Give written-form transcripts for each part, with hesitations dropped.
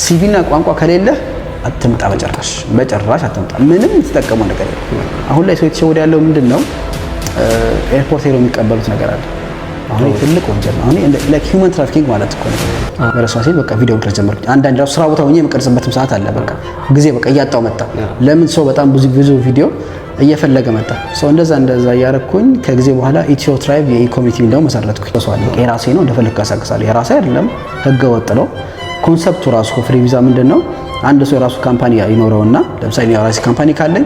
ሲቪና ቋንቋ ከሌለ አትምጣ በጭራሽ አትምጣ። ምንም ተጠቀመው ነገር የለም። አሁን ላይ ሰው የተሸወደ ያለው ምንድነው ኤርፖርት ሄዶ የሚቀበሉት ነገር አለ። አሁን ትልቅ ወንጀል ነው። አሁን ላይክ ሂውመን ትራፊኪንግ ማለት እኮ ነው። በረሳሴ በቃ ቪዲዮ ክሬት ጀመርኩ። አንዳንድ ስራ ቦታ ሆኜ የምቀርጽበትም ሰዓት አለ። በቃ ጊዜ በቃ እያጣው መጣ። ለምን ሰው በጣም ብዙ ቪዲዮ እየፈለገ መጣ። ሰው እንደዛ እያረኩኝ ከጊዜ በኋላ ኢትዮ ትራይብ የኢኮሚቲ እንደው መሰረትኩኝ። ተሰዋል በቃ የራሴ ነው እንደፈለክ ካሳከሳለ የራሴ አይደለም ህገ ወጥ ነው። ኮንሰፕቱ ራሱ ፍሪ ቪዛ ምንድነው? አንድ ሰው የራሱ ካምፓኒ ይኖረውና ለምሳሌ የራሴ ካምፓኒ ካለኝ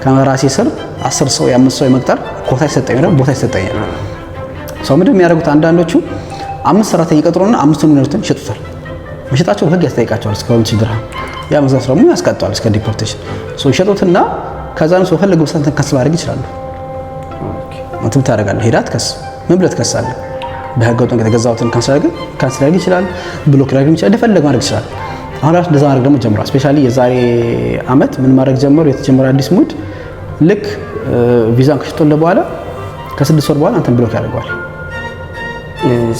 ከራሴ ስር 10 ሰው የ5 ሰው የመቅጠር ኮታ ይሰጠኛል፣ ቦታ ይሰጠኛል። ሰው ምንድነው የሚያደርጉት? አንዳንዶቹ 5 ሰራተኛ ይቀጥሩና 5ቱን ሚኒትን ይሸጡታል። መሸጣቸው ህግ ያስጠይቃቸዋል እስከ 2000 ድርሃም። ያ መግዛት ደግሞ ያስቀጣዋል እስከ ዲፖርቴሽን። ሰው ይሸጡትና ከዛን ሰው ፈለገው ሰንተን ከስ ማድረግ ይችላሉ። አንተም ታደርጋለህ ሄዳት ከስ ምን ብለህ ትከሳለህ? በህገ ወጥ የተገዛውትን ካንሰል ይችላል፣ ብሎክ ላድርግ ይችላል፣ እንደፈለገ ማድረግ ይችላል። አሁን ራሱ እንደዛ ማድረግ ደግሞ ጀምሯል። ስፔሻሊ የዛሬ አመት ምን ማድረግ ጀመሩ? የተጀመረ አዲስ ሙድ ልክ ቪዛን ከሽጦለ በኋላ ከ6 ወር በኋላ አንተን ብሎክ ያደርገዋል።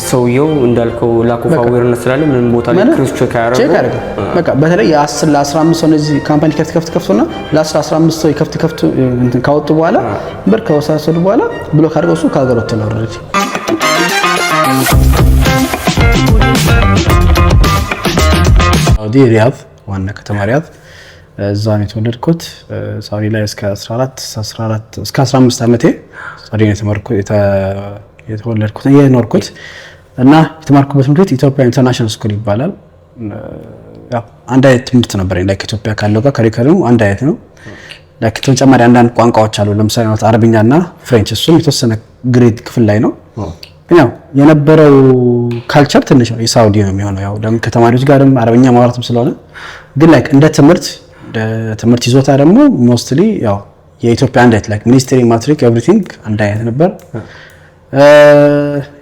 ሰውየው እንዳልከው ላክ ኦፍ አዌርነስ ስላለ ምን ቦታ ላይ ክሮስ ቼክ ያደርጋል። በቃ በተለይ የ10 ለ15 ሰው እነዚህ ካምፓኒ ከፍቶና ለ15 ሰው ከፍቶ እንትን ካወጡ በኋላ ብር ከወሰዱ በኋላ ብሎክ አድርገው እሱ ከሀገር ወጥቶ ነው ኦልሬዲ። ሳውዲ ሪያድ ዋና ከተማ ሪያድ እዛ ነው የተወለድኩት። ሳውዲ ላይ እስከ 15 ዓመቴ ሳውዲ ነው የተወለድኩት የኖርኩት እና የተማርኩበት ትምህርት ቤት ኢትዮጵያ ኢንተርናሽናል ስኩል ይባላል። ያው አንድ አይነት ትምህርት ነበር ላይክ ኢትዮጵያ ካለው ጋር ካሪኩለሙ አንድ አይነት ነው። ላይክ ተጨማሪ አንዳንድ ቋንቋዎች አሉ። ለምሳሌ አረብኛና ፍሬንች እሱም የተወሰነ ግሬድ ክፍል ላይ ነው። ያው የነበረው ካልቸር ትንሽ ነው የሳውዲ ነው የሚሆነው። ያው ለምን ከተማሪዎች ጋርም አረብኛ ማውራትም ስለሆነ ግን ላይክ እንደ ትምህርት ይዞታ ደግሞ ሞስትሊ ያው የኢትዮጵያ አንድ አይነት ላይክ ሚኒስትሪ ማትሪክ ኤቭሪቲንግ አንድ አይነት ነበር።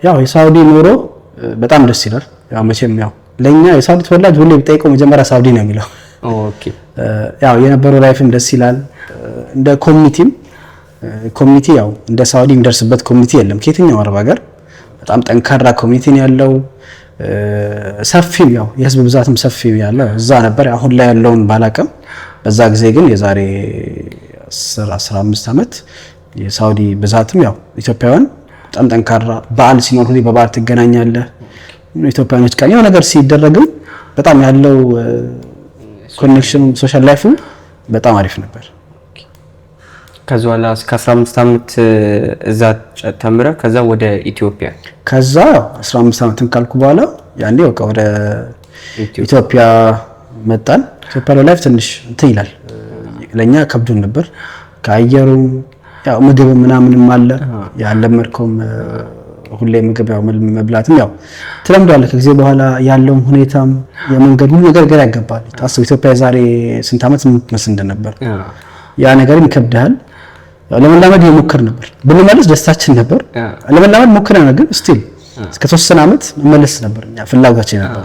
ያው የሳውዲ ኑሮ በጣም ደስ ይላል። ያው መቼም ያው ለኛ የሳውዲ ተወላጅ ሁሌ ቢጠይቀው መጀመሪያ ሳውዲ ነው የሚለው። ኦኬ ያው የነበረው ላይፍም ደስ ይላል። እንደ ኮሚኒቲ ያው እንደ ሳውዲ የሚደርስበት ኮሚኒቲ የለም ከየትኛው አረብ ሀገር። በጣም ጠንካራ ኮሚኒቲ ነው ያለው። ሰፊም ያው የህዝብ ብዛትም ሰፊ ያለው እዛ ነበር። አሁን ላይ ያለውን ባላቀም በዛ ጊዜ ግን የዛሬ 15 ዓመት የሳውዲ ብዛትም ያው ኢትዮጵያውያን በጣም ጠንካራ በዓል ሲኖር ሁሌ በበዓል ትገናኛለህ። ኢትዮጵያኖች ጋር የሆነ ነገር ሲደረግም በጣም ያለው ኮኔክሽን ሶሻል ላይፉ በጣም አሪፍ ነበር። ከዛ በኋላ እስከ 15 ዓመት እዛ ተምረህ ከዛ ወደ ኢትዮጵያ ከዛ 15 ዓመትን ካልኩ በኋላ ያኔ በቃ ወደ ኢትዮጵያ መጣን። ኢትዮጵያ ላይፍ ትንሽ እንትን ይላል ለኛ ከብዶን ነበር። ከአየሩም ያው ምግብ ምናምንም አለ ያለመድከውም ሁሌ ምግብ ያው መብላትም ያው ትለምዳለህ። ከጊዜ በኋላ ያለውም ሁኔታም የመንገዱ ነገር ገር ያገባል። ታስብ ኢትዮጵያ ዛሬ ስንት ዓመት መስል እንደነበር ያ ነገር ይከብዳል። ለመላመድ የሞከር ነበር ብንመለስ ደስታችን ነበር። ለመላመድ ሞክረናል ግን ስቲል እስከ 3 ዓመት መመለስ ነበር እኛ ፍላጎታችን ነበር።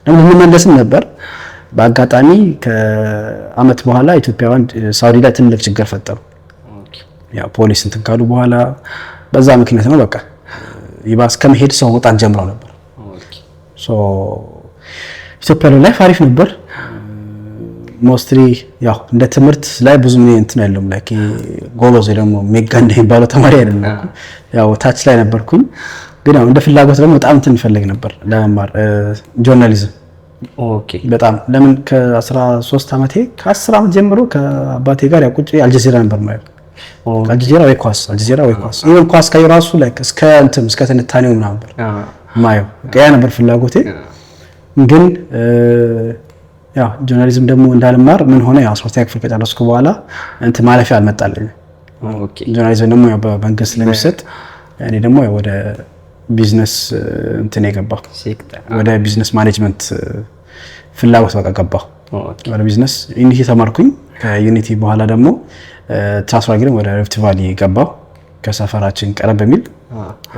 ለምን እንመለስም ነበር። በአጋጣሚ ከአመት በኋላ ኢትዮጵያውያን ሳውዲ ላይ ትልቅ ችግር ፈጠሩ። ያው ፖሊስ እንትን ካሉ በኋላ በዛ ምክንያት ነው በቃ ይባስ ከመሄድ ሰው ወጣን ጀምረው ነበር። ሶ ኢትዮጵያ ላይ አሪፍ ነበር። ሞስትሊ ያው እንደ ትምህርት ላይ ብዙ ምን እንትን አይደለም ላይክ ጎበዝ ደግሞ ሜጋ እንደሚባለው ተማሪ አይደለም። ያው ታች ላይ ነበርኩኝ ግን ያው እንደ ፍላጎት ደግሞ በጣም እንትን ፈልግ ነበር ለመማር ጆርናሊዝም። ኦኬ በጣም ለምን ከ13 ዓመቴ ከ10 ዓመት ጀምሮ ከአባቴ ጋር ያው ቁጭ አልጀዚራ ነበር ማለት አልጀዚራ ወይ ኳስ ይሄን ኳስ ካዩ ራሱ ላይክ እስከ ትንታኔው ነበር ማየው ያ ነበር ፍላጎቴ። ግን ያው ጆርናሊዝም ደግሞ እንዳልማር ምን ሆነ ያው 13ኛ ክፍል ከጨረስኩ በኋላ እንትን ማለፊያ አልመጣልኝ። ኦኬ ጆርናሊዝም ደግሞ ያው በመንግስት ስለሚሰጥ እኔ ደግሞ ወደ ቢዝነስ እንትን የገባሁ ወደ ቢዝነስ ማኔጅመንት ፍላጎት በቃ ገባሁ። ወደ ቢዝነስ ዩኒቲ ተማርኩኝ። ከዩኒቲ በኋላ ደግሞ ትራንስፈር አድርገን ወደ ሪፍት ቫሊ ገባሁ ከሰፈራችን ቀረብ በሚል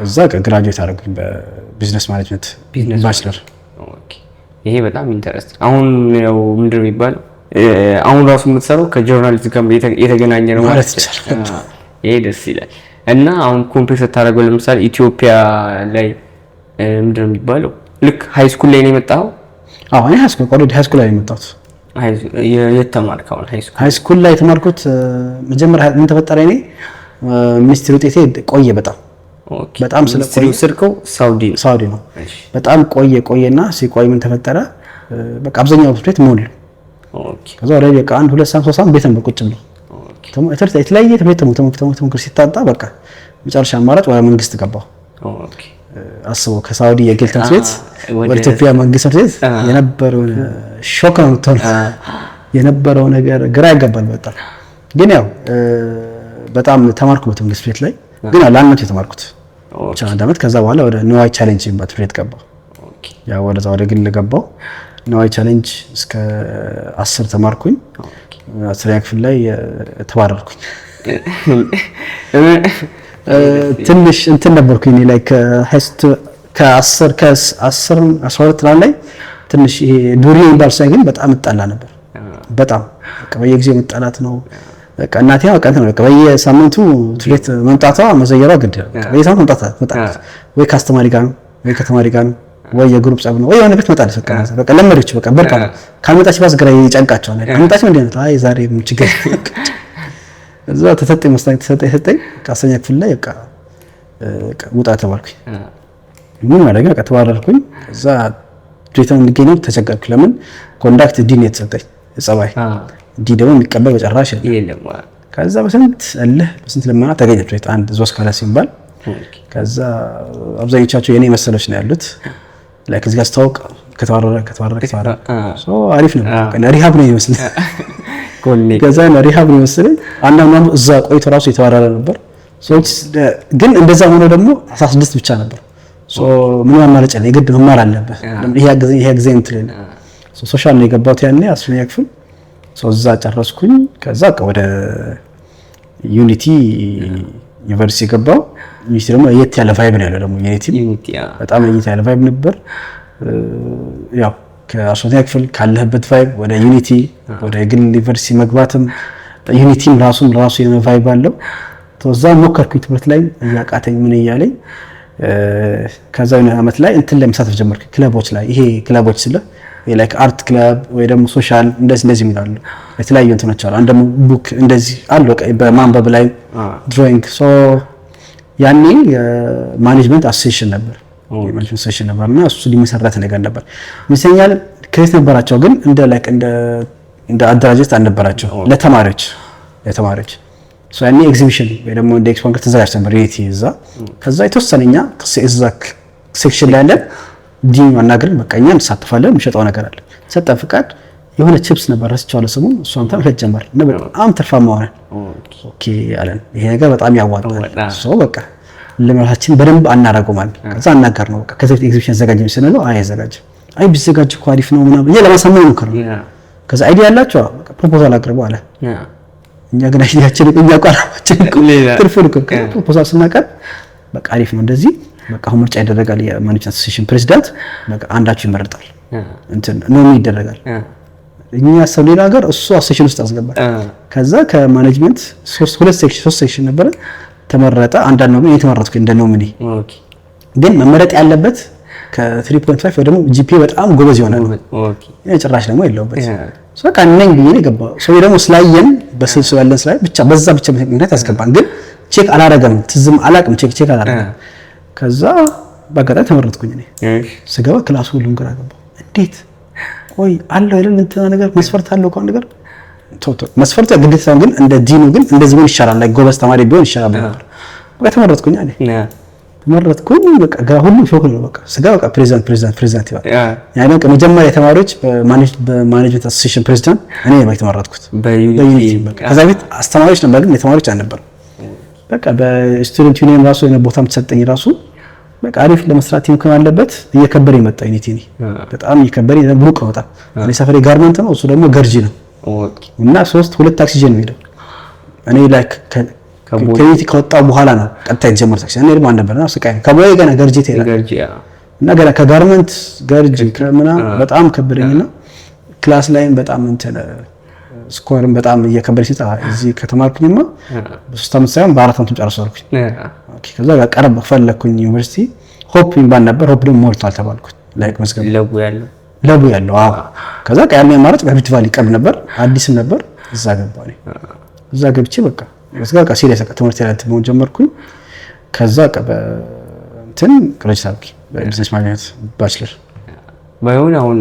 እዛ ግራጁዌት አደረኩኝ በቢዝነስ ማኔጅመንት ባችለር። ኦኬ ይሄ በጣም ኢንተረስቲንግ። አሁን ያው ምንድን ነው የሚባለው አሁን ራሱ የምትሰራው ከጆርናሊስት ጋር የተገናኘ ነው ማለት ይቻላል። ይሄ ደስ ይላል። እና አሁን ኮምፔር ስታደርገው ለምሳሌ ኢትዮጵያ ላይ ምንድን ነው የሚባለው ልክ ሃይ ስኩል ላይ ነው የመጣው? አዎ እኔ ሃይስኩል ላይ የመጣሁት። የት ተማርከው? ሃይስኩል ላይ የተማርኩት መጀመሪያ ምን ተፈጠረ? እኔ ሚኒስትሪ ውጤቴ ቆየ በጣም ስለቆየ ስርከው ሳውዲ ነው። በጣም ቆየና ሲቆይ ምን ተፈጠረ? በቃ አብዛኛው ትምህርት ሞሉ። ከዛ ወዲያ በቃ 1 2 3 ሳምንት ቤት ነበር ቁጭ ብሎ የተለያየ ትምህርት ሲታጣ በቃ መጨረሻ አማራጭ ወደ መንግስት ገባሁ። አስበው ከሳውዲ የግል ትምህርት ቤት ወደ ኢትዮጵያ መንግስት ትምህርት ቤት የነበረው ሾክ ነው የምትሆነው። የነበረው ነገር ግራ ያጋባል በጣም። ግን ያው በጣም ተማርኩበት መንግስት ቤት ላይ ግን ለአንድ ዓመት የተማርኩት ብቻ 1 ዓመት። ከዛ በኋላ ወደ ንዋይ ቻሌንጅ ትምህርት ቤት ገባሁ። ያው ወደ ግል ገባሁ። ንዋይ ቻሌንጅ እስከ 10 ተማርኩኝ። 10ኛ ክፍል ላይ ተባረርኩኝ። ትንሽ እንትን ነበርኩኝ ላይ ከ10 ላይ ትንሽ ይሄ ዱሪ የሚባል ሳይሆን ግን በጣም እጣላ ነበር። በጣም በቃ በየጊዜው መጣላት ነው። በቃ እናቴ አውቃት ነው። በቃ በየሳምንቱ ትምህርት መምጣቷ መዘየሯ ግድ ነው። በየሳምንቱ መምጣት ወይ ከአስተማሪ ጋር ነው ወይ ከተማሪ ጋር ነው ወይ የግሩፕ ጸብ ነው ወይ የሆነ ቤት መጣላት በቃ ለመደች በቃ በቃ ካልመጣች ባስ ግራ ይጨንቃቸዋል። ካልመጣች ምንድን ነው አይ ዛሬ ምን ችግር እዛ ተሰጠኝ መስተንግዶ ተሰጠኝ። ከአስረኛ ክፍል ላይ በቃ ውጣ ተባልኩኝ። ምን ማለት ነው? ተባረርኩኝ። እዛ ትዊተር እንገኘው ተቸገርኩ። ለምን ኮንዳክት ዲ ነው የተሰጠኝ ጸባይ ዲ ደግሞ የሚቀበል በጨራሽ የለም። ከዛ በስንት ለማና ተገኘ ትዊተር አንድ ዞስ ካላ ሲባል ከዛ አብዛኞቻቸው የኔ መሰሎች ነው ያሉት ላይ ከዚህ ጋር ስታውቅ ከተባረረ አሪፍ ነው። ሪሃብ ነው ይመስል ከዛ ሪሃብ ነው ይመስል አንዳንዱ እዛ ቆይቶ ራሱ የተባረረ ነበር። ሰዎች ግን እንደዛ ሆኖ ደግሞ 16 ብቻ ነበር። ምን ማማለጭ ነው የግድ መማር አለበት። ይሄ ጊዜ እንትን ሶሻል ነው የገባሁት ያኔ 10ኛ ክፍል እዛ ጨረስኩኝ። ከዛ ወደ ዩኒቲ ዩኒቨርሲቲ ገባሁ። ዩኒቲ ደግሞ የት ያለ ቫይብ ነው ያለው ደግሞ ዩኒቲ በጣም የት ያለ ቫይብ ነበር። ያው ከ10ኛ ክፍል ካለህበት ቫይብ ወደ ዩኒቲ ወደ ግል ዩኒቨርሲቲ መግባትም ዩኒቲም ራሱ የሆነ ቫይብ አለው። ተወዛ ሞከርኩኝ ትምህርት ላይ እያቃተኝ ምን እያለኝ ከዛ የሆነ አመት ላይ እንትን ላይ መሳተፍ ጀመርኩኝ ክለቦች ላይ። ይሄ ክለቦች ስለ ላይክ አርት ክለብ ወይ ደግሞ ሶሻል እንደዚህ ይላሉ። የተለያዩ እንትኖች አሉ። አንድ ደግሞ ቡክ እንደዚህ አሉ በማንበብ ላይ ድሮይንግ ያኔ ማኔጅመንት አሶሲዬሽን ነበር የማኔጅመንት አሶሲዬሽን ነበርና እሱ ሊመሰረት ነገር ነበር ሚሰኛል ክሬት ነበራቸው። ግን እንደ አደራጀት አልነበራቸው ለተማሪዎች ያኔ ኤግዚቢሽን ወይ ደግሞ እንደ ኤክስፖ ተዘጋጅተን ነበር ዩኒቲ እዛ። ከዛ የተወሰነኛ እዛ ሴክሽን ላይ ያለ ዲን ማናገርን በቃ እኛ እንሳተፋለን። የሚሸጠው ነገር አለ ሰጠን ፍቃድ የሆነ ቺፕስ ነበር ረስቻለሁ ስሙን። እሷን ተመለከት ጀመር እና በጣም ትርፋማ ሆነ። ኦኬ አለን ይሄ ነገር በጣም ያዋጣል። በቃ ለማለታችን በደንብ አናረገው ማለት ከዛ አናገር ነው። በቃ ከዚህ ኤግዚቢሽን ዘጋጅም ስንለው አይ ቢዘጋጅ እኮ አሪፍ ነው ምናምን ይሄ ለማሳመን ነው። ከዛ አይዲያ ያላችሁ በቃ ፕሮፖዛል አቅርቡ አለ። እኛ ግን አይዲያችን እኛ ቋራችን ትርፉን ፕሮፖዛል ስናቀርብ በቃ አሪፍ ነው እንደዚህ በቃ አሁን ምርጫ ይደረጋል። የማኔጅመንት አሶሲዬሽን ፕሬዝዳንት በቃ አንዳችሁ ይመረጣል እንትን ነው ይደረጋል። እኛ ሰው ሌላ ሀገር እሱ አሶሲዬሽን ውስጥ አስገባል። ከዛ ከማኔጅመንት 3 ሴክሽን ነበረ ተመረጠ። አንዳንድ ነው የተመረጥኩ እንደ ኖሚኒ ግን መመረጥ ያለበት ከ3.5 ወይ ደግሞ ጂፒኤ በጣም ጎበዝ ይሆናል። ጭራሽ ደግሞ የለውበት በቃ ነኝ ብዬ ነው የገባው። ሰው ደግሞ ስላየን በስልሱ ያለን ስላይ ብቻ ምክንያት ያስገባን። ግን ቼክ አላረገም ትዝም አላቅም ቼክ አላረገም። ከዛ በአጋጣሚ ተመረጥኩኝ። እኔ ስገባ ክላሱ ሁሉም ግራ ገባው። እንዴት ቆይ አለው አይደል እንትና ነገር መስፈርት አለው እኮ ነገር መስፈርቱ ግዴታ ነው። ግን እንደ ዲኑ ግን እንደዚህ ምን ይሻላል ላይ ጎበዝ ተማሪ ቢሆን ይሻላል ነበር። በቃ ተመረጥኩኝ። ተመረጥኩኝ። በቃ ግራ ሁሉም ሾክ ነው። በቃ ስጋ በቃ ፕሬዝዳንት ይባል ያኔ ከመጀመሪያ ተማሪዎች በማኔጅመንት አሶሲዬሽን ፕሬዝዳንት እኔ ነው የተመረጥኩት በዩኒቲ። በቃ ከዛ ቤት አስተማሪዎች ነበር ግን የተማሪዎች አልነበረም። በቃ በስቱደንት ዩኒየን ራሱ የሆነ ቦታም ተሰጠኝ ራሱ በቃ አሪፍ ለመስራት ይምከን አለበት። እየከበረ የመጣ ዩኒቲ ነው በጣም እየከበረ ብሩቅ ነው በጣም። እኔ ሰፈሬ ጋርመንት ነው እሱ ደግሞ ገርጂ ነው እና 2 ታክሲ ጀን ነው እኔ ላይክ ከዩኒቲ ከወጣው በኋላ ነው ቀጥታ የተጀመረ ታክሲ። እኔ ደግሞ አንነበርና ስቃይ ከቦይ ገና ገርጂ ተይላ እና ገና ከጋርመንት ገርጂ ከመና በጣም ከበደኝና ክላስ ላይም በጣም እንትን ስኮርም በጣም እየከበደ ሲጣ እዚህ ከተማርኩኝማ በ3 ዓመት ሳይሆን በ4 ዓመት ጨርሰውልኩኝ። ኦኬ ከዛ ጋር ቀረብ ፈለኩኝ ዩኒቨርሲቲ ሆፕ ይባል ነበር። ሆፕ ደግሞ ሞልቷል ተባልኩኝ። ላይክ መስገብ ለቡ ያለው ከዛ ቀያሚ አማራጭ በሪፍት ቫሊ ቀብ ነበር አዲስም ነበር እዛ ገባኝ እዛ ገብቼ በቃ እስጋር ሲሪየስ ትምህርት ያለ ትምህርት ጀመርኩኝ ከዛ እንትን ኮሌጅ ሳብኪ በቢዝነስ ማኔጅመንት ባችለር ባይሆን አሁን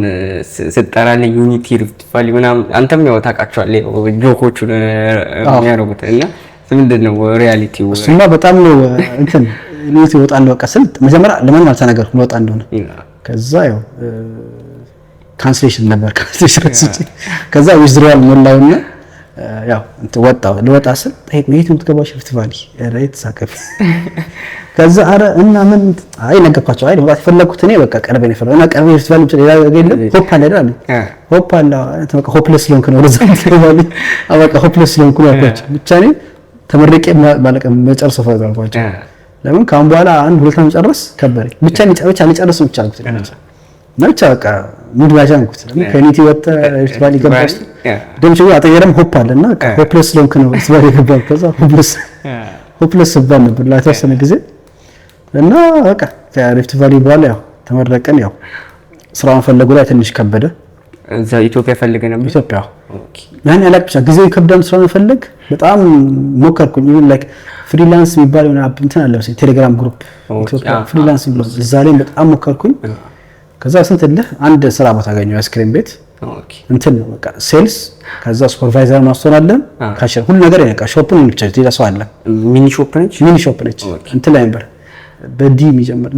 ስትጠራልኝ ዩኒቲ ሪፍት ቫሊ ምናምን አንተም ያው ታውቃቸዋለህ ጆኮቹን የሚያደርጉት እና ምንድነው ሪያሊቲው እሱማ በጣም ነው እንትን ዩኒቲ ወጣን በቃ ስል መጀመሪያ ለማንም አልተናገርኩም ወጣ እንደሆነ ከዛ ያው ካንስሌሽን ነበር ከዛ ዊዝድሮዋል ሞላውና ያው እንት ወጣው ለወጣ ስል የት የምትገባው ሪፍት ቫሊ ራይት ሳከፍ ከዛ አረ እና ምን ነገርኳቸው መውጣት የፈለኩት እኔ በቃ ቀርቤ ነው የፈለኩት እና ቀርቤ ሪፍት ቫሊ ሌላ የለም ሆፕ አለ አይደል ሆፕ አለ በቃ ሆፕለስ ስለሆንክ ነው ወደዛ ቫሊ በቃ ሆፕለስ ስለሆንክ ነው ያልኳቸው ብቻ እኔ ተመረቄ ባለቀ መጨረስ ፈለጋልኳቸው ለምን ካሁን በኋላ አንድ ሁለት ዓመት ጨርስ ከበረኝ ብቻ ሊጨርስ ብቻ አልኩት እና ብቻ በቃ ሙድ ባጃንኩት ከዩኒቲ ወጣ ሪፍት ቫሊ ገባስ ደምቹ አጠገረም ሆፕ አለና ሆፕለስ ስለሆንክ ነው ሪፍት ቫሊ ገባው ከዛ ሆፕለስ ባል ነበር ለተወሰነ ጊዜ እና በቃ ከሪፍት ቫሊ በኋላ ያው ተመረቀን ያው ስራውን ፈለጉ ላይ ትንሽ ከበደ እዛ ኢትዮጵያ ፈልገ ነበር ኢትዮጵያ ኦኬ ያን ያላቅ ብቻ ጊዜው ከብዳን ስራ መፈለግ በጣም ሞከርኩኝ ኢቭን ላይክ ፍሪላንስ የሚባል የሆነ አፕ እንትን አለ መሰለኝ ቴሌግራም ግሩፕ ኢትዮጵያ ፍሪላንስ ብሎ እዛ ላይ በጣም ሞከርኩኝ ከዛ ስንትልህ አንድ ስራ ቦታ አገኘው አይስክሪም ቤት ኦኬ እንትን ነው በቃ ሴልስ ከዛ ሱፐርቫይዘር ማስተናለን ካሸር ሁሉ ነገር ያለቃ ሾፕን ብቻ ሌላ ሰው አለ ሚኒ ሾፕ ነች እንትን ላይ ነበር በዲ የሚጀምር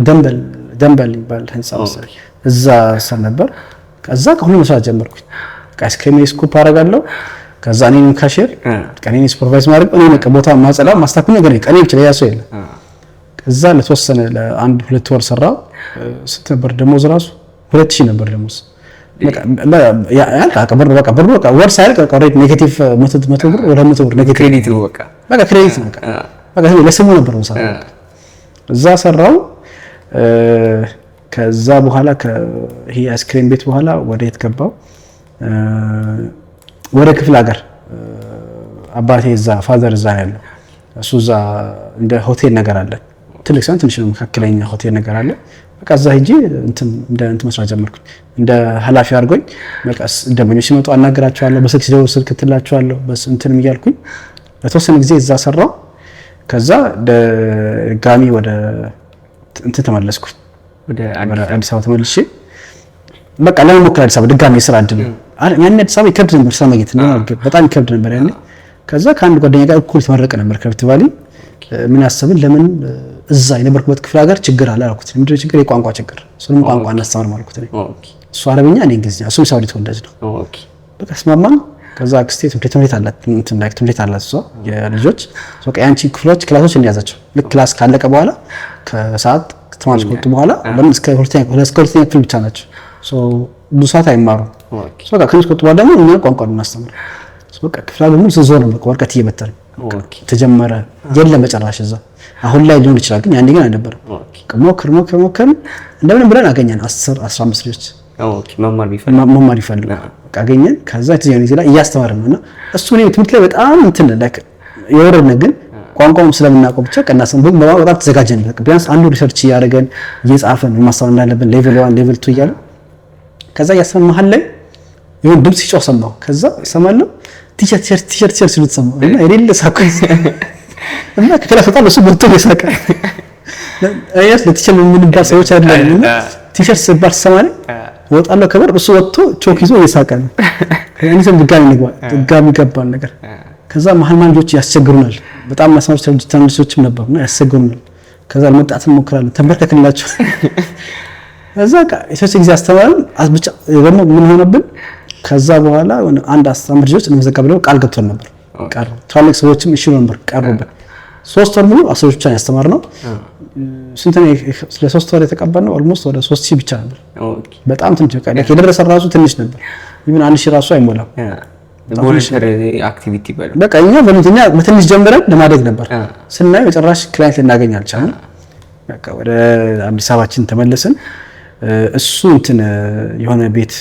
ደምበል ይባል ህንጻ መሰለኝ እዛ ሰር ነበር ከዛ ከሁሉ መስራት ጀመርኩኝ አይስክሪም ስኩፕ አደርጋለሁ ከዛ እኔን ካሸር ቀኔን ሱፐርቫይዝ ማድረግ እኔ ነኝ ቦታ ማጸላ ማስተካከል ነገር ቀኔ ብቻ ያሱ የለ ከዛ ለተወሰነ ለአንድ ሁለት ወር ሰራው ስንት ነበር ደሞዝ ራሱ 2000 ነበር ደሞዝ በቃ ብር በቃ ወር ሳይልቅ በቃ ሬት ኔጌቲቭ 100 ብር ወደ 100 ብር ኔጌቲቭ ክሬዲት ነው በቃ ክሬዲት ነው በቃ ለስሙ ነበር መሰለኝ እዛ ሰራው ከዛ በኋላ ይሄ አይስክሪም ቤት በኋላ ወደ የት ገባው ወደ ክፍለ ሀገር አባቴ እዛ ፋዘር እዛ ያለው እሱ እዛ እንደ ሆቴል ነገር አለ ትልቅ ሳይሆን ትንሽ ነው መካከለኛ ሆቴል ነገር አለ በቃ እዛ ሄጄ እንትን መስራት ጀመርኩ እንደ ኃላፊ አድርጎኝ በቃ ደንበኞች ሲመጡ አናገራቸዋለሁ በስልክ ሲደውሉ ስልክ ትላቸዋለሁ በስ እንትንም እያልኩኝ ለተወሰነ ጊዜ እዛ ሰራው ከዛ ጋሚ ወደ እንትን ተመለስኩ ወደ አዲስ አበባ ተመልሼ በቃ ለመሞከር አዲስ አበባ ድጋሚ ስራ እድል ያን አዲስ አበባ ይከብድ ነበር ስራ ማግኘት በጣም ይከብድ ነበር ያኔ ከዛ ከአንድ ጓደኛ ጋር እኩል ተመረቀ ነበር ከሪፍት ቫሊ ምን ያሰብን ለምን እዛ የነበርኩበት ክፍለ ሀገር ችግር አለ አልኩት ምንድነው ችግር የቋንቋ ችግር እሱንም ቋንቋ እናስተምር ማለት ነው ኦኬ እሱ አረብኛ እኔ እንግሊዝኛ እሱ ሳውዲ ተወላጅ ነው ኦኬ በቃ ስማማን ከዛ አክስቴ ትምህርት አላት እንትን ላይ ትምህርት አላት እሷ የልጆች በቃ ያንቺ ክላሶች እንያዛቸው ልክ ክላስ ካለቀ በኋላ ከሰዓት ተማሪዎች ከወጡ በኋላ ለምን እስከ ሁለተኛ ክፍል ብቻ ናቸው ብዙ ሰዓት አይማሩም በቃ ከነሱ ከወጡ በኋላ ደግሞ እኛ ቋንቋ እናስተምር በቃ ክፍለ ሀገር ሙሉ ስንዞር ነው በቃ ወረቀት እየበተርን ተጀመረ የለም መጨረሻ እዛ አሁን ላይ ሊሆን ይችላል ግን ያኔ ግን አልነበረም ሞክር እንደምን ብለን አገኘን 10-15 ልጆች መማር ይፈልጋሉ በቃ አገኘን ከዛ የተጀመረ ጊዜ ላይ እያስተማርን ነውና እሱ ነው ትምህርት ላይ በጣም እንትን ላይክ የወረድን ግን ቋንቋውም ስለምናውቀው ብቻ ቀናሰን በጣም ተዘጋጀን በቃ ቢያንስ አንዱ ሪሰርች እያደረገን እየጻፈን ማስተማር እንዳለብን ሌቭል 1 ሌቭል 2 እያለ ከዛ ያሰማን መሀል ላይ ይሁን ድምጽ ሲጮህ ሰማሁ ከዛ ሰማለሁ ቲሸርት ሲሉት ሰማሁ እና የሌለ ሳኩኝ እና ከክላስ ወጣ ለሱ ወጥቶ ይሳቃ አያስ ለቲቸር ምን ባል ሰዎች አይደለም ቲሸርት ሲባል ሰማኝ ወጣለሁ ከበር እሱ ወጥቶ ቾክ ይዞ ይሳቃል ከእኔ ሰም ድጋሚ ገባን ነገር ከዛ መሀል ልጆች ያስቸግሩናል በጣም ማስማር ተንልሶችም ነበርና ያስቸግሩናል ከዛ ለመጣት እንሞክራለን ተንበርከክላቸው ከዛ እሰስ ጊዜ አስተማርን አስብቻ ደግሞ ምን ሆነብን ከዛ በኋላ አንድ አስተማሪ ልጆች እንመዘጋብለው ቃል ገብተን ነበር ቃል ትላልቅ ሰዎችም እሺ ነበር ቀርበን 3 ወር ሙሉ አስሮች ብቻ ያስተማርነው ስንት ነው ስለ 3 ወር የተቀበልነው ኦልሞስት ወደ 3000 ብቻ ነበር በጣም ትንሽ በቃ የደረሰ ራሱ ትንሽ ነበር ይሁን 1000 ራሱ አይሞላም ቮለንተሪ አክቲቪቲ ባለው በቃ እኛ ቮለንተኛ በትንሽ ጀምረን ለማደግ ነበር ስናይ መጨረሻ ክላይንት ልናገኝ አልቻልንም በቃ ወደ አዲስ አበባችን ተመለስን እሱ እንትን የሆነ ቤት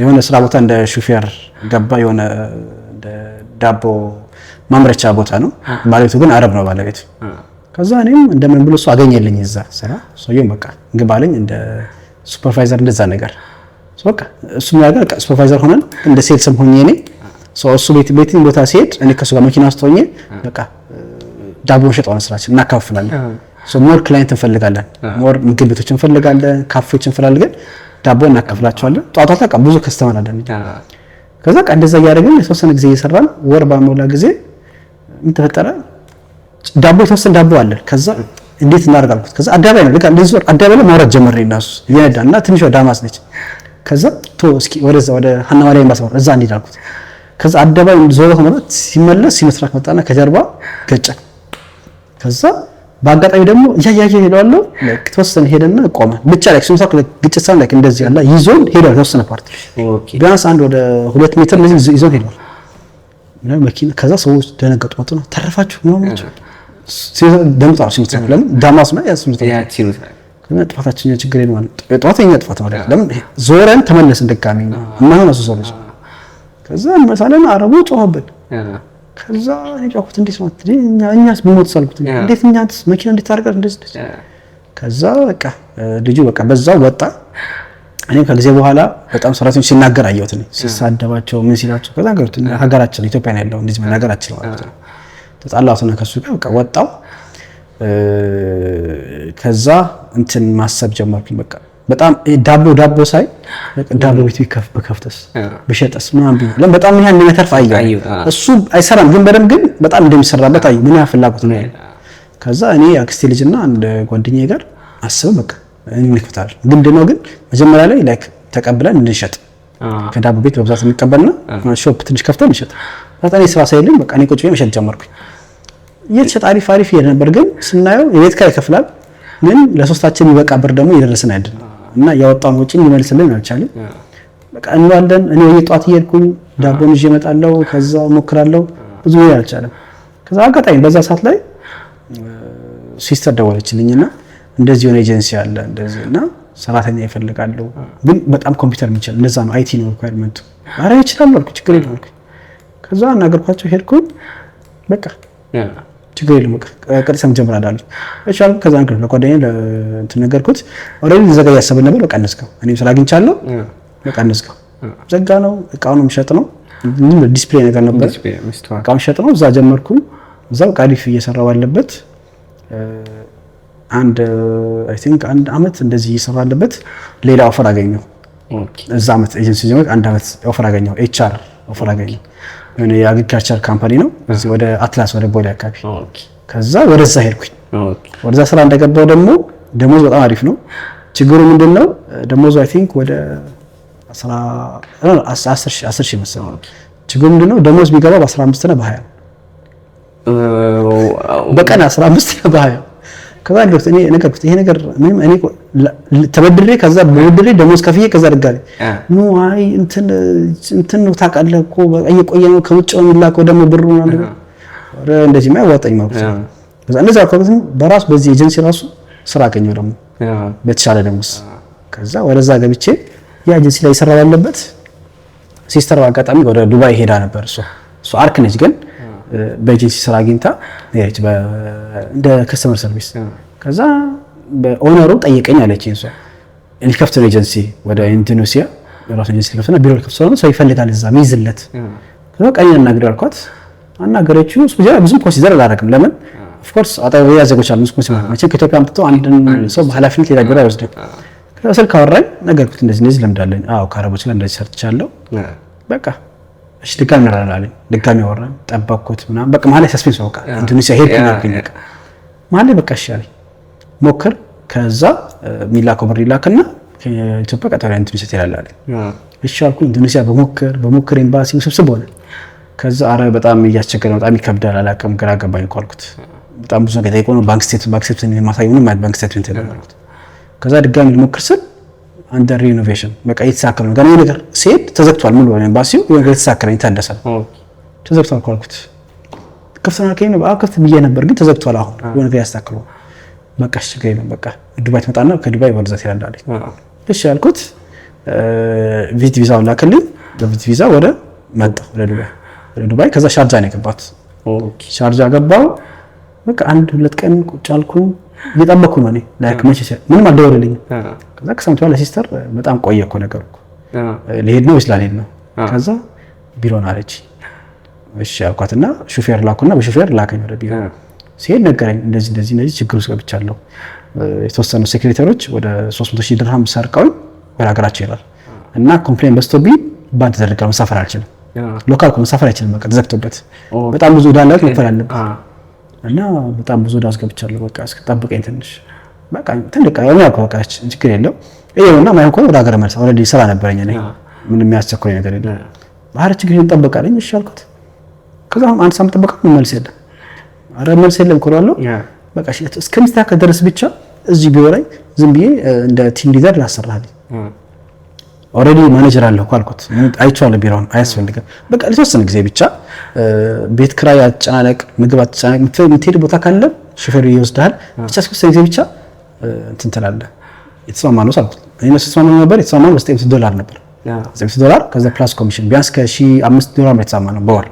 የሆነ ስራ ቦታ እንደ ሹፌር ገባ የሆነ እንደ ዳቦ ማምረቻ ቦታ ነው ባለቤቱ ግን አረብ ነው ባለቤቱ ከዛ እኔም እንደምን ብሎ እሱ አገኘልኝ እዛ ስራ ሰውየው በቃ እንግባለኝ እንደ ሱፐርቫይዘር እንደዛ ነገር በቃ እሱ ያገር ሱፐርቫይዘር ሆነን እንደ ሴልስም ሆኜ እኔ እሱ ቤቲንግ ቦታ ሲሄድ እኔ ከሱ ጋር መኪና ውስጥ ሆኜ በቃ ዳቦ መሸጥ ሆነ ስራችን እናካፍላለን። ሞር ክላይንት እንፈልጋለን፣ ሞር ምግብ ቤቶች እንፈልጋለን፣ ካፌዎች እንፈልጋለን፣ ዳቦ እናካፍላቸዋለን። ጧጧታ በቃ ብዙ ከስተመር አለን። ከዛ በቃ እንደዛ እያደረግን የተወሰነ ጊዜ እየሰራን ወር ባሞላ ጊዜ ምን ተፈጠረ? ዳቦ የተወሰነ ዳቦ አለ። ከዛ እንዴት እናደርጋለን? ከዛ አዳባይ ነው በቃ እንደዚህ አዳባይ ላይ ማውራት ጀመረ እናሱ ይነዳና ትንሿ ዳማስ ነች። ከዛ እስኪ ወደዛ ወደ ሀና ማርያም ባስባር እዛ እንሂድ አልኩት። ከዛ አዳባይ ዞሮ ማለት ሲመለስ ሲመስራት መጣና ከጀርባ ገጨን። ከዛ በአጋጣሚ ደግሞ ያያየ ሄደዋለሁ ተወሰነ ሄደና ቆመ ብቻ ላይ ሲምሳክ ግጭት ሳን ላይ እንደዚህ ያለ ይዞን ሄዷል። ተወሰነ ፓርት ቢያንስ አንድ ወደ 2 ሜትር እንደዚህ ይዞን ሄዷል እና መኪና። ከዛ ሰዎች ደነገጡ። ወጥተው ተረፋችሁ ነው ማለት ደምጣው ሲምሳክ ለምን ዳማስ ነው ያስምጣ ከዛ ጥፋታችን ችግር የለም ማለት ጥፋተኛ ጥፋት ማለት ለምን ዞረን ተመለስን ድጋሚ እና ሆነ ሰዎች። ከዛ መሳለን አረቡ ጮኸብን። ከዛ ያጫውኩት እንዴት ነው እኛስ ብንሞት ሳልኩት እንዴት እኛስ መኪና እንዴት አድርገን እንደዚህ። ከዛ በቃ ልጁ በቃ በዛው ወጣ። እኔ ከጊዜ በኋላ በጣም ሰራተኞች ሲናገር አየሁት ነው ሲሳደባቸው ምን ሲላቸው። ከዛ ገርቱ ሀገራችን ኢትዮጵያ ነው ያለው እንደዚህ መናገራችን ማለት ነው። ተጣላሁትና ከሱ ጋር በቃ ወጣው። ከዛ እንትን ማሰብ ጀመርኩኝ በቃ በጣም ዳቦ ሳይ ዳቦ ቤት ቢከፍተስ በሸጠስ ምናምን ቢሆን በጣም ምን ያህል እንደሚተርፍ አየሁ። እሱ አይሰራም ግን በደንብ ግን በጣም እንደሚሰራበት አየሁ። ምን ያህል ፍላጎት ነው ያለው። ከዛ እኔ አክስቴ ልጅና አንድ ጓደኛዬ ጋር አስበን በቃ እንክፈታል። ግን ደግሞ ግን መጀመሪያ ላይ ላይክ ተቀብለን እንሸጥ ከዳቦ ቤት በብዛት እንቀበልና ሾፕ ትንሽ ከፍተን እንሸጥ። በጣም ስራ ሳይልኝ በቃ እኔ ቁጭ ብዬ መሸጥ ጀመርኩኝ። እየተሸጠ አሪፍ ይሄድ ነበር። ግን ስናየው የቤት ኪራይ ይከፍላል ግን ለሶስታችን የሚበቃ ብር ደግሞ እየደረሰን አይደለም እና ያወጣውን ወጪ ሊመልስልን አልቻለም። በቃ እንዋለን። እኔ የጧት እየሄድኩኝ ዳቦን ይዤ እመጣለሁ። ከዛ ሞክራለሁ ብዙ ነው አልቻለም። ከዛ አጋጣሚ በዛ ሰዓት ላይ ሲስተር ደወለችልኝና እንደዚህ የሆነ ኤጀንሲ አለ እንደዚህ እና ሰራተኛ ይፈልጋሉ ግን በጣም ኮምፒውተር የሚችል እንደዛ ነው አይቲ ነው ሪኳየርመንቱ። አረ ይችላል አልኩ ችግር የለም አልኩ። ከዛ እናገርኳቸው ሄድኩኝ በቃ ችግር የለም በቃ ቀጥታ እንጀምራለን አሉ። እሺ አልኩ። ከዛ አንተ ለጓደኛዬ እንትን ነገርኩት። ኦሬዲ ዘጋ ያሰብን ነበር በቃ እንስከው እኔም ስላግኝቻለሁ በቃ እንስከው ዘጋ ነው። እቃውን ምሸጥ ነው ምን ዲስፕሌይ ነገር ነበር እቃውን ሸጥ ነው። እዛ ጀመርኩኝ። እዛው ቃሊፍ እየሰራው አለበት አንድ አይ ቲንክ አንድ አመት እንደዚህ እየሰራው አለበት። ሌላ ኦፈር አገኘው። እዛ አመት ኤጀንሲ ጀመርኩ። አንድ አመት ኦፈር አገኘው። ኤችአር ኦፈር አገኘው። የሆነ የአግሪካልቸር ካምፓኒ ነው እዚህ ወደ አትላስ ወደ ቦሌ አካባቢ። ከዛ ወደዛ ሄድኩኝ። ወደዛ ስራ እንደገባው ደግሞ ደሞዝ በጣም አሪፍ ነው። ችግሩ ምንድነው ደሞዝ አይ ቲንክ ወደ 10 ሺህ መሰለኝ። ችግሩ ምንድነው ደሞዝ ቢገባ በ15 እና በ20 በቀን 15 እና በ20 ከዛ ገብት እኔ ነገርኩት ይሄ ነገር ምንም እኔ ተበድሬ ከዛ በብድሬ ደሞዝ ከፍዬ ከዛ ድጋሚ ኖ አይ እንትን ነው ታውቃለህ እኮ እየቆየ ነው ከውጭ ነው የሚላከው ደግሞ ብሩ ነው ነገር ወረ እንደዚህ ማይዋጣኝ ማለት ነው። ከዛ እንደዛ አቆምኩኝ በራሱ በዚህ ኤጀንሲ ራሱ ስራ አገኘው ደግሞ በተሻለ ደሞዝ። ከዛ ወደዛ ገብቼ ያ ኤጀንሲ ላይ ይሰራ ያለበት ሲስተር አጋጣሚ ወደ ዱባይ ሄዳ ነበር። እሱ አርክ ነች ግን በኤጀንሲ ስራ አግኝታ ነች እንደ ከስተመር ሰርቪስ። ከዛ በኦነሩ ጠየቀኝ አለችኝ እሷ እንከፍት ነው ኤጀንሲ ወደ ኢንዶኔሲያ ራሱ ኤጀንሲ ከፍተና ቢሮ ከፍተው ነው ሰው ይፈልጋል እዛ ሚይዝለት። ከዛ ቀኝ እናግረው አልኳት አናገረችው። ብዙም ኮንሲደር አላደረግም ለምን ኦፍ ኮርስ አጣው ያዘጎች አሉ ኮንሲደር መቼም ከኢትዮጵያ አምጥተው አንድን ሰው በኃላፊነት ሊያገራ አይወስድም። ከዛ ስልክ አወራኝ ነገርኩት እንደዚህ ለምዳለኝ። አዎ ከአረቦች ጋር እንደዚህ ሰርቻለሁ በቃ እሺ ድጋሚ እናራራለን። ድጋሚ አወራን ጠበቅኩት ምናምን በቃ ማለት ሰስፔንስ በቃ ኢንዶኔሲያ ሄድኩኝ አልኩኝ በቃ ማለት በቃ እሺ አለኝ ሞክር። ከዛ ሚላከው ብር ይላክና ከኢትዮጵያ ቀጠሮ ኢንዶኔሲያ ትላለች። እሺ አልኩኝ። ኢንዶኔሲያ በሞክር ኤምባሲ ስብስብ ሆነ። ከዛ አረ በጣም እያስቸገረ በጣም ይከብዳል አላውቅም ግራ ገባኝ እኮ አልኩት። በጣም ብዙ ነገር ጠይቆ ነው ባንክ ስቴትመንት ማሳየው ነው ማለት ባንክ ስቴትመንት ተደረገ። ከዛ ድጋሚ ልሞክር ስል አንደር ሪኖቬሽን በቃ የተሳከረ ነው ገና ነገር ሲሄድ ተዘግቷል ሙሉ ኤምባሲው የሆነ የተሳከረ ይታደሳል ተዘግቷል አልኩት። ከፍተና ከይነ በአከፍት ብዬ ነበር ግን ተዘግቷል አሁን የሆነ ነገር ያስተካክሉ በቃ እሺ ገይነ በቃ ዱባይ ትመጣና ከዱባይ ወደዛ ትሄዳለች። እሺ አልኩት። ቪዚት ቪዛው ላከልኝ። በቪዚት ቪዛ ወደ መጣ ወደ ዱባይ ከዛ ሻርጃ ነው የገባሁት። ሻርጃ ገባው በቃ 1-2 ቀን ቁጭ አልኩኝ እየጠበቅኩ ነው እኔ ላይክ መቼ ምንም አልደወለልኝም። ከዛ ከሰምቷል ሲስተር በጣም ቆየ እኮ ነገሩ ልሄድ ነው ወይስ ላልሄድ ነው? ከዛ ቢሮን አለች። እሺ አልኳትና ሹፌር ላኩና በሹፌር ላከኝ ወደ ቢሮ። ሲሄድ ነገረኝ እንደዚህ ችግር ውስጥ ገብቻለሁ። የተወሰኑ ሴክሬታሪዎች ወደ 300,000 ድርሃም ሰርቀው ወደ ሀገራቸው ይላል እና ኮምፕሌን በዝቶብኝ ባንክ ተደርጋ መሳፈር አልችልም። ሎካል መሳፈር አይችልም። በቃ ተዘግቶበት በጣም ብዙ ዕዳ አለበት መክፈል አለበት እና በጣም ብዙ ዕዳ አስገብቻለሁ። በቃ እስከጠብቀኝ ትንሽ በቃ ትልቅ ያው በቃ ችግር የለው ይሄውና ማይሆን ከሆነ ወደ ሀገር መልስ ኦልሬዲ ስራ ነበረኝ እኔ ምንም የሚያስቸኩረኝ ነገር የለም። ባህር ችግር እንጠብቃለኝ እሺ አልኩት። ከዛ አንድ ሳምንት ጠብቃ መልስ የለም። አረ መልስ የለም ኮራሎ በቃ እስከሚስተካከል ድረስ ብቻ እዚህ ቢሮ ላይ ዝም ብዬ እንደ ቲም ሊደር ላሰራልኝ ኦልሬዲ ማኔጀር አለው አልኩት። አይቼዋለሁ ቢሮውን አያስፈልግም በቃ ለተወሰነ ጊዜ ብቻ ቤት ክራይ አትጨናነቅ፣ ምግብ አትጨናነቅ፣ የምትሄድ ቦታ ካለ ሹፌሩ ይወስዳል ብቻ እስከተወሰነ ጊዜ ብቻ እንትን ትላለህ። የተስማማነው አልኩት። እኔ ተስማማነው ነበር። የተስማማነው $900 ነበር። $900 ከዛ ፕላስ ኮሚሽን ቢያንስ $1,500 የተስማማነው በወር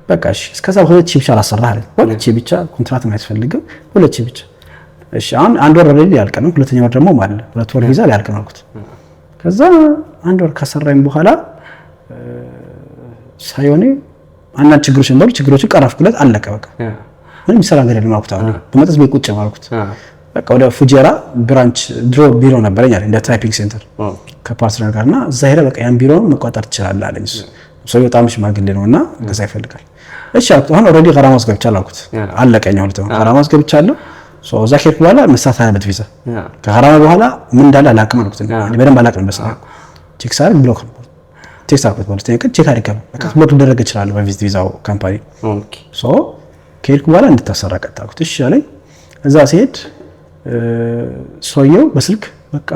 በቃ እሺ። እስከዛ 2,000 ብቻ ላሰራህ አለኝ። 2,000 ብቻ ኮንትራት አያስፈልግም 2,000 ብቻ እሺ። አሁን አንድ ወር ኦልሬዲ ያልቅ ነው። ሁለተኛ ወር ደግሞ ማለት 2 ወር ቪዛ ያልቅ ነው አልኩት። ከዛ አንድ ወር ካሰራኝ በኋላ ሳይሆን አንዳንድ ችግሮች ነበሩ። ችግሮችን ቀረፍኩለት። አለቀ በቃ ምንም የሚሰራ ነገር የለም አልኩት። አሁን በመጠስ ቤት ቁጭ ነው አልኩት። በቃ ወደ ፉጀራ ብራንች ድሮ ቢሮ ነበረኝ አለ እንደ ታይፒንግ ሴንተር ከፓርትነር ጋርና እዛ ሄደ በቃ ያን ቢሮውን መቆጣጠር ትችላለህ አለኝ። ሰው በጣም ሽማግሌ ነውና ገዛ ይፈልጋል። እሺ አልኩት። አሁን ኦልሬዲ ቀራማ ውስጥ ገብቻለሁ አልኩት። አለቀኝ ሁለት ነው ቀራማ ውስጥ ገብቻለሁ። እዛ ከሄድኩ በኋላ መሳተፍ አለበት ቪዛ ከቀራማ በኋላ ምን እንዳለ አላውቅም አልኩት። እኔ በደንብ አላውቅም በሰው ቼክ ሳር ብሎክ ነው ቴክስት አልኩት ማለት ነው። ቼክ አድርገው በቃ ብሎክ ሊደረግ ይችላል በቪዚት ቪዛው ካምፓኒ ሶ ከሄድኩ በኋላ እንድታሰራ ቀጣልኩት። እሺ አለኝ። እዛ ሲሄድ ሰውየው በስልክ በቃ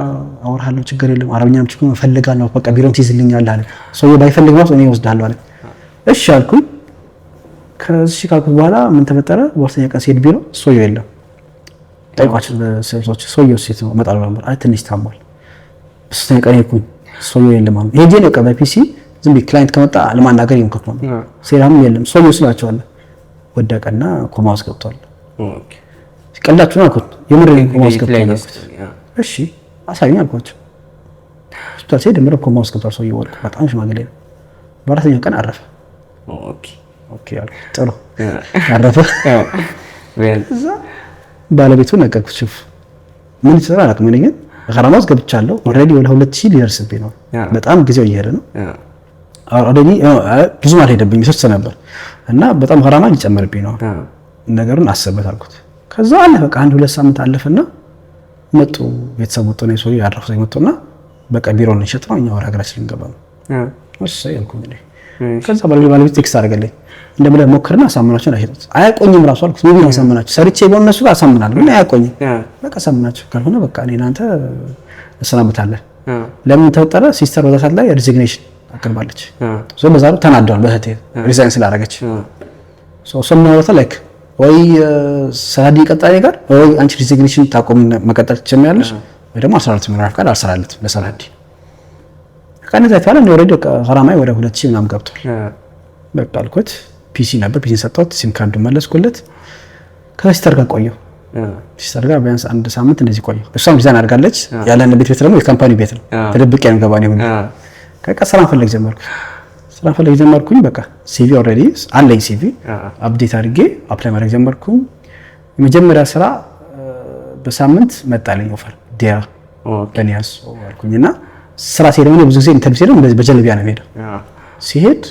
አወራለሁ ችግር የለም አረብኛም ችግር እፈልጋለሁ በቃ ቢሮን ትይዝልኛለህ አለ። ሰውየው ባይፈልግ ነው እኔ እወስዳለሁ አለ። እሺ አልኩኝ። ከዚህ ካልኩት በኋላ ምን ተፈጠረ? በሁለተኛ ቀን ሲሄድ ቢሮ ሰውየው የለም። ጠይቋቸው ሰዎች ሰውየው ሴት ነው እመጣለሁ ነበር። አይ ትንሽ ታሟል። በሶስተኛ ቀን ሄድኩኝ። ሰውየው የለም አለ። ሄጄ ነው በፒሲ ዝም ብዬ ክላይንት ከመጣ ለማናገር ይሞክር ነው። ሴራም የለም ሰውየው ስላቸዋለ ወደቀና ኮማ ውስጥ ገብቷል። ኦኬ ቀላችሁ ነው አልኩት። የምር ኮማ ውስጥ ገብቷል። እሺ አሳዩኝ አልኳቸው። ሆስፒታል ሲሄድ ምንም ኮማ ውስጥ ገብቷል ሰውየው ወድቆ በጣም ሽማግሌ ነው። በአራተኛው ቀን አረፈ። ኦኬ አልኩት። ጥሩ አረፈ። እዛ ባለቤቱ ነገርኩት። ሹፍ ምን ይሰራ አላውቅም እኔ ግን ቀራማ ውስጥ ገብቻለሁ። ኦልሬዲ ወደ 2,000 ሊደርስብኝ ነው። በጣም ጊዜው እየሄደ ነው። ኦልሬዲ ብዙም አልሄደብኝ የተወሰነ ነበር እና በጣም ቀራማ ሊጨምርብኝ ነው። ነገሩን አሰበት አልኩት። ከዛ አለ በቃ 1-2 ሳምንት አለፈና መጡ ቤተሰብ ወጥቶ ነው ሰውዬው ያረፈ ሰው መጥቶና በቃ ቢሮውን እንሸጥ ነው እኛ ወደ ሀገራችን ልንገባ ነው። እሺ ያልኩኝ እኔ ከዛ ባለቤት ቴክስት አደረገልኝ። እንደምለ ሞክርና አሳምናቸው አይሄዱት አያቆኝም ራሱ አልኩት። ምን ያሳምናቸው ሰርቼ በእነሱ ጋር አሳምናለሁ ግን አያቆኝም። በቃ አሳምናቸው ካልሆነ በቃ እኔ እናንተ እንሰናበታለን። ለምን ተወጠረ? ሲስተር ወደ ሰዓት ላይ ሪዚግኔሽን አቅርባለች። ሶ በዛው ተናደዋል በህቴ ሪዛይን ስላደረገች። ሶ ሰምናወታ ላይክ ወይ ሳዲ ቀጣይ ጋር ወይ አንቺ ሪዚግኔሽን ታቆም መቀጠል ትችላለሽ ወይ ደግሞ 14 ምዕራፍ ቃል አልሰራለትም ለሰራዲ ከነዛ ታላ ነው ኦሬዲ ቀራማይ ወደ 2,000 ምናምን ገብቷል። በቃ አልኩት። ፒሲ ነበር ፒሲ ሰጣሁት። ሲም ካርድ መለስኩለት። ከሲስተር ጋር ቆየሁ። ሲስተር ጋር ቢያንስ 1 ሳምንት እንደዚህ ቆየሁ። እሷም ዲዛይን አድርጋለች። ያለን ቤት ደግሞ የካምፓኒ ቤት ነው። ተደብቄ ነው ገባኔ ሆነ። ከቃ ስራ ፈለግ ጀመርኩኝ። በቃ ሲቪ ኦሬዲ አለኝ። ሲቪ አፕዴት አድርጌ አፕላይ ማድረግ ጀመርኩኝ። የመጀመሪያ ስራ በሳምንት መጣልኝ ኦፈር ዲያ በኒያስ አልኩኝና ስራ ሲሄድ ነው ብዙ ጊዜ ኢንተርቪው ሲሄድ እንደዚህ በጀልቢያ ነው የሚሄደው። ሲሄድ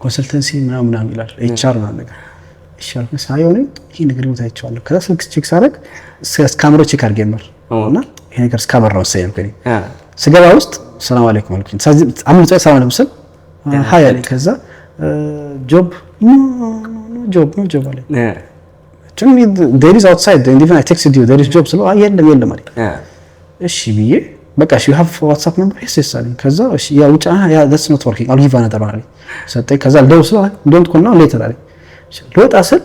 ኮንሰልተንሲ ምናምን ይላል ኤችአር ምናምን ነገር ይሻል ሳይሆን ይሄ ነገር ይወጣይቻለሁ። ከዛ ስልክ ቼክ ሳደርግ ስካመሮ ቼክ አድርጌመር እና ይሄ ነገር ስካመር ነው ሳይሆን ከኔ ስገባ ውስጥ ሰላም አለይኩም አልኩኝ። ስለዚህ አምስት ሰዓት ሰላም አለይኩም ስል ሃይ አለኝ። ከዛ ጆብ አለኝ። ቱሚ there is outside and even I texted you there is job ስለው የለም አለኝ። እሺ ብዬ በቃ you have WhatsApp number yes አለኝ። ከዛ እሺ ያ ውጫ ያ that's not working I'll give another one አለኝ። ሰጠኝ። ከዛ ልደውል ስለው don't call now later አለኝ። ልወጣ ስል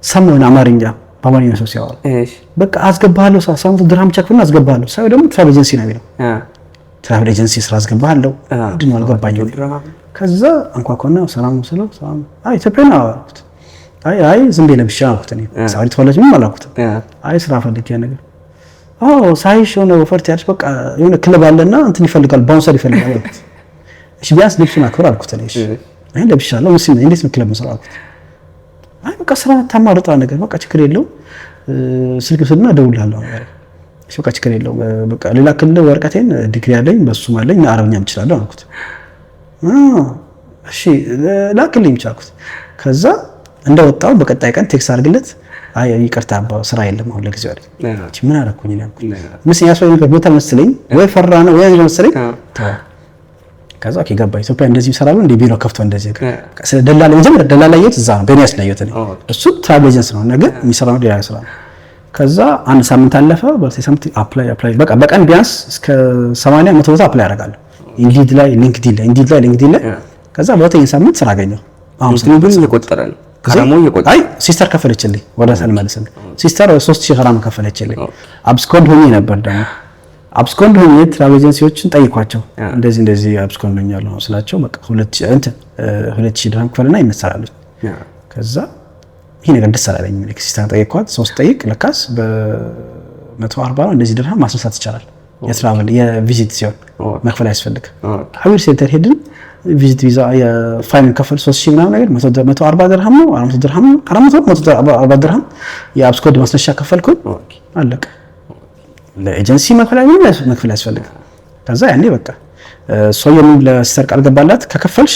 ሰማሁኝ አማርኛ በአማርኛ ሰው ሲያወራ በቃ አስገባለሁ 300 ድርሃም ቸክፍና አስገባለሁ ሳይሆን ደግሞ ትራቭል ኤጀንሲ ነው የሚለው ትራቭል ኤጀንሲ ስራ አስገባለሁ ምንድን ነው አልገባኝም። ከዛ አንኳኳና ሰላም ነው ስለው ሰላም ኢትዮጵያ ነው አልኩት። አይ ዝም ብዬ ለብቻ አልኩት። እኔ ሳውዲ ተወላጅ ምንም አላልኩትም። አይ ስራ ፈልጌ ነገር ሳይሽ የሆነ ወፈርት ያለች በቃ የሆነ ክለብ አለና እንትን ይፈልጋል ባውንሰር ይፈልጋል አልኩት። እሺ ቢያንስ ልብሱን አክብር አልኩት። እሺ አይ ለብሻለሁ ሙስሊም ነኝ እንዴት ነው ክለብ መስራት አልኩት። አይ በቃ ስራ ታማርጣ ነገር በቃ ችግር የለውም ስልክ ስልና እደውልልሃለሁ ነገር እሺ በቃ ችግር የለውም በቃ ሌላ ክልል ወረቀቴን ዲግሪ አለኝ በሱም አለኝ አረብኛም እችላለሁ አልኩት። እሺ ላክልኝ ቻልኩት። ከዛ እንደወጣው በቀጣይ ቀን ቴክስት አድርግለት አይ ይቅርታ ስራ የለም አሁን ለጊዜው አለኝ። ምን አደረኩኝ ነው ምስል ያስወይ ነገር ቦታ መስለኝ ወይ ፈራ ነው ወይ መስለኝ ከዛ ገባ ኢትዮጵያ እንደዚህ ይሰራሉ እንደ ቢሮ ከፍቶ እንደዚህ ስለ ደላላ መጀመሪያ ደላላ የት እዛ ነው በእኔ ያስለየት ነው እሱ ትራቭል ኤጀንሲ ነው ነገር የሚሰራው ሌላ ስራ ነው። ከዛ አንድ ሳምንት አለፈ በሳምንት አፕላይ በቃ በቀን ቢያንስ እስከ 80 100 ቦታ አፕላይ አደርጋለሁ ኢንዲድ ላይ ሊንክዲን ላይ ከዛ በሁለተኛ ሳምንት ስራ አገኘሁ። አሁን ስለ ግን እየቆጠረ ነው ካራሞ እየቆጠረ አይ ሲስተር ከፈለችልኝ ወደ ሰልመልስን ሲስተር 3000 ካራም ከፈለችልኝ አብስኮንድ ሆኜ ነበር ደግሞ አብስኮንድ ሆኜ ትራቭል ኤጀንሲዎችን ጠይቋቸው እንደዚህ አብስኮንድ ሆኛለሁ ነው ስላቸው በቃ 2000 ድርሃም ክፈልና ይመሰራሉ። ከዛ ይሄ ነገር ደስ አላለኝ ምን ሲስተር ጠይቋት 3 ጠይቅ ለካስ በ140 ነው እንደዚህ ድርሃም ማስመሳት ይቻላል። የትራቭል የቪዚት ሲሆን መክፈል ያስፈልግ ሀዊር ሴንተር ሄድን ቪዚት ቪዛ የፋይን ከፈል 3000 ምናምን ነገር 140 ድርሃም ነው 400 ድርሃም ነው 440 ድርሃም የአብስኮንድ ማስነሻ ከፈልኩኝ አለቀ። ለኤጀንሲ መክፈል ያስፈልግ። ከዛ ያኔ በቃ ሰውየው ለሲስተር ቃል ገባላት ከከፈልሽ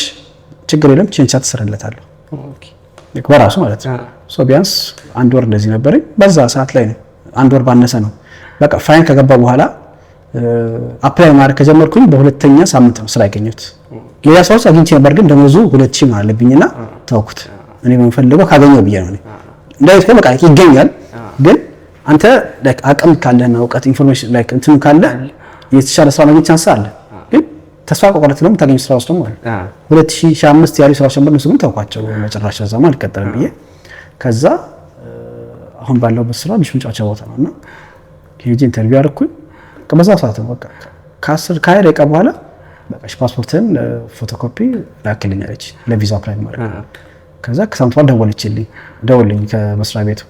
ችግር የለም ቼንቻ ተሰረለታለሁ በራሱ ማለት ነው። ሶ ቢያንስ አንድ ወር እንደዚህ ነበረኝ በዛ ሰዓት ላይ ነው አንድ ወር ባነሰ ነው በቃ ፋይን ከገባ በኋላ አፕላይ ማድረግ ከጀመርኩኝ በሁለተኛ ሳምንት ነው ስራ ያገኘሁት። ሌላ ሰው አግኝቼ ነበር ግን ደሞዙ 2000 ማለት አለብኝና ተውኩት። እኔ የምፈልገው ካገኘው ብዬ ነው እንዳይት በቃ ይገኛል ግን አንተ ላይክ አቅም ካለና እውቀት ኢንፎርሜሽን ላይክ እንትን ካለ የተሻለ ስራ ማግኘት ቻንስ አለ። ግን ተስፋ ቆርጠህ ነው የምታገኘው ስራ ውስጥ ነው ማለት 2005 ያሉ ስራዎች ነበር ነው ተውኳቸው መጨረሻ ዘማ አልቀጠለም ብዬ ከዛ አሁን ባለው በስራ ምንጫጫ ቦታ ነውና ሄጄ ኢንተርቪው አደረኩኝ። ከመዛ ሰዓት ነው በቃ ከ10 ደቂቃ በኋላ በቃ ፓስፖርትን ፎቶኮፒ ላክልኝ አለች ለቪዛ አፕላይ ማድረግ። ከዛ ከሳምንት በኋላ ደወለኝ ከመስሪያ ቤቱ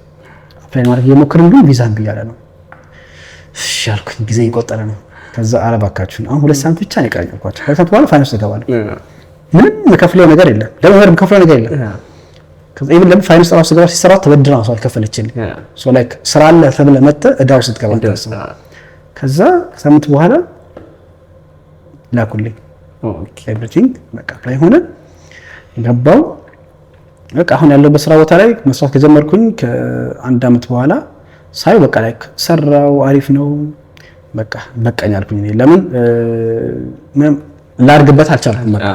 አፕላይ ማድረግ የሞከርን ግን ቪዛ ብያለ ነው እሺ አልኩኝ። ጊዜ ይቆጠረ ነው። ከዛ አረባካችሁ አሁን 2 ሳምንት ብቻ ነው የቀረኝ አልኳቸው። ከዛት በኋላ ፋይናንስ ተገባለ ምንም መከፍለው ነገር የለም ለምን መከፍለው ነገር የለም። ከዛ ኢቭን ለምን ፋይናንስ ራሱ ገባ ሲሰራ ተበድራ ነው አልከፈለችልኝ። ሶ ላይክ ስራ አለ ተብለ መጣ እዳው ስትገባ ተሰማ። ከዛ ከሳምንት በኋላ ላኩልኝ ኤቭሪቲንግ በቃ አፕላይ ሆነ ገባው። በቃ አሁን ያለው በስራ ቦታ ላይ መስራት ከጀመርኩኝ ከአንድ አመት በኋላ ሳይ በቃ ላይክ ሰራው አሪፍ ነው በቃ በቃኛልኩኝ። ለምን ላርግበት አልቻልኩም። በቃ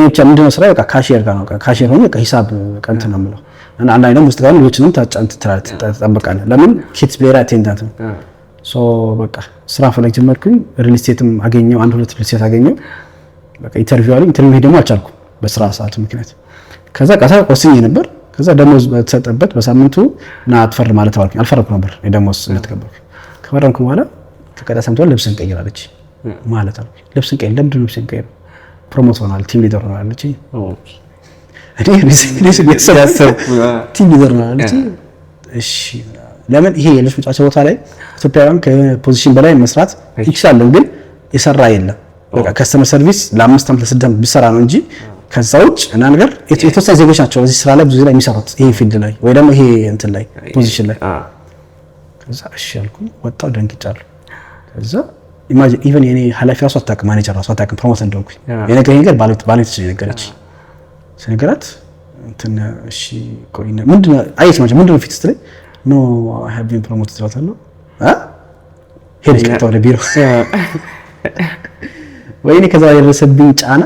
ብቻ ምንድነው ስራ በቃ ካሺየር ጋር ነው ካሺየር ሆነ በቃ ሂሳብ ቀንት ነው የምለው እና አንዳንድ ደግሞ ውስጥ ጋር ልጆችንም ትጠብቃለህ ለምን ኪድስ ፕሌየር አቴንዳንት ነው። ሶ በቃ ስራ ፈለግ ጀመርኩኝ። ሪል ስቴትም አገኘው 1-2 ሪል ስቴት አገኘው። በቃ ኢንተርቪው ደግሞ አልቻልኩም በስራ ሰዓት ምክንያት። ከዛ ቀሳ ቆስኝ ነበር። ከዛ ደሞዝ በተሰጠበት በሳምንቱ ና አትፈርም ማለት አልኩኝ። አልፈረምኩም ነበር የደሞዝ እንደተቀበልኩ። ከፈረምኩ በኋላ ከቀዳ ሰምቷል ልብስን ቀይር አለች ማለት ነው። ልብስን ቀይር ለምንድን ነው ልብስን ቀይር? ፕሮሞት ሆናል ቲም ሊደር ሆናል አለች። ቲም ሊደር ሆናል አለች። እሺ ለምን ይሄ የልብስ መጫወቻ ቦታ ላይ ኢትዮጵያውያን ከፖዚሽን በላይ መስራት ይችላል ግን የሰራ የለም። በቃ ከስተመር ሰርቪስ ለ5 ዓመት ለ6 ዓመት ቢሰራ ነው እንጂ ከዛ ውጭ እና ነገር የተወሰነ ዜጎች ናቸው እዚህ ስራ ላይ ብዙ ላይ የሚሰሩት ይሄ ፊልድ ላይ ወይ ደግሞ ይሄ እንትን ላይ ፖዚሽን ላይ። ከዛ እሺ አልኩኝ ወጣው ደንግጫለሁ። ከዛ ኢማጂን ኢቭን የኔ ኃላፊ ራሱ አታውቅም ማኔጀር ራሱ አታውቅም ፕሮሞት እንደሆንኩኝ የነገረኝ ነገር ባለቤት ነገረች ስነገራት እንትን እሺ ቆይና ምንድነው አየች ማለት ምንድነው ፊት ስትለኝ ኖ አይ ሃቭ ቢን ፕሮሞትድ ትላታለህ ሄደች ከተው ወደ ቢሮ ወይኔ ከዛ የደረሰብኝ ጫና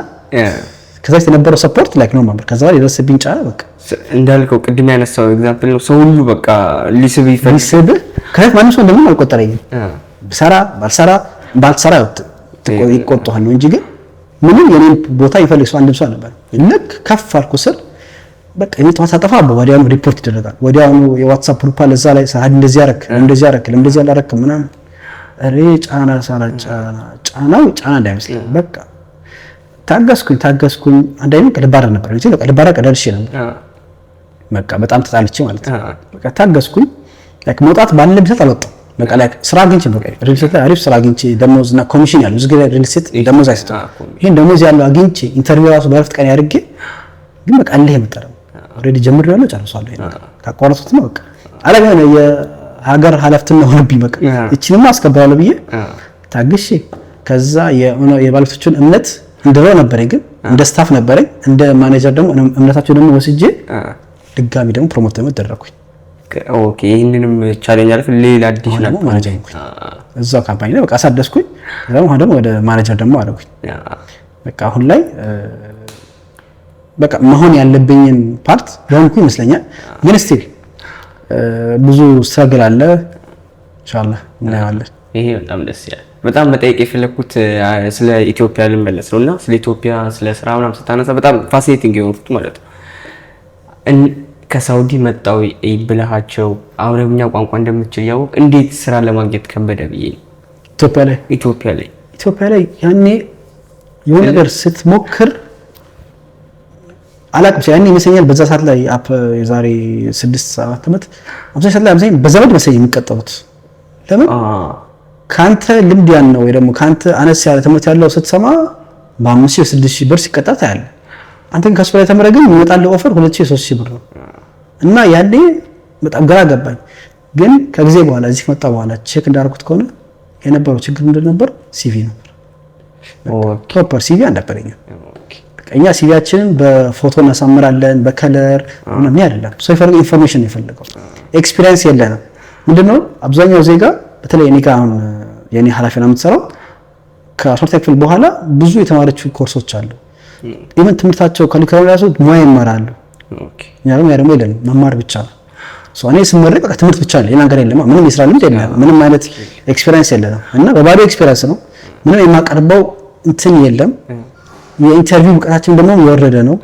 ከዛ የነበረው ሰፖርት ላይክ ነው ማለት ከዛ የደረሰብኝ ጫና በቃ እንዳልከው ቅድም ያነሳው ኤግዛምፕል ነው። ሰው ሁሉ በቃ ሊስብ ከየት ማንም ሰው እንደምን አልቆጠረኝም። ሰራ ባልሰራ ይቆጣሃል ነው እንጂ ግን ምንም የኔን ቦታ ይፈልግ ሰው አንድም ሰው ነበር። ልክ ከፍ አልኩ ስር በቃ እኔ ተዋታ ጠፋ ወዲያውኑ ሪፖርት ይደረጋል። ወዲያውኑ የዋትስአፕ ግሩፕ አለ እዛ ላይ ሳድ እንደዚህ ያረክ እንደዚህ ያላረክ ምናምን አሬ ጫና ጫናው እንዳይመስል በቃ ታገስኩኝ። አንዳይም ቀልባራ ነበር እንጂ ቀልባራ ቀደልሽ ነበር በቃ በጣም ተጣልቼ ማለት ነው። በቃ ታገስኩኝ። ላይክ መውጣት ባለብኝ ሰዓት አልወጣም በቃ ላይ ስራ አግኝቼ በቃ ሪል ስቴት ላይ አሪፍ ስራ አግኝቼ ደሞዝ እና ኮሚሽን ያለው ዝግ ሪል ስቴት ደሞዝ አይሰጥም። ይሄን ደሞዝ ያለው አግኝቼ ኢንተርቪው ራሱ በረፍት ቀን ያድርጌ ግን በቃ አለ ይመጣል ኦሬዲ ጀምሬያለሁ ጨርሷለሁ። ይሄን ካቋረጥኩት ነው በቃ አለ የሆነ የሀገር ኃላፊነት ሆነብኝ። በቃ እቺንማ አስከብራለሁ ብዬ ታግሼ ከዛ የባለቤቶቹን እምነት እንደው ነበረኝ ግን እንደ ስታፍ ነበረኝ እንደ ማኔጀር ደግሞ እምነታቸው ደግሞ ወስጄ ድጋሚ ደግሞ ፕሮሞት ደግሞ ተደረኩኝ። ኦኬ ይሄንንም ቻሌንጅ አልፍ ሌላ አዲሽናል ማኔጀር እዛው ካምፓኒ ላይ በቃ አሳደስኩኝ። ደግሞ ወደ ማኔጀር ደግሞ አደረኩኝ። በቃ አሁን ላይ በቃ መሆን ያለብኝን ፓርት በሆንኩ ይመስለኛል። ግን ስቲል ብዙ ስትራግል አለ ኢንሻአላህ እናያለን። ይሄ በጣም ደስ ይላል። በጣም መጠየቅ የፈለኩት ስለ ኢትዮጵያ ልንመለስ ነውና ስለ ኢትዮጵያ ስለ ስራ ምናምን ስታነሳ በጣም ፋሲኔቲንግ የሆኑት ማለት ነው። ከሳውዲ መጣው ብለሃቸው አረብኛ ቋንቋ እንደምትችል ያወቅ እንዴት ስራ ለማግኘት ከበደ ብዬ ኢትዮጵያ ላይ ያኔ የሆነ ነገር ስትሞክር አላቅም ያኔ ይመስለኛል በዛ ሰዓት ላይ የዛሬ 6-7 ዓመት አብዛኛው ሰዓት ላይ አብዛኛው በዘመድ መሰለኝ የሚቀጠሩት ለምን ካንተ ልምድ ያን ነው ወይ ደግሞ ካንተ አነስ ያለ ትምህርት ያለው ስትሰማ በ5,000-6,000 ብር ሲቀጣ ታያለ። አንተን ከሱ ላይ ተመረገ የሚመጣለው ኦፈር 2,000-3,000 ብር ነው እና ያኔ በጣም ግራ ገባኝ። ግን ከጊዜ በኋላ እዚህ መጣ በኋላ ቼክ እንዳደረኩት ከሆነ የነበረው ችግር ምንድን ነበር? ሲቪ ነበር። ፕሮፐር ሲቪ አልነበረኝም። እኛ ሲቪያችንን በፎቶ እናሳምራለን በከለር ምናምን አይደለም። ሰው ይፈልገው ኢንፎርሜሽን ነው የፈለገው። ኤክስፒሪየንስ የለንም። ምንድነው አብዛኛው ዜጋ በተለይ እኔ ጋር አሁን የኔ ኃላፊና የምትሰራው ከ12 ክፍል በኋላ ብዙ የተማረችው ኮርሶች አሉ። ኢቨን ትምህርታቸው ካሊኩለም ራሱ ሙያ ይማራሉ። ያ ደግሞ የለንም መማር ብቻ ነው። እኔ ስመረቅ በቃ ትምህርት ብቻ ነው፣ ሌላ ነገር የለም። ምንም የስራ ልምድ የለም፣ ምንም አይነት ኤክስፒሪየንስ የለንም እና በባዶ ኤክስፒሪየንስ ነው። ምንም የማቀርበው እንትን የለም። የኢንተርቪው ብቃታችን ደግሞ የወረደ ነው።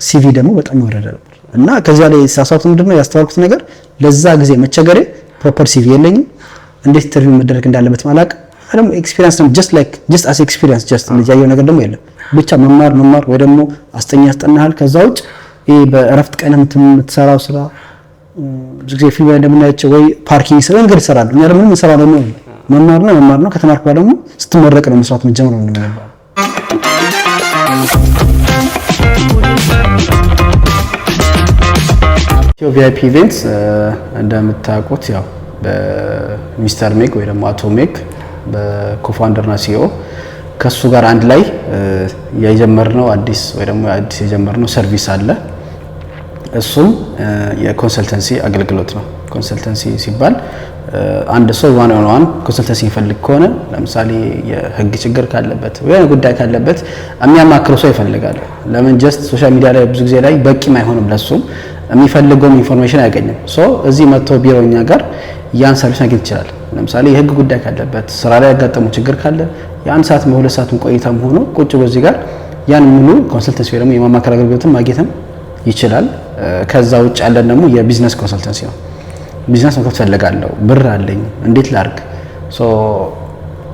ሲቪ ደግሞ በጣም የወረደ ነው እና ከዚያ ላይ ሳሳቱ ምንድነው ያስተዋልኩት ነገር ለዛ ጊዜ መቸገሬ ፕሮፐር ሲቪ የለኝም። እንዴት ኢንተርቪው መደረግ እንዳለበት ማላቅ አይደለም። ኤክስፒሪየንስ ነው ጀስት አስ ኤክስፒሪየንስ ጀስት እንደያየው ነገር ደግሞ የለም። ብቻ መማር ወይ ደግሞ አስጠኛ ያስጠናሃል። ከዛ ውጭ ይሄ በእረፍት ቀን የምትሰራው ስራ ብዙ ጊዜ ፊልም ላይ እንደምናያቸው ወይ ፓርኪንግ ስራ ነገር ይሰራሉ። እኛ ደግሞ የምንሰራው ደግሞ መማር ነው። ከተማርኩ በኋላ ደግሞ ስትመረቅ ነው መስራት መጀመር ነው የሚባለው። ቪአይፒ ኢቨንትስ እንደምታውቁት ያው በሚስተር ሜክ ወይ ደግሞ አቶ ሜክ በኮፋውንደርና ሲኦ ከሱ ጋር አንድ ላይ የጀመርነው አዲስ የጀመርነው ሰርቪስ አለ። እሱም የኮንሰልተንሲ አገልግሎት ነው። ኮንሰልተንሲ ሲባል አንድ ሰው ዋን ኦን ዋን ኮንሰልተንሲ ይፈልግ ከሆነ ለምሳሌ የህግ ችግር ካለበት ወይ ጉዳይ ካለበት የሚያማክረው ሰው ይፈልጋል። ለምን ጀስት ሶሻል ሚዲያ ላይ ብዙ ጊዜ ላይ በቂም አይሆንም፣ ለሱም የሚፈልገው ኢንፎርሜሽን አያገኝም። እዚህ መጥቶ ቢሮኛ ጋር ያን ሰርቪስ ማግኘት ይችላል። ለምሳሌ የህግ ጉዳይ ካለበት ስራ ላይ ያጋጠመው ችግር ካለ ያን ሰዓት በሁለት ሰዓቱን ቆይታም ሆኖ ቁጭ በዚህ ጋር ያን ሙሉ ኮንሰልተንሲ ወይ ደግሞ የማማከር አገልግሎትን ማግኘትም ይችላል። ከዛ ውጭ ያለን ደግሞ የቢዝነስ ኮንሰልተንሲ ነው። ቢዝነስ መክፈት ፈልጋለሁ፣ ብር አለኝ፣ እንዴት ላድርግ?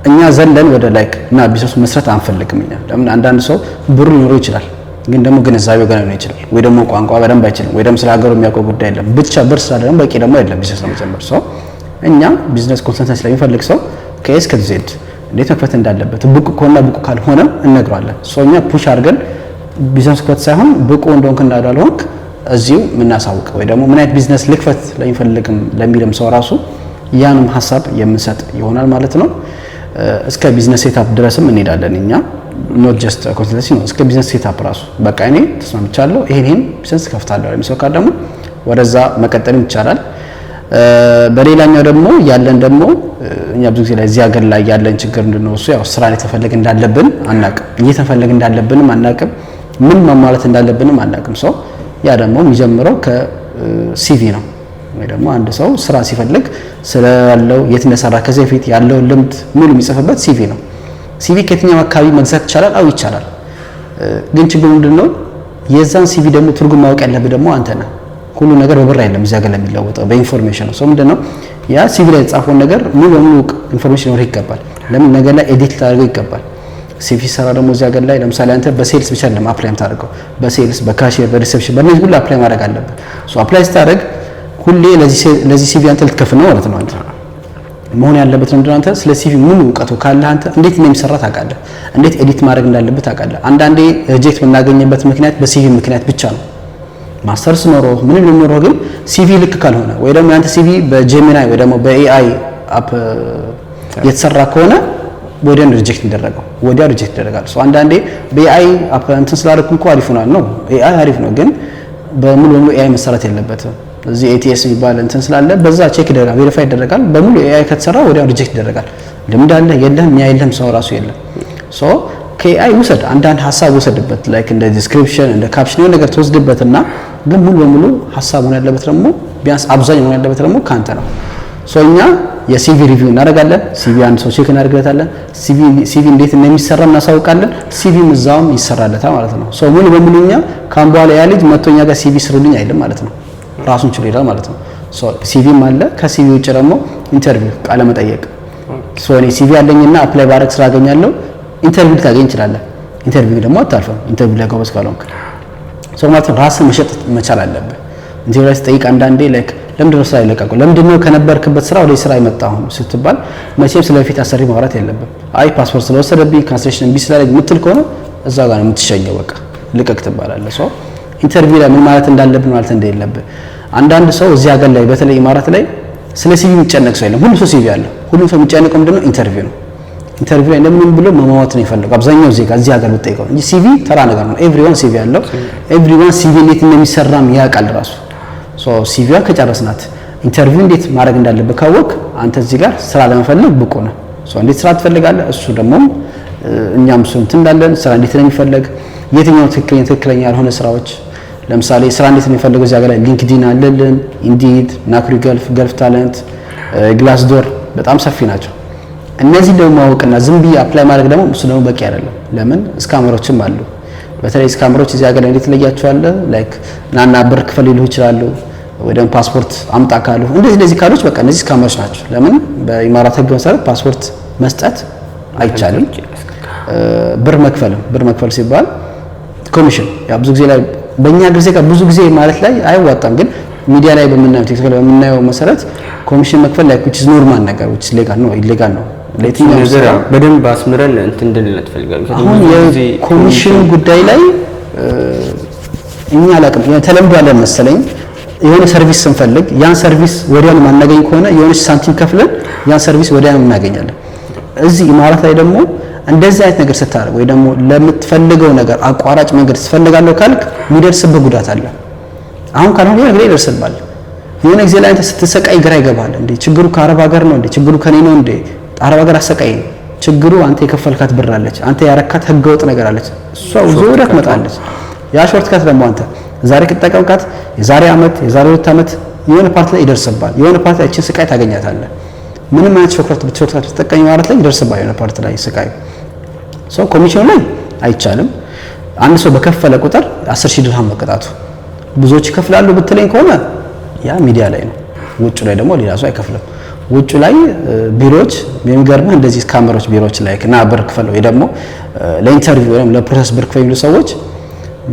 እኛ ዘለን ወደ ላይክ እና ቢዝነስ መስራት አንፈልግም። እኛ ለምን አንዳንድ ሰው ብሩ ሊኖረው ይችላል፣ ግን ደግሞ ግንዛቤው ገና ነው ይችላል፣ ወይ ደግሞ ቋንቋ በደንብ አይችልም፣ ወይ ደግሞ ስለ ሀገሩ የሚያውቀው ጉዳይ የለም። ብቻ ብር ስላለ ደግሞ በቂ ደግሞ አይደለም ቢዝነስ ለመጀመር። እኛ ቢዝነስ ኮንሰልተንሲ ስለሚፈልግ ሰው ከኤስ ከዜድ እንዴት መክፈት እንዳለበት ብቁ ከሆነና ብቁ ካልሆነ እነግረዋለን። እኛ ፑሽ አድርገን ቢዝነስ ኮት ሳይሆን ብቁ እንደሆንክ እንዳልሆንክ እዚሁ የምናሳውቅ ወይ ደግሞ ምን አይነት ቢዝነስ ልክፈት ለሚፈልግም ለሚልም ሰው ራሱ ያንም ሀሳብ የምንሰጥ ይሆናል ማለት ነው። እስከ ቢዝነስ ሴታፕ ድረስም እንሄዳለን እኛ። ኖት ጀስት ኮንሰልተንሲ ነው፣ እስከ ቢዝነስ ሴታፕ ራሱ በቃ እኔ ተስማምቻለሁ ይሄን ቢዝነስ ከፍታለሁ የሚሰው ካለ ደግሞ ወደዛ መቀጠልም ይቻላል። በሌላኛው ደግሞ ያለን ደግሞ እኛ ብዙ ጊዜ ላይ እዚህ ሀገር ላይ ያለን ችግር ምንድነው? እሱ ያው ስራ ላይ ተፈለግ እንዳለብን አናቅም፣ እየተፈለግ እንዳለብንም አናቅም፣ ምን ማሟላት እንዳለብንም አናቅም። ያ ደግሞ የሚጀምረው ከሲቪ ነው። ወይ ደግሞ አንድ ሰው ስራ ሲፈልግ ስላለው የት እንደሰራ ከዚህ በፊት ያለው ልምድ ሙሉ የሚጽፍበት ሲቪ ነው። ሲቪ ከየትኛው አካባቢ መግዛት ይቻላል? አው ይቻላል። ግን ችግሩ ምንድነው? የዛን ሲቪ ደግሞ ትርጉም ማወቅ ያለብህ ደግሞ አንተ ነህ። ሁሉ ነገር በብር አይደለም እዚያ ጋር ለሚለወጠው በኢንፎርሜሽን ነው። ምንድነው ያ ሲቪ ላይ የተጻፈው ነገር ሙሉ በሙሉ ኢንፎርሜሽን ይኖር ይገባል። ለምን ነገር ላይ ኤዲት ታደርገው ይገባል። ሲቪ ሰራ ደግሞ እዚያ ጋር ላይ ለምሳሌ አንተ በሴልስ ብቻ አይደለም አፕላይ የምታደርገው፣ በሴልስ በካሽየር በሪሴፕሽን በእነዚህ ሁሉ አፕላይ ማድረግ አለበት። አፕላይ ስታደርግ ሁሌ ለዚህ ሲቪ አንተ ልትከፍል ነው ማለት ነው አንተ። መሆን ያለበት ምንድነው? አንተ ስለ ሲቪ ሙሉ እውቀቱ ካለ አንተ እንዴት እንደሚሰራ ታውቃለህ፣ እንዴት ኤዲት ማድረግ እንዳለበት ታውቃለህ። አንዳንዴ ሪጀክት የምናገኝበት ምክንያት በሲቪ ምክንያት ብቻ ነው። ማስተርስ ኖሮ ምንም ኖሮ ግን ሲቪ ልክ ካልሆነ ወይ ደግሞ ያንተ ሲቪ በጄሚናይ ወይ ደግሞ በኤአይ አፕ የተሰራ ከሆነ ወዲያው ሪጀክት ይደረጋል፣ ወዲያው ሪጀክት ይደረጋል። አንዳንዴ በኤአይ አፕ እንትን ስላደረኩ እንኳን አሪፍ ነው ኤአይ አሪፍ ነው፣ ግን በሙሉ ኤአይ መሰራት የለበትም። እዚህ ኤቲኤስ የሚባል እንትን ስላለ በዛ ቼክ ይደረጋል፣ ቬሪፋይ ይደረጋል። በሙሉ ኤአይ ከተሰራ ወዲያው ሪጀክት ይደረጋል። ልምድ አለ የለህም፣ ያ የለህም፣ ሰው ራሱ የለም። ሶ ከኤአይ ውሰድ፣ አንዳንድ ሀሳብ ውሰድበት፣ ላይክ እንደ ዲስክሪፕሽን እንደ ካፕሽን የሆነ ነገር ትወስድበትና ግን ሙሉ በሙሉ ሀሳብ ሆነ ያለበት ደግሞ ቢያንስ አብዛኛው ሆነ ያለበት ደግሞ ካንተ ነው። ሶ እኛ የሲቪ ሪቪው እናደርጋለን። ሲቪ አንድ ሰው ቼክ እናደርግለታለን። ሲቪ እንዴት እንደሚሰራ እናሳውቃለን። ሲቪም እዛውም ይሰራለታል ማለት ነው። ሶ ሙሉ በሙሉ እኛ ካም በኋላ ያ ልጅ መቶኛ ጋር ሲቪ ስሩልኝ አይልም ማለት ነው። ራሱን ችሎ ይላል ማለት ነው። ሶ ሲቪም አለ። ከሲቪ ውጭ ደግሞ ኢንተርቪው ቃለ መጠየቅ። ሶ እኔ ሲቪ አለኝና አፕላይ ባረግ ስራ አገኛለሁ። ኢንተርቪው ልታገኝ ይችላል። ኢንተርቪው ደግሞ አታልፈም። ኢንተርቪው ላይ ጎበዝ ካልሆንክ ሶ ማለት ነው ራስን መሸጥ መቻል አለብህ። ኢንተርቪው ላይ ስጠይቅ አንዳንዴ ላይክ ለምንድን ነው ስራ ይለቀቀው? ለምንድን ነው ከነበርክበት ስራ ወደ ስራ የመጣው ስትባል መቼም ስለፊት አሰሪ ማውራት የለብም። አይ ፓስፖርት ስለወሰደብኝ ካንስሌሽን ቢ ስላለኝ የምትል ከሆነ እዛ ጋር ነው የምትሸኘው። በቃ ልቀቅ ትባላለህ። ሶ ኢንተርቪው ላይ ምን ማለት እንዳለብን ማለት እንደሌለብህ አንዳንድ ሰው እዚህ ሀገር ላይ በተለይ ኢማራት ላይ ስለ ሲቪ የሚጨነቅ ሰው የለም። ሁሉ ሰው ሲቪ አለ። ሁሉም ሰው የሚጨነቀው ምንድነው? ኢንተርቪው ነው። ኢንተርቪው ላይ እንደምን ብሎ መማማት ነው የፈለገው አብዛኛው ዜጋ እዚህ ሀገር ብትጠይቀው እንጂ ሲቪ ተራ ነገር ነው። ኤቭሪዋን ሲቪ አለው። ኤቭሪዋን ሲቪ እንዴት እንደሚሰራም ያውቃል ራሱ። ሶ ሲቪዋ ከጨረስናት ኢንተርቪው እንዴት ማድረግ እንዳለበት ካወቅ አንተ እዚህ ጋር ስራ ለመፈለግ ብቁ ነህ። ሶ እንዴት ስራ ትፈልጋለህ? እሱ ደግሞ እኛም እሱ እንትን እንዳለን ስራ እንዴት ነው የሚፈልግ፣ የትኛው ትክክለኛ ያልሆነ ስራዎች ለምሳሌ ስራ እንዴት ነው የሚፈልገው እዚህ ሀገር ላይ ሊንክዲን አለልን፣ ኢንዲድ፣ ናክሪ፣ ገልፍ ታለንት፣ ግላስ ዶር በጣም ሰፊ ናቸው። እነዚህ ደግሞ ማወቅና ዝም ብዬ አፕላይ ማድረግ ደግሞ እሱ ደግሞ በቂ አይደለም። ለምን ስካመሮችም አሉ። በተለይ ስካመሮች እዚህ ሀገር ላይ እንዴት ለያቸዋለህ? ላይክ ናና ብር ክፈል ሊሉ ይችላሉ፣ ወይ ደግሞ ፓስፖርት አምጣ ካሉ እንደዚህ ካሉች በቃ እነዚህ ስካመሮች ናቸው። ለምን በኢማራት ህግ መሰረት ፓስፖርት መስጠት አይቻልም። ብር መክፈል ሲባል ኮሚሽን ያ ብዙ ጊዜ ላይ በእኛ ጊዜ ጋር ብዙ ጊዜ ማለት ላይ አይዋጣም፣ ግን ሚዲያ ላይ በምናየው ቴክኒክ ላይ በምናየው መሰረት ኮሚሽን መክፈል ላይ which is normal ነገር which is legal ነው ኢሌጋል ነው። ለየትኛው ነገር በደንብ አስምረን እንትን እንድንለት ፈልጋለሁ። አሁን የኮሚሽን ጉዳይ ላይ እኛ አላውቅም የተለምዶ ያለ መሰለኝ የሆነ ሰርቪስ ስንፈልግ ያን ሰርቪስ ወዲያው ማናገኝ ከሆነ የሆነች ሳንቲም ከፍለን ያን ሰርቪስ ወዲያው እናገኛለን። እዚህ ኢማራት ላይ ደግሞ እንደዚህ አይነት ነገር ስታደርግ ወይ ደግሞ ለምትፈልገው ነገር አቋራጭ መንገድ ትፈልጋለህ ካልክ የሚደርስብህ ጉዳት አለ። አሁን ካልሆነ የሆነ ነገር ይደርስብሃል። የሆነ ጊዜ ላይ አንተ ስትሰቃይ ግራ ይገባል። እንዴ ችግሩ ከአረብ ሀገር ነው እንዴ? ችግሩ ከኔ ነው እንዴ? አረብ ሀገር አሰቃይ ችግሩ አንተ የከፈልካት ብር አለች፣ አንተ ያረካት ህገወጥ ነገር አለች፣ እሷ ዞራ ትመጣለች። ያ ሾርትካት ደግሞ አንተ ዛሬ ከተጠቀምካት የዛሬ አመት የዛሬ 2 አመት የሆነ ፓርት ላይ ይደርስብሃል። የሆነ ፓርት ላይ እቺን ስቃይ ታገኛታለህ። ምንም አይነት ሾርትካት ተጠቀኝ ማለት ላይ ይደርስብሃል የሆነ ፓርት ላይ ስቃይ። ሶ ኮሚሽን ላይ አይቻልም። አንድ ሰው በከፈለ ቁጥር 10,000 ድርሃም መቀጣቱ። ብዙዎች ይከፍላሉ ብትለኝ ከሆነ ያ ሚዲያ ላይ ነው። ውጭ ላይ ደግሞ ሌላ ሰው አይከፍልም። ውጭ ላይ ቢሮዎች የሚገርምህ እንደዚህ ስካመሮች ቢሮዎች ላይ እና ብር ክፈለው ወይ ደግሞ ለኢንተርቪው ወይም ለፕሮሰስ ብር ክፈሉ የሚሉ ሰዎች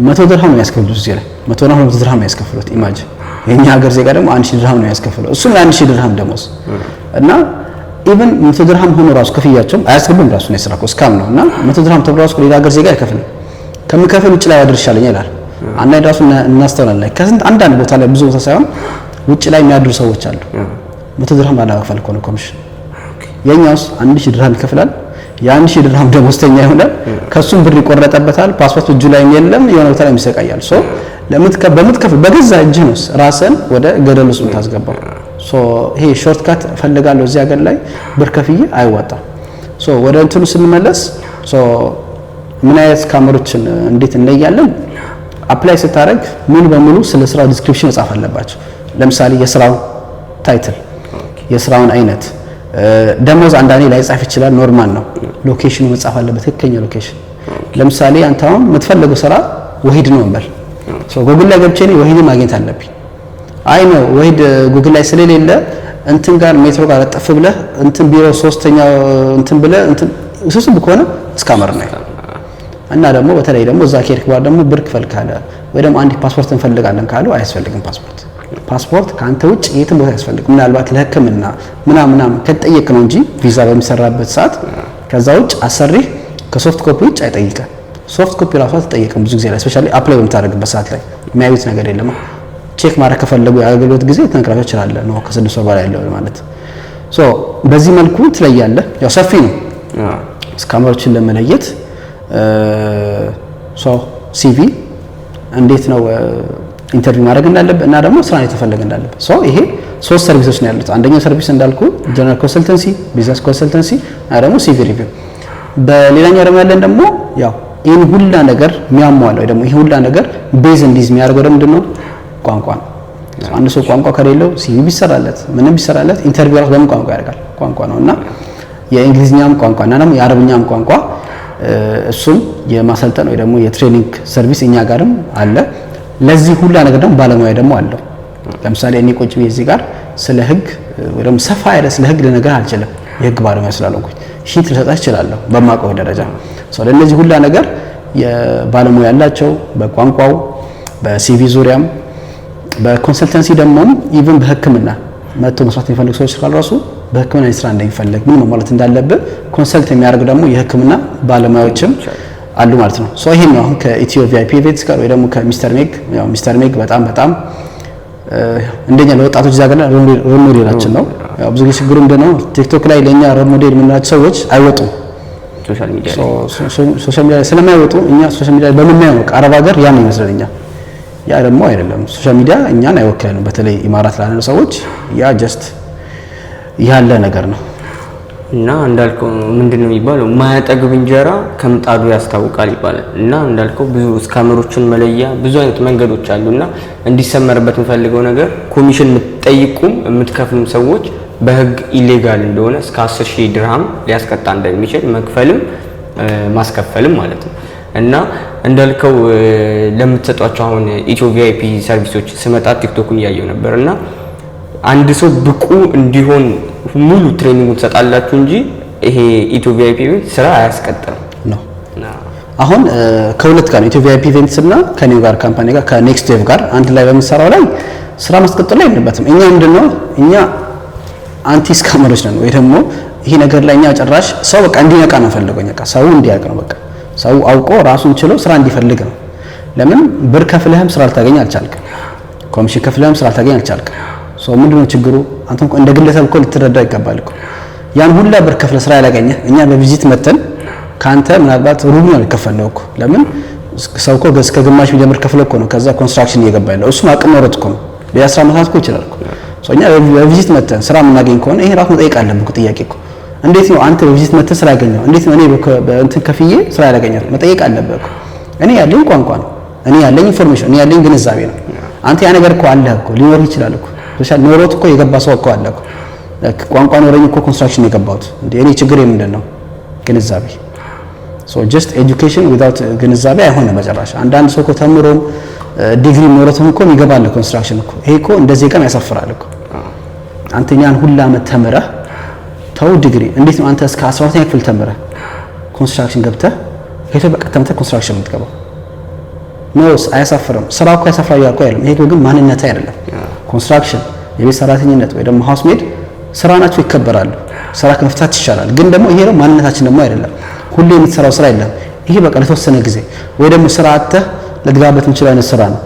100 ድርሃም ነው ያስከፍሉት። እዚህ ላይ 100 ድርሃም ነው ያስከፍሉት። ኢማጂን የኛ ሀገር ዜጋ ደግሞ 1000 ድርሃም ነው ያስከፍለው። እሱም ለ1000 ድርሃም ደሞዝ እና ኢቭን 100 ድርሃም ሆኖ ራሱ ክፍያቸውም አያስገቡም። ራሱ ነው የስራ ስካም ነው እና 100 ድርሃም ተብሎ ራሱ ሌላ ሀገር ዜጋ አይከፍልም። ከምከፍል ውጭ ላይ ያድርሻለኝ ይላል። አንዳንድ ራሱ እናስተውላለን። ከስንት አንዳንድ ቦታ ላይ ብዙ ቦታ ሳይሆን ውጭ ላይ የሚያድሩ ሰዎች አሉ። 100 ድርሃም ባላከፈል እኮ ነው ኮሚሽን። የኛውስ 1000 ድርሃም ይከፍላል። የ1000 ድርሃም ደሞዝተኛ ይሆናል። ከሱም ብር ይቆረጠበታል። ፓስፖርት እጁ ላይ የለም። የሆነ ቦታ ላይ ይሰቃያል። ሶ በምትከፍል በገዛ እጅህ ነው ራስን ወደ ገደል ውስጥ የምታስገባው። ሶ ይሄ ሾርትካት ፈልጋለሁ እዚህ ሀገር ላይ ብር ከፍዬ አይወጣም። ሶ ወደ እንትኑ ስንመለስ ሶ ምን አይነት ካሜሮችን እንዴት እንለያለን? አፕላይ ስታደርግ ሙሉ በሙሉ ስለ ስራው ዲስክሪፕሽን መጻፍ አለባቸው። ለምሳሌ የስራው ታይትል፣ የስራውን አይነት፣ ደሞዝ አንዳንዴ ላይጻፍ ይችላል፣ ኖርማል ነው። ሎኬሽኑ መጻፍ አለበት፣ ትክክለኛ ሎኬሽን። ለምሳሌ አንተ አሁን የምትፈልገው ስራ ወሂድ ነው እንበል። ሶ ጉግል ላይ ገብቼ ነው ወሂድ ማግኘት አለብኝ። አይ ነው ወሂድ ጉግል ላይ ስለሌለ እንትን ጋር ሜትሮ ጋር ጠፍ ብለህ እንትን ቢሮ ሶስተኛው እንትን ብለህ እንትን ውስብስብ ከሆነ ስካመር ነው። እና ደግሞ በተለይ ደግሞ እዛ ከሄድክ በኋላ ደግሞ ብር ክፈል ካለ ወይ ደግሞ አንድ ፓስፖርት እንፈልጋለን ካለው አያስፈልግም ፓስፖርት። ፓስፖርት ከአንተ ውጭ የትም ቦታ ያስፈልግ ምናልባት ለሕክምና ምናምን ከተጠየቅ ነው እንጂ ቪዛ በሚሰራበት ሰዓት ከዛ ውጭ አሰሪህ ከሶፍት ኮፒ ውጭ አይጠይቅም። ሶፍት ኮፒ ራሱ አትጠይቅም ብዙ ጊዜ ላይ ስፔሻሊ አፕላይ በምታደርግበት ሰዓት ላይ የሚያዩት ነገር የለም። ቼክ ማድረግ ከፈለጉ የአገልግሎት ጊዜ ትነግራቸው ይችላል ነው ከ6 ወር በላይ ያለው ማለት ሶ በዚህ መልኩ ትለያለህ። ያው ሰፊ ነው ስካመሮችን ለመለየት ሶ ሲቪ እንዴት ነው ኢንተርቪው ማድረግ እንዳለበት እና ደግሞ ስራ የተፈለገ እንዳለበት ሶ ይሄ 3 ሰርቪሶች ነው ያሉት። አንደኛው ሰርቪስ እንዳልኩ ጀነራል ኮንሰልተንሲ፣ ቢዝነስ ኮንሰልተንሲ እና ደግሞ ሲቪ ሪቪው። በሌላኛው ደግሞ ያለን ደግሞ ያው ይሄን ሁላ ነገር የሚያሟላው ደግሞ ይሄ ሁላ ነገር ቤዝ እንዲዝ የሚያደርገው ደግሞ ምንድነው ቋንቋ ነው። አንድ ሰው ቋንቋ ከሌለው ሲቪ ቢሰራለት ምንም ቢሰራለት ኢንተርቪው ራሱ በምን ቋንቋ ያደርጋል? ቋንቋ ነውና የእንግሊዝኛም ቋንቋ እና ደግሞ የአረብኛም ቋንቋ እሱም የማሰልጠን ወይ ደግሞ የትሬኒንግ ሰርቪስ እኛ ጋርም አለ። ለዚህ ሁላ ነገር ደግሞ ባለሙያ ደግሞ አለው። ለምሳሌ እኔ ቁጭ ብዬ እዚህ ጋር ስለ ህግ ወይ ደግሞ ሰፋ ያለ ስለ ህግ ልነግርህ አልችልም። የህግ ባለሙያ ስላልሆንኩኝ ሺት ልሰጥህ እችላለሁ በማውቀው ደረጃ። ለእነዚህ ሁላ ነገር የባለሙያ ያላቸው በቋንቋው በሲቪ ዙሪያም በኮንሰልተንሲ ደግሞ ኢቭን በህክምና መጥቶ መስራት የሚፈልግ ሰዎች ካሉ ራሱ በህክምና ስራ እንደሚፈልግ ምን ማለት እንዳለበት ኮንሰልት የሚያደርግ ደግሞ የህክምና ባለሙያዎችም አሉ ማለት ነው። ሶ ይሄን ነው አሁን ከኢትዮ ቪአይፒ ኢቨንትስ ጋር ወይ ደግሞ ከሚስተር ሜግ ያው ሚስተር ሜግ በጣም እንደኛ ለወጣቶች ዛገና ሮል ሞዴላችን ነው። ያው ብዙ ችግሩ ምንድነው ቲክቶክ ላይ ለኛ ሮል ሞዴል የምንላቸው ሰዎች አይወጡም። ሶሻል ሚዲያ ስለማይወጡ እኛ ሶሻል ሚዲያ በምናየው ነው አረብ ሀገር ያን ይመስለኛ። ያ ደግሞ አይደለም። ሶሻል ሚዲያ እኛን አይወክለንም። በተለይ ኢማራት ላለን ሰዎች ያ ጀስት ያለ ነገር ነው እና እንዳልከው ምንድነው የሚባለው ማያጠግብ እንጀራ ከምጣዱ ያስታውቃል ይባላል። እና እንዳልከው ብዙ ስካመሮችን መለያ ብዙ አይነት መንገዶች አሉና እንዲሰመርበት የምፈልገው ነገር ኮሚሽን የምትጠይቁም የምትከፍሉም ሰዎች በህግ ኢሌጋል እንደሆነ እስከ 10,000 ድርሃም ሊያስቀጣ እንደሚችል መክፈልም ማስከፈልም ማለት ነው። እና እንዳልከው ለምትሰጧቸው አሁን ኢትዮ ቪአይፒ ሰርቪሶች ስመጣ ቲክቶክን እያየው ነበርና አንድ ሰው ብቁ እንዲሆን ሙሉ ትሬኒንግ ትሰጣላችሁ እንጂ ይሄ ኢትዮ ቪአይፒ ኢቨንት ስራ አያስቀጥም ነው። አሁን ከሁለት ጋር ኢትዮ ቪአይፒ ኢቨንትስ እና ከኒው ጋር ካምፓኒ ጋር ከኔክስት ዌቭ ጋር አንድ ላይ በሚሰራው ላይ ስራ ማስቀጠል ላይ የለበትም። እኛ ምንድነው እኛ አንቲ ስካመሮች ነን ወይ ደግሞ ይሄ ነገር ላይ እኛ ጭራሽ ሰው በቃ እንዲነቃ ነው ፈልገው በቃ ሰው እንዲያውቅ ነው በቃ ሰው አውቆ ራሱን ችሎ ስራ እንዲፈልግ ነው። ለምን ብር ከፍለህም ስራ ልታገኝ አልቻልክም። ኮሚሽን ከፍለህም ስራ ልታገኝ አልቻልክም። ሶ ምንድነው ችግሩ? አንተ እንደ ግለሰብ እኮ ልትረዳ ይገባል እኮ ያን ሁላ ብር ከፍለህ ስራ ያላገኘህ እኛ በቪዚት መተን ካንተ ምናልባት ሩብ ነው ያልከፈልነው እኮ። ለምን ሰው እኮ እስከ ግማሽ ሚሊዮን ብር ከፍለህ እኮ ነው ከዛ ኮንስትራክሽን እየገባ ያለው። እሱም አቅም ኖሮት እኮ ነው ለ10 ዓመታት እኮ ይችላል እኮ። ሶ እኛ በቪዚት መተን ስራ የምናገኝ ከሆነ ይሄ ራሱ መጠየቅ አለብህ እኮ ጥያቄ እኮ። እንዴት ነው አንተ በቪዚት መተህ ስራ ያገኘው? እንዴት ነው እኔ በእንትን ከፍዬ ስራ ያላገኘው? መጠየቅ አለብህ እኮ። እኔ ያለኝ ቋንቋ ነው፣ እኔ ያለኝ ኢንፎርሜሽን፣ እኔ ያለኝ ግንዛቤ ነው። አንተ ያ ነገር እኮ አለህ እኮ ሊኖር ይችላል እኮ ሶሻል ኖሮት እኮ የገባ ሰው እኮ አለ እኮ። ቋንቋ ኖረኝ እኮ ኮንስትራክሽን የገባሁት እንዴ እኔ ችግር ምንድነው? ግንዛቤ። ሶ ጀስት ኤጁኬሽን ዊዛውት ግንዛቤ አይሆንም መጨረሻ። አንዳንድ ሰው እኮ ተምሮም ዲግሪ ኖሮትም እኮ ይገባል ኮንስትራክሽን እኮ። ይሄ እኮ እንደዚህ ቀን ያሳፍራል እኮ። አንተ ያን ሁላ ዓመት ተምረህ ተው ዲግሪ እንዴት ነው አንተ እስከ 12ኛ ክፍል ተምረህ ኮንስትራክሽን ገብተህ ከኢትዮጵያ በቃ ተምተህ ኮንስትራክሽን የምትገባው? ኖስ አያሳፍርም። ስራው እኮ ያሳፍራል ያልኩህ አይደለም። ይሄ ግን ማንነት አይደለም። ኮንስትራክሽን የቤት ሰራተኝነት ወይ ደግሞ ሃውስ ሜድ ስራ ናቸው፣ ይከበራሉ። ስራ ከመፍታት ይሻላል። ግን ደግሞ ይሄ ነው ማንነታችን ደግሞ አይደለም። ሁሌ የምትሰራው ስራ የለም። ይሄ በቃ ለተወሰነ ጊዜ ወይ ደግሞ ስራ አጥተህ ልትገባበት የምችለው አይነት ስራ ነው።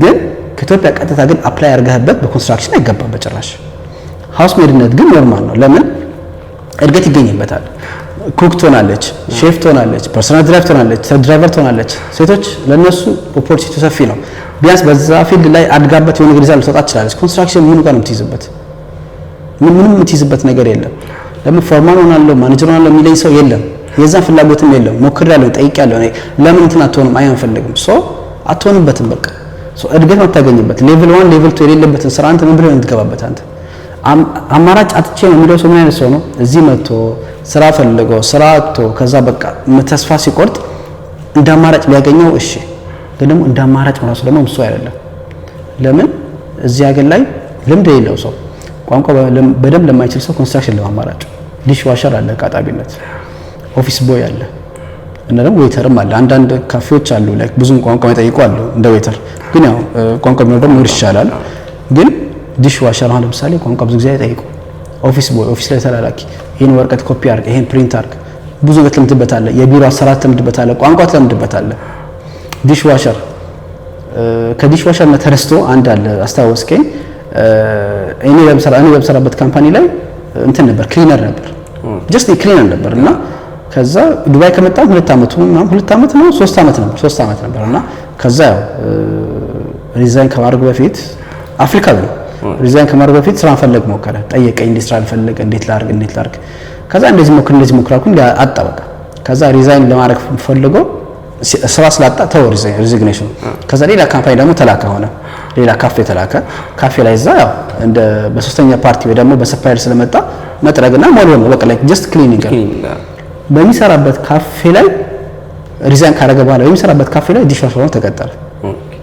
ግን ከኢትዮጵያ ቀጥታ ግን አፕላይ አድርገህበት በኮንስትራክሽን አይገባም በጭራሽ። ሃውስ ሜድነት ግን ኖርማል ነው። ለምን እድገት ይገኝበታል። ኩክ ትሆናለች፣ ሼፍ ትሆናለች፣ ፐርሰናል ድራይቨር ትሆናለች፣ ድራይቨር ትሆናለች። ሴቶች ለነሱ ኦፖርቹኒቲ ሰፊ ነው። ቢያንስ በዛ ፊልድ ላይ አድጋበት የሆነ ግዴታ ልትወጣ ትችላለች። ኮንስትራክሽን ምን ጋር ነው የምትይዝበት? ምንም የምትይዝበት ነገር የለም። ለምን ፎርማን ሆናለሁ ማኔጀር ሆናለሁ የሚለኝ ሰው የለም። የዛን ፍላጎትም የለም። ሞክሬያለሁ፣ ጠይቄያለሁ። ለምን እንትን አትሆንም? አያንፈልግም። ሶ አትሆንበትም። በቃ ሶ እድገት ማታገኝበት ሌቭል 1 ሌቭል 2 የሌለበትን ስራ አንተ ምን ብለህ የምትገባበት? አንተ አማራጭ አጥቼ ነው የሚለው ሰው ምን አይነት ሰው ነው? እዚህ መጥቶ ስራ ፈልጎ ስራ አጥቶ ከዛ በቃ ተስፋ ሲቆርጥ እንደ አማራጭ ሊያገኘው እሺ። ግን ደግሞ እንደ አማራጭ ራሱ ደግሞ እሱ አይደለም። ለምን እዚህ ሀገር ላይ ልምድ የሌለው ሰው ቋንቋ በደንብ ለማይችል ሰው ኮንስትራክሽን ለማማራጭ ዲሽ ዋሸር አለ፣ ቃጣቢነት፣ ኦፊስ ቦይ አለ እና ደግሞ ዌተርም አለ። አንዳንድ ካፌዎች አሉ ላይክ ብዙም ቋንቋ የማይጠይቁ አሉ እንደ ዌተር። ግን ያው ቋንቋ ቢኖር ደግሞ ይሻላል። ግን ዲሽ ዋሸር አሁን ለምሳሌ ቋንቋ ብዙ ጊዜ አይጠይቁ። ኦፊስ ቦይ፣ ኦፊስ ላይ ተላላኪ፣ ይሄን ወረቀት ኮፒ አድርግ፣ ይሄን ፕሪንት አድርግ፣ ብዙ ነገር ትለምድበታለህ። የቢሮ አሰራር ትለምድበታለህ፣ ቋንቋ ትለምድበታለህ። ዲሽ ዋሸር ከዲሽ ዋሸር ተነስቶ አንድ አለ አስታወስከኝ። እኔ በምሰራበት ካምፓኒ ላይ እንትን ነበር፣ ክሊነር ነበር፣ ጀስት ክሊነር ነበር እና ከዛ ዱባይ ከመጣን 2 አመት ነው 3 አመት ነበር እና ከዛ ያው ሪዛይን ከማድረግ በፊት አፍሪካዊ ነው። ሪዛይን ከማድረግ በፊት ስራ ፈለግ ሞከረ፣ ጠየቀኝ፣ እንዴት ስራ ልፈልግ፣ እንዴት ላርግ። ከዛ እንደዚህ ሞክራኩኝ አጣበቃ። ከዛ ሪዛይን ለማድረግ ፈልጎ ስራ ስላጣ ተው ሪዚግኔሽን። ከዛ ሌላ ካምፓኒ ደግሞ ተላከ፣ ሆነ ሌላ ካፌ ተላከ። ካፌ ላይ እዛ ያው እንደ በሶስተኛ ፓርቲ ወይ ደግሞ በሰፕላየር ስለመጣ መጥረግና ሞልወል ነው፣ በቃ ላይክ ጀስት ክሊኒንግ። በሚሰራበት ካፌ ላይ ሪዛይን ካደረገ በኋላ በሚሰራበት ካፌ ላይ ዲሽ ዋሸር ሆኖ ተቀጠረ።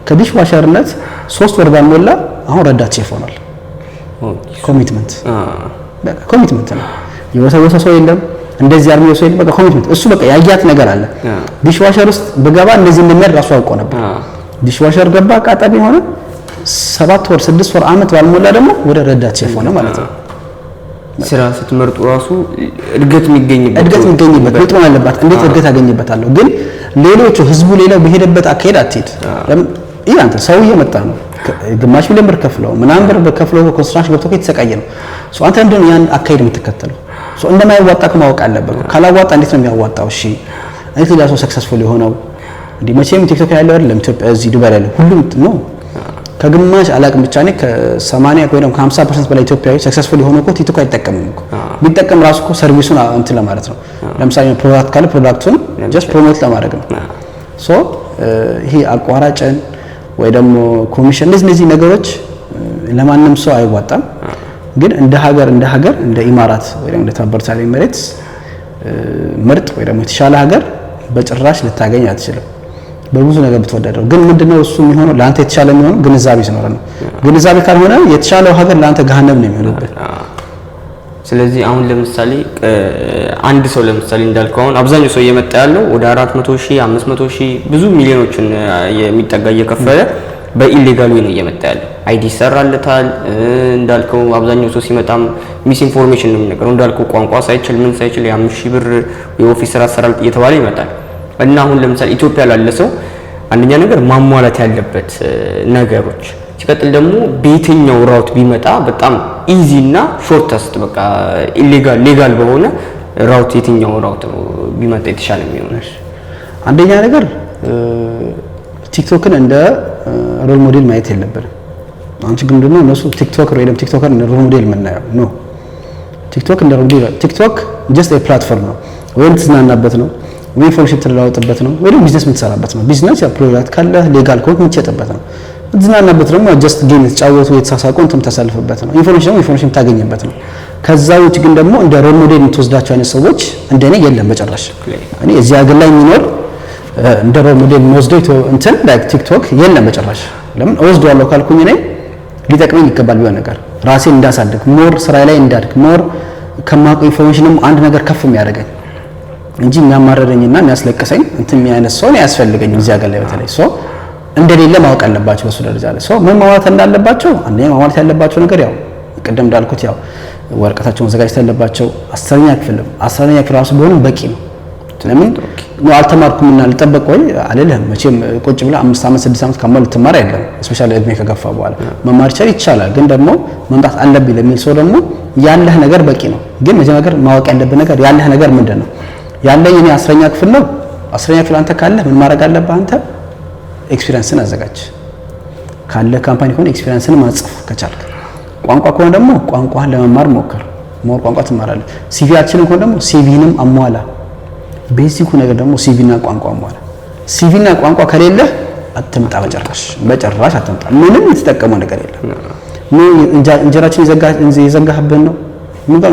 ከዲሽ ዋሸርነት 3 ወር ባልሞላ አሁን ረዳት ሼፍ ሆኗል። ኮሚትመንት ነው። የወሰወሰ ሰው የለም፣ እንደዚህ አርሚው ሰው የለም። በቃ ኮሚትመንት፣ እሱ በቃ ያያት ነገር አለ። ዲሽ ዋሸር ውስጥ በገባ እንደዚህ እንደሚያድ ራሱ አውቆ ነበር። ዲሽ ዋሸር ገባ፣ አቃጣሚ ሆነ። 7 ወር 6 ወር አመት ባልሞላ ደግሞ ወደ ረዳት ሼፍ ሆነ ማለት ነው። ስራ ስትመርጡ ራሱ እድገት የሚገኝበት መጥሞን አለባት። እንዴት እድገት አገኝበታለሁ? ግን ሌሎቹ ህዝቡ ሌላው በሄደበት አካሄድ አትሄድ። ይሄ አንተ ሰው እየመጣ ነው፣ ግማሽ ሚሊዮን ብር ከፍለው ምናምን ብር ከፍለው ኮንስትራክሽን ገብቶ የተሰቃየ ነው። አንተ እንደው ያን አካሄድ የምትከተለው እንደማይዋጣ ማወቅ አለበት። ካላዋጣ እንዴት ነው የሚያዋጣው? እሺ እንዴት ሌላ ሰው ሰክሰስፉል የሆነው? እንዴ መቼም ቲክቶክ ያለው አይደለም ኢትዮጵያ፣ እዚህ ዱባይ ያለው ሁሉም ነው። ከግማሽ አላቅም ብቻ ነው ከ80 ወይ ደግሞ ከ50% በላይ ኢትዮጵያዊ ሰክሰስፉል የሆነ እኮ ቲክቶክ አይጠቀምም እኮ። ቢጠቀም ራሱ እኮ ሰርቪሱን እንትን ለማለት ነው። ለምሳሌ ፕሮዳክት ካለ ፕሮዳክቱን ጀስት ፕሮሞት ለማድረግ ነው። ይሄ አቋራጭን ወይ ደግሞ ኮሚሽን እነዚህ ነገሮች ለማንም ሰው አይዋጣም። ግን እንደ ሀገር እንደ ኢማራት ወይ ደግሞ እንደ ተባበሩት አረብ ኤሚሬትስ ምርጥ ወይ ደግሞ የተሻለ ሀገር በጭራሽ ልታገኝ አትችልም። በብዙ ነገር ብትወደደው ግን ምንድነው እሱ የሚሆነው ለአንተ የተሻለ የሚሆነው ግንዛቤ ሲኖር ነው። ግንዛቤ ካልሆነ የተሻለው ሀገር ለአንተ ገሃነም ነው የሚሆነው። ስለዚህ አሁን ለምሳሌ አንድ ሰው ለምሳሌ እንዳልከው አሁን አብዛኛው ሰው እየመጣ ያለው ወደ 400,000 500,000 ብዙ ሚሊዮኖችን የሚጠጋ እየከፈለ በኢሌጋል ወይ ነው እየመጣ ያለው። አይዲ ይሰራለታል እንዳልከው። አብዛኛው ሰው ሲመጣም ሚስ ኢንፎርሜሽን ነው የሚነገረው እንዳልከው። ቋንቋ ሳይችል ምን ሳይችል የ5,000 ብር የኦፊስ ስራ ሰራል እየተባለ ይመጣል። እና አሁን ለምሳሌ ኢትዮጵያ ላለ ሰው አንደኛ ነገር ማሟላት ያለበት ነገሮች፣ ሲቀጥል ደግሞ በየትኛው ራውት ቢመጣ በጣም ኢዚ እና ሾርተስት በቃ ሌጋል በሆነ ራውት የትኛው ራውት ቢመጣ የተሻለ የሚሆነው? አንደኛ ነገር ቲክቶክን እንደ ሮል ሞዴል ማየት የለብንም። አንቺ ግን ደግሞ እነሱ ቲክቶከር ወይ ደግሞ ቲክቶከር እንደ ሮል ሞዴል የምናየው ነው። ቲክቶክ እንደ ሮል ሞዴል ቲክቶክ ጀስት ኤ ፕላትፎርም ነው። ወይም ትዝናናበት ነው፣ ወይ ኢንፎርሜሽን ትለዋወጥበት ነው፣ ወይ ደግሞ ቢዝነስ የምትሰራበት ነው። ቢዝነስ ያ ፕሮዳክት ካለ ሌጋል ኮድ የምትሸጥበት ነው። ትዝናናበት ደግሞ ጀስት ጌም የተጫወቱ የተሳሳቁ እንትን ተሳልፈበት ነው። ኢንፎርሜሽን የምታገኝበት ነው። ከዛ ውጭ ግን ደግሞ እንደ ሮል ሞዴል የምትወስዳቸው አይነት ሰዎች እንደኔ የለም በጭራሽ። እኔ እዚህ ሀገር ላይ የሚኖር እንደ ሮል ሞዴል የምወስደው እንትን ላይክ ቲክቶክ የለም በጭራሽ። ለምን እወስደዋለሁ ካልኩኝ እኔ ሊጠቅመኝ ይገባል ቢሆን ነገር ራሴን እንዳሳድግ ሞር ስራ ላይ እንዳድግ ሞር ከማውቀው ኢንፎርሜሽንም አንድ ነገር ከፍ የሚያደርገኝ እንጂ የሚያማረረኝና የሚያስለቅሰኝ እንትን የሚያነስ ሰው ያስፈልገኝ እዚህ ሀገር ላይ በተለይ ሶ እንደሌለ ማወቅ አለባቸው። በሱ ደረጃ ላይ ሶ ምን ማዋት እንዳለባቸው አንደኛ ማዋት ያለባቸው ነገር ያው ቅድም እንዳልኩት ያው ወረቀታቸውን መዘጋጀት ያለባቸው 10ኛ ክፍል ራሱ ቢሆንም በቂ ነው። ለምን ነው አልተማርኩምና ልጠበቅ ወይ አይደለም። መቼም ቁጭ ብላ 5 አመት 6 አመት ከማል ልትማር አይደለም። ስፔሻሊ እድሜ ከገፋ በኋላ መማር ይቻላል። ግን ደግሞ መምጣት አለብኝ ለሚል ሰው ደግሞ ያለህ ነገር በቂ ነው። ግን መጀመሪያ ማወቅ ያለብህ ነገር ያለህ ነገር ምንድነው? ያለኝ እኔ 10ኛ ክፍል ነው። 10ኛ ክፍል አንተ ካለ ምን ማድረግ አለብህ? አንተ ኤክስፒሪየንስን አዘጋጅ። ካለ ካምፓኒ ከሆነ ኤክስፒሪየንስን ማጽፍ ከቻልክ፣ ቋንቋ ከሆነ ደግሞ ቋንቋን ለመማር ሞክር። ሞር ቋንቋ ትማራለህ። ሲቪያችንን ከሆነ ደግሞ ሲቪንም አሟላ። ቤዚኩ ነገር ደግሞ ሲቪና ቋንቋ አሟላ። ሲቪና ቋንቋ ከሌለ አትምጣ፣ በጭራሽ አትምጣ። ምንም የተጠቀመው ነገር የለም። እንጀራችን የዘጋህብን ነው። ምን ጋር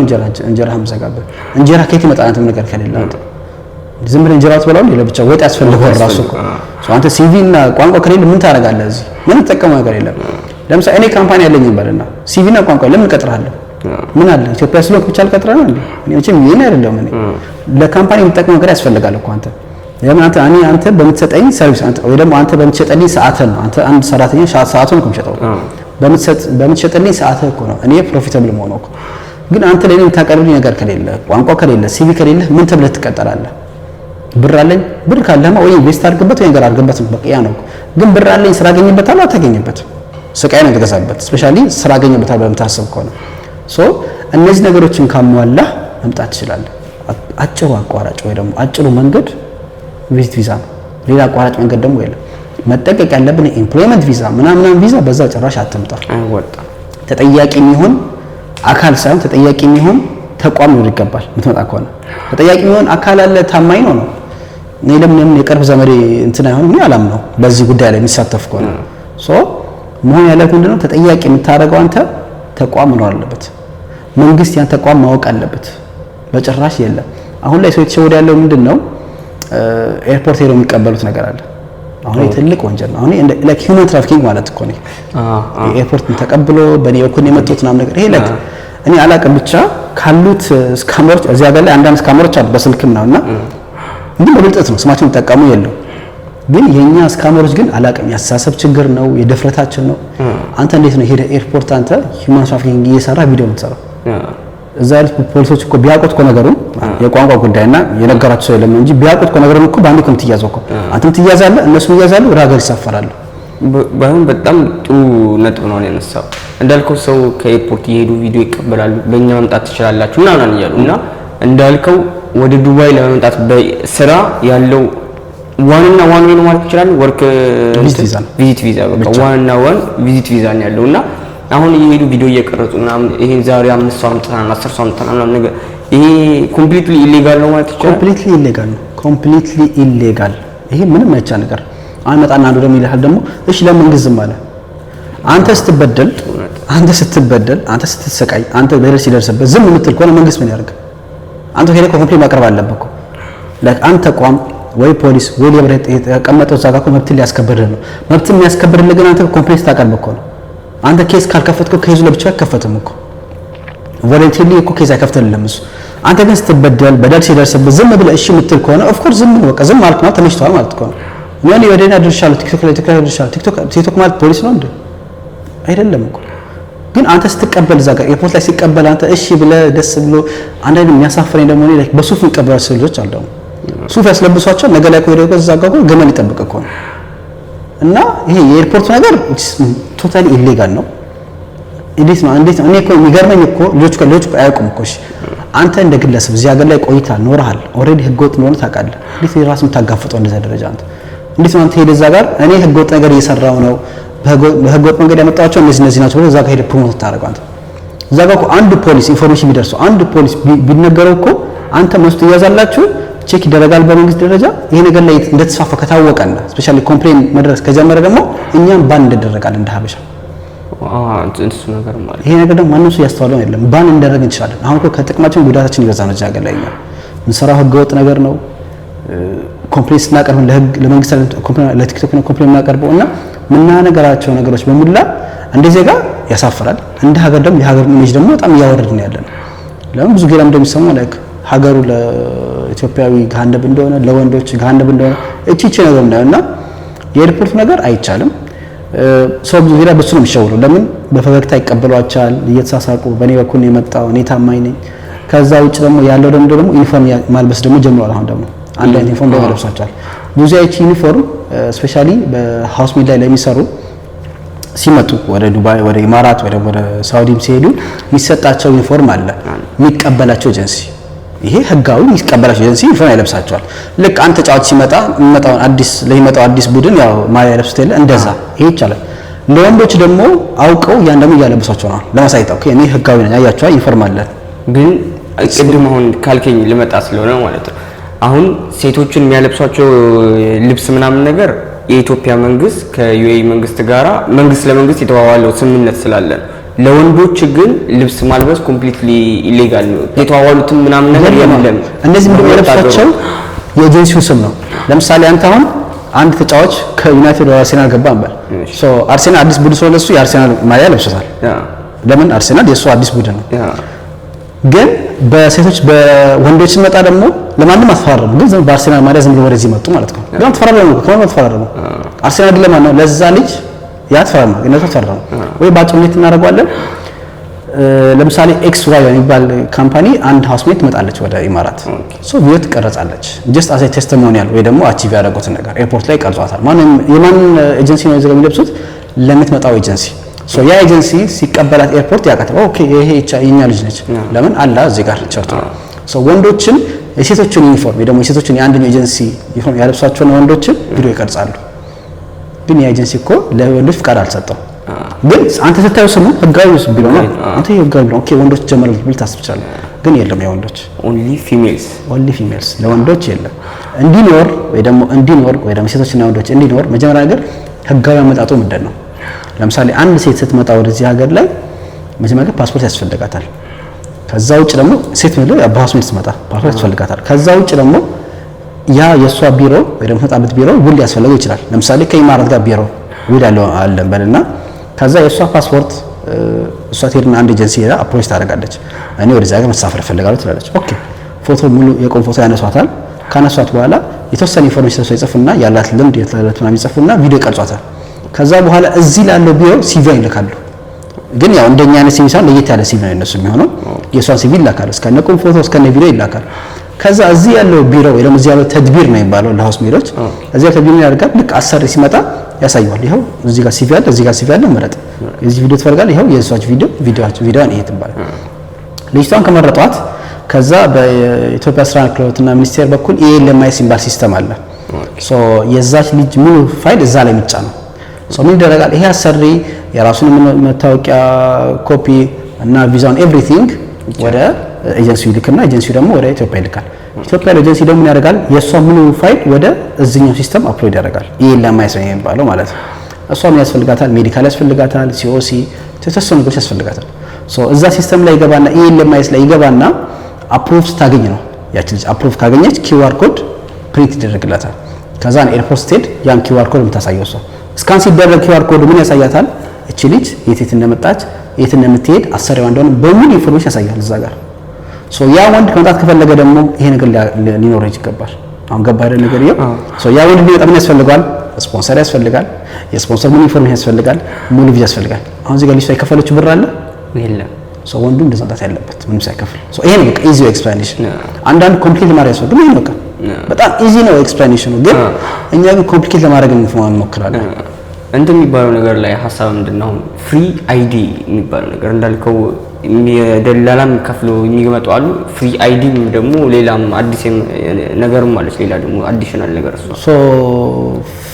እንጀራህም ዘጋብህ? እንጀራ ከየት ይመጣል? አንተ ነገር ከሌለ ዝም ብለህ እንጀራ ትበላው እንዴ? ለብቻ ወጥ ያስፈልገው ራሱ እኮ አንተ ሲቪ እና ቋንቋ ከሌለ ምን ታደርጋለህ? እዚህ ምን ተጠቀመው ነገር የለም። ለምሳሌ እኔ ካምፓኒ ያለኝ ይባልና ሲቪ እና ቋንቋ ለምን እቀጥራለሁ? ምን አለ ኢትዮጵያ ስለሆንክ ብቻ አልቀጥረህ እንዴ? እኔ መቼም ይሄን አይደለም። እኔ ለካምፓኒ የምጠቀመው ነገር ያስፈልጋል እኮ አንተ ለምን አንተ በምትሰጠኝ ሰርቪስ ወይ ደግሞ አንተ በምትሸጠልኝ ሰዓት ነው። አንተ አንድ ሰራተኛ ሰዓቱን ነው የምትሸጠው። በምትሸጥልኝ ሰዓት እኮ ነው እኔ ፕሮፊታብል መሆን እኮ። ግን አንተ ለኔ የምታቀርብልኝ ነገር ከሌለ፣ ቋንቋ ከሌለ፣ ሲቪ ከሌለ ምን ተብለህ ትቀጠላለህ? ብር አለኝ፣ ብር ካለማ ወይ ኢንቨስት አድርግበት ወይ ነገር አድርግበት በቃ ያ ነው። ግን ብር አለኝ ስራ አገኝበታለሁ አታገኝበትም። ስቃይ ነው የተገዛበት። ስፔሻሊ ስራ አገኝበታለሁ በምታስብ ከሆነ እነዚህ ነገሮችን ካሟላ መምጣት ትችላለህ። አጭሩ አቋራጭ ወይ ደግሞ አጭሩ መንገድ ቪዚት ቪዛ ነው። ሌላ አቋራጭ መንገድ ደግሞ የለም። መጠቀቅ ያለብን ኤምፕሎይመንት ቪዛ ምናምን ቪዛ በዛ ጭራሽ አትምጣ። ተጠያቂ የሚሆን አካል ሳይሆን ተጠያቂ የሚሆን ተቋም ነው ይገባል። የምትመጣ ከሆነ ተጠያቂ የሚሆን አካል አለ፣ ታማኝ ነው። እኔ ለምን የቅርብ ዘመዴ እንትን አይሆን ምን ያላም ነው በዚህ ጉዳይ ላይ የሚሳተፍ ከሆነ መሆን ያለበት ምንድነው? ተጠያቂ የምታደርገው አንተ ተቋም ነው አለበት። መንግስት ያን ተቋም ማወቅ አለበት። በጭራሽ የለም። አሁን ላይ ሰው የተሸወደ ያለው ምንድነው? ኤርፖርት ሄደው የሚቀበሉት ነገር አለ። አሁን ትልቅ ወንጀል ነው። አሁን ላይክ ሂውማን ትራፊኪንግ ማለት እኮ ነው። ኤርፖርት ተቀብሎ በኔ በኩል የመጡት ምናምን ነገር ይሄ ላይክ እኔ አላቅም ብቻ ካሉት ስካመሮች እዚህ ሀገር ላይ አንዳንድ ስካመሮች አሉ በስልክም ነውና ግን በብልጠት ነው ስማቸውን ተጠቀሙ የለው። ግን የኛ ስካመሮች ግን አላቅም ያሳሰብ ችግር ነው የደፍረታችን ነው። አንተ እንዴት ነው ሄደ ኤርፖርት አንተ ሂውማን ትራፊኪንግ እየሰራ ቪዲዮ የምትሰራው? እዛ ያሉት ፖሊሶች እኮ ቢያውቁት እኮ ነገሩን የቋንቋ ጉዳይና የነገራቸው ሰው የለም እንጂ ቢያውቁት እኮ ነገሩን እኮ በአንድ እኮ የምትያዘው እኮ አንተም ትያዛለህ፣ እነሱም ይያዛሉ፣ ወደ ሀገር ይሳፈራሉ። ባይሆን በጣም ጥሩ ነጥብ ነው ያነሳው። እንዳልከው ሰው ከኤርፖርት እየሄዱ ቪዲዮ ይቀበላሉ። በእኛ መምጣት ትችላላችሁ ምናምን እያሉ እና እንዳልከው ወደ ዱባይ ለመምጣት በስራ ያለው ዋንና ዋን ነው ማለት ይችላል። ወርክ ቪዚት ቪዛ በቃ ዋንና ዋን ቪዚት ቪዛ ነው ያለውና አሁን እየሄዱ ቪዲዮ እየቀረጹ ምናምን ይሄን ዛሬ 5 ሰው አምጥተናል 10 ሰው አምጥተናል ምናምን ነገር ይሄ ኮምፕሊትሊ ኢሌጋል ነው ማለት ይችላል። ኮምፕሊትሊ ኢሌጋል ነው። ኮምፕሊትሊ ኢሌጋል። ይሄ ምንም አይቻል ነገር አመጣና አንዱ ደግሞ ይልሃል ደግሞ እሺ ለምን ግዝም አለ? አንተ ስትበደል አንተ ስትሰቃይ አንተ በደል ሲደርስበት ዝም የምትል ከሆነ መንግስት ምን ያደርግ? አንተ ሄደህ ኮምፕሌን ማቅረብ አለብህ እኮ ላይክ አንተ ተቋም ወይ ፖሊስ ወይ ሌበር የተቀመጠው እዛ ጋር እኮ መብት ሊያስከብርህ ነው። መብት የሚያስከብርልህ ግን አንተ ኮምፕሌን ታቀርብ እኮ ነው። አንተ ኬስ ካልከፈትከው ኬዙ ለብቻው አይከፈትም እኮ ቮለንተሪ እኮ ኬዝ አይከፍትልህም እሱ። አንተ ግን ስትበደል በደል ሲደርስብህ ዝም ብለህ እሺ የምትል ከሆነ ኦፍ ኮርስ ዝም በቃ ዝም አልክ ማለት ተመችቷል ማለት እኮ ነው። ምን ወደና ድርሻለሁ ቲክቶክ ላይ ድርሻለሁ ቲክቶክ ማለት ፖሊስ ነው እንዴ? አይደለም እኮ። ግን አንተ ስትቀበል እዛ ጋር ኤርፖርት ላይ ሲቀበል አንተ እሺ ብለህ ደስ ብሎ አንዳንድ የሚያሳፍረኝ ደግሞ እኔ ላይ በሱፍ የሚቀበሉ ልጆች አሉ። ሱፍ ያስለብሷቸው ነገ ላይ ቆይቶ እዛ ጋር ገመል ይጠብቅ እኮ ነው። እና ይሄ የኤርፖርት ነገር ቶታሊ ኢሌጋል ነው። እንዴት ነው እኔ እኮ የሚገርመኝ እኮ ልጆች አያውቁም እኮ እሺ አንተ እንደ ግለሰብ እዚህ ሀገር ላይ ቆይተሃል ኖርሃል ኦልሬዲ ህገወጥ እንደሆነ ታውቃለህ። እንዴት ነው ራስህ የምታጋፍጠው እንደዛ ደረጃ አንተ እንዴት ነው አንተ ሄደህ እዛ ጋር እኔ ህገወጥ ነገር እየሰራው ነው በህገወጥ መንገድ ያመጣቸው እነዚህ ናቸው ብለህ እዛ ጋር ሄደህ ፕሮሞት ታደርገው አንተ እዛ ጋር እኮ አንድ ፖሊስ ኢንፎርሜሽን ቢደርሰው አንድ ፖሊስ ቢነገረው እኮ አንተ መስጠት ይያዛላችሁ ቼክ ይደረጋል በመንግስት ደረጃ ይሄ ነገር ላይ እንደተስፋፋ ከታወቀና ስፔሻሊ ኮምፕሌን መድረስ ከጀመረ ደግሞ እኛም ባን እንደደረጋለን እንደ ሀበሻ እሱ ነገር ማለት ይሄ ነገር ደግሞ ማንም ሰው ያስተዋለው አይደለም። ባን እንደረግ እንችላለን። አሁን እኮ ከጥቅማችን ጉዳታችን ይበዛ ነው። እዚህ ሀገር ላይ እኛ እንሰራው ህገወጥ ነገር ነው። ኮምፕሌን ስናቀርብ ለመንግስት ለቲክቶክ ነው ኮምፕሌን እናቀርበው እና ምናነገራቸው ነገሮች በሙላ እንደ ዜጋ ያሳፍራል። እንደ ሀገር ደግሞ የሀገር ኢሜጅ ደግሞ በጣም እያወረድን ያለን ለምን ብዙ ጊዜ እንደሚሰማው ላይክ ሀገሩ ለኢትዮጵያዊ ገሃነብ እንደሆነ ለወንዶች ገሃነብ እንደሆነ እቺ ነገር እንደሆነና የኤርፖርት ነገር አይቻልም። ሰው ብዙ ጊዜ በሱ ነው የሚሸውረው። ለምን በፈገግታ ይቀበሏቸዋል እየተሳሳቁ በኔ በኩል ነው የመጣው እኔ ታማኝ ነኝ። ከዛ ውጭ ደግሞ ያለው ደግሞ ዩኒፎርም ማልበስ ደግሞ ጀምሯል። አሁን ደግሞ አንድ አይነት ዩኒፎርም ደግሞ ለብሳቸዋል። ብዙ አይነት ዩኒፎርም ስፔሻሊ በሃውስ ሜድ ላይ ለሚሰሩ ሲመጡ ወደ ዱባይ ወደ ኢማራት ወደ ሳውዲም ሲሄዱ የሚሰጣቸው ዩኒፎርም አለ የሚቀበላቸው ኤጀንሲ ይሄ ህጋዊ የሚቀበላቸው ኤጀንሲ ዩኒፎርም ያለብሳቸዋል። ልክ አንተ ተጫዋች ሲመጣ ለሚመጣው አዲስ ቡድን ያው ማሊያ ያለብሱት የለ እንደዛ ይሄ ይቻላል። ለወንዶች ደግሞ አውቀው ያን ደግሞ እያለብሳቸው ነው ለማሳየት ኦኬ እኔ ህጋዊ ነኝ አያቸዋ ዩኒፎርም አለ። ግን ቅድም አሁን ካልከኝ ልመጣ ስለሆነ ማለት ነው አሁን ሴቶችን የሚያለብሷቸው ልብስ ምናምን ነገር የኢትዮጵያ መንግስት ከዩኤኢ መንግስት ጋራ መንግስት ለመንግስት የተዋዋለው ስምምነት ስላለ ለወንዶች ግን ልብስ ማልበስ ኮምፕሊትሊ ኢሌጋል ነው። የተዋዋሉትም ምናምን ነገር የለም። እነዚህ ምንድነው ያለብሳቸው የኤጀንሲው ስም ነው። ለምሳሌ አንተ አሁን አንድ ተጫዋች ከዩናይትድ ወደ አርሴናል ገባ እንበል ሶ አርሴናል አዲስ ቡድን ስለሆነ እሱ የአርሴናል ማሊያ ለብሶታል። ለምን አርሴናል የሱ አዲስ ቡድን ነው። ግን በሴቶች በወንዶች ሲመጣ ደግሞ ለማንም አትፈራረሙ። ግን ዝም በአርሴናል ማሊያ ዝም ብሎ ወደዚህ መጡ ማለት ነው። ግን አትፈራረሙ ከማን አትፈራረሙ? አርሴናል ለማን ነው? ለዛ ልጅ ያ ተፈራም ነው እነሱ ተፈራም ወይ ባጭነት እናደርጋለን። ለምሳሌ ኤክስ ዋይ የሚባል ካምፓኒ አንድ ሃውስሜት ትመጣለች ወደ ኢማራት ሶ ቪዲዮ ትቀርጻለች ጀስት አስ ቴስቲሞኒያል ወይ ደግሞ አቺቭ ያደረጉትን ነገር ኤርፖርት ላይ ቀርጿታል። ማንም የማን ኤጀንሲ ነው እዚህ ጋር የሚለብሱት ለምትመጣው ኤጀንሲ ሶ ያ ኤጀንሲ ሲቀበላት ኤርፖርት ያውቃታል። ኦኬ ይሄ የኛ ልጅ ነች ለምን አላ እዚህ ጋር ቸርቶ ሶ ወንዶችን የሴቶችን ዩኒፎርም ወይ ደግሞ የሴቶችን የአንደኛው ኤጀንሲ ዩኒፎርም ያለብሳቸውን ወንዶችን ቪዲዮ ይቀርጻሉ። ግን ያ ኤጀንሲ እኮ ለወንዶች ፍቃድ አልሰጠው። ግን አንተ ስታየው ስሙ ህጋዊ ቢሎ ነው አንተ ህጋዊ ቢሎ ኦኬ ወንዶች ጀመረ ብል ታስብቻለህ። ግን የለም የወንዶች ኦንሊ ፊሜልስ ለወንዶች የለም። እንዲኖር ወይ ደግሞ ሴቶችና ወንዶች እንዲኖር መጀመሪያ ነገር ህጋዊ አመጣጡ ምንድን ነው? ለምሳሌ አንድ ሴት ስትመጣ ወደዚህ ሀገር ላይ መጀመሪያ ፓስፖርት ያስፈልጋታል። ከዛ ውጭ ደግሞ ሴት ነው በፓስፖርት ስትመጣ ፓስፖርት ያስፈልጋታል። ከዛ ውጭ ደግሞ ያ የሷ ቢሮ ወይ ደግሞ ተጣበት ቢሮ ውል ያስፈልገው ይችላል። ለምሳሌ ከኢማራት ጋር ቢሮ ውል አለን በልና ከዛ የሷ ፓስፖርት እሷ ትሄድና አንድ ኤጀንሲ ሄዳ አፕሮች ታደርጋለች። እኔ ወደዛ ሀገር መሳፈር እፈልጋለሁ ትላለች። ኦኬ ፎቶ ሙሉ የቆም ፎቶ ያነሷታል። ካነሷት በኋላ የተወሰነ ኢንፎርሜሽን ሰው ይጽፉና ያላት ልምድ የተላለቱና የሚጽፉና ቪዲዮ ይቀርጿታል። ከዛ በኋላ እዚህ ላለው ቢሮ ሲቪ ይልካሉ። ግን ያው እንደኛ አይነት ሲቪ ሳይሆን ለየት ያለ ሲቪ ነው እነሱ የሚሆነው። የሷን ሲቪ ይላካል እስከነ ቆም ፎቶ እስከነ ቪዲዮ ይላካል። ከዛ እዚህ ያለው ቢሮ ወይ ደግሞ እዚህ ያለው ተድቢር ነው የሚባለው ለሃውስ ሜዶች እዚህ ያለው ተድቢር ያደርጋል። ልክ አሰሪ ሲመጣ ያሳየዋል። ይሄው እዚህ ጋር ሲቪ አለ፣ እዚህ ጋር ሲቪ አለ፣ መረጥ የዚህ ቪዲዮ ትፈልጋለህ፣ ይሄው የሷች ቪዲዮዋን ይሄ ትባላል። ልጅቷን ከመረጧት ከዛ በኢትዮጵያ ስራ ክህሎትና ሚኒስቴር በኩል ኢኤልኤምአይ ሲምባል ሲስተም አለ። ሶ የዛች ልጅ ሙሉ ፋይል እዛ ላይ ብቻ ነው። ሶ ምን ይደረጋል? ይሄ አሰሪ የራሱን መታወቂያ ኮፒ እና ቪዛውን ኤቭሪቲንግ ወደ ኤጀንሲው ይልክና ኤጀንሲው ደግሞ ወደ ኢትዮጵያ ይልካል። ኢትዮጵያ ኤጀንሲ ደግሞ ምን ያደርጋል? የሷ ሙሉ ፋይል ወደ እዚህኛው ሲስተም አፕሎድ ያደርጋል። ኢኤልኤምአይ የሚባለው ማለት ነው። እሷ ምን ያስፈልጋታል? ሜዲካል ያስፈልጋታል፣ ሲኦሲ የተወሰኑ ነገሮች ያስፈልጋታል። ሶ እዛ ሲስተም ላይ ይገባና ኢኤልኤምአይ ላይ ይገባና አፕሩቭ ስታገኝ ነው ያቺ ልጅ አፕሩቭ ካገኘች ኪውአር ኮድ ፕሪንት ይደረግላታል። ከዛ ኤርፖርት ስትሄድ ያን ኪውአር ኮድ የምታሳየው እሷ ስካን ሲደረግ ኪውአር ኮድ ምን ያሳያታል? እቺ ልጅ የት እንደመጣች የት እንደምትሄድ አሰሪዋ እንደሆነ በሙሉ ኢንፎርሜሽን ያሳያል እዛ ጋር። ሶ ያ ወንድ ከመጣት ከፈለገ ደግሞ ይሄ ነገር ሊኖር ይገባል። አሁን ገባ አይደል ነገር ይሄ ሶ ያ ወንድ ቢመጣ ምን ያስፈልጋል? ስፖንሰር ያስፈልጋል። የስፖንሰር ሙሉ ኢንፎርሜሽን ያስፈልጋል። ሙሉ ቪዛ ያስፈልጋል። አሁን እዚህ ጋር ልጅቷ የከፈለችው ብር አለ የለም። ሶ ወንዱ እንደዛ መጣት ያለበት ምንም ሳይከፍል። ሶ ይሄ ነው በቃ ኢዚ ኤክስፕላኔሽን። አንዳንድ ኮምፕሊኬት ማድረግ ያስፈልግ ግን ይሄ ነው በጣም ኢዚ ነው ኤክስፕላኔሽኑ። ግን እኛ ግን ኮምፕሊኬት ለማድረግ እንሞክራለን። እንትን የሚባለው ነገር ላይ ሀሳብ ምንድነው? ፍሪ አይዲ የሚባለው ነገር እንዳልከው የደላላ የሚከፍሉ የሚመጡ አሉ። ፍሪ አይዲ ደግሞ ሌላም አዲስ ነገርም ማለት ሌላ ደግሞ አዲሽናል ነገር እሱ ሶ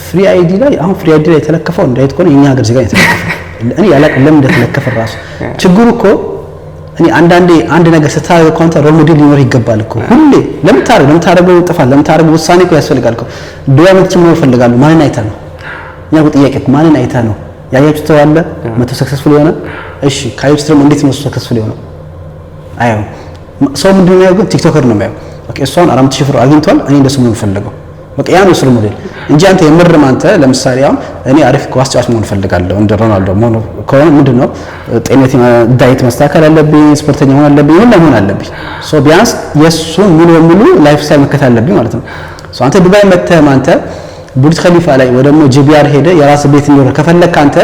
ፍሪ አይዲ ላይ አሁን ፍሪ አይዲ ላይ የተለከፈው እንዳይት ኮን እኛ ሀገር ዜጋ የተለከፈው እኔ ያላቅ ለምን እንደተለከፈ ራሱ ችግሩ እኮ እኔ አንዳንዴ አንድ ነገር ስታደርግ ኮንታ ሮል ሞዴል ሊኖር ይገባል እኮ ሁሌ ለምታደርገው ጥፋት ለምታደርገው ውሳኔ እኮ ያስፈልጋል እኮ ዱያመት ጭምር ይፈልጋሉ። ማንን አይታ ነው ያው ጥያቄ ማንን አይታ ነው ያያችሁት ተዋለ መቶ ሰክሰስፉል የሆነ እሺ ካይብስ ደግሞ እንዴት ነው ሰክሰስፉል የሆነ አየው ሰው ምንድነው ያለው ቲክቶከር ነው የሚያየው በቃ እሷን 4000 ብር አግኝቷል እኔ እንደሱ ነው የምፈልገው በቃ ያ ነው ሮል ሞዴል እንጂ አንተ የምርም አንተ ለምሳሌ አሁን እኔ አሪፍ ኳስ ተጫዋች መሆን ፈልጋለሁ እንደ ሮናልዶ መሆን ከሆነ ምንድነው ጤንነት ዳይት መስተካከል አለብኝ ስፖርተኛ መሆን አለብኝ ሁሉ መሆን አለብኝ ሶ ቢያንስ የሱን ሙሉ ላይፍ ስታይል መከተል አለብኝ ማለት ነው ሶ አንተ ዱባይ መተህ አንተ ቡርጅ ኸሊፋ ላይ ወይ ደግሞ ጂቢአር ሄደ የራስ ቤት እንዲኖር ከፈለክ አንተ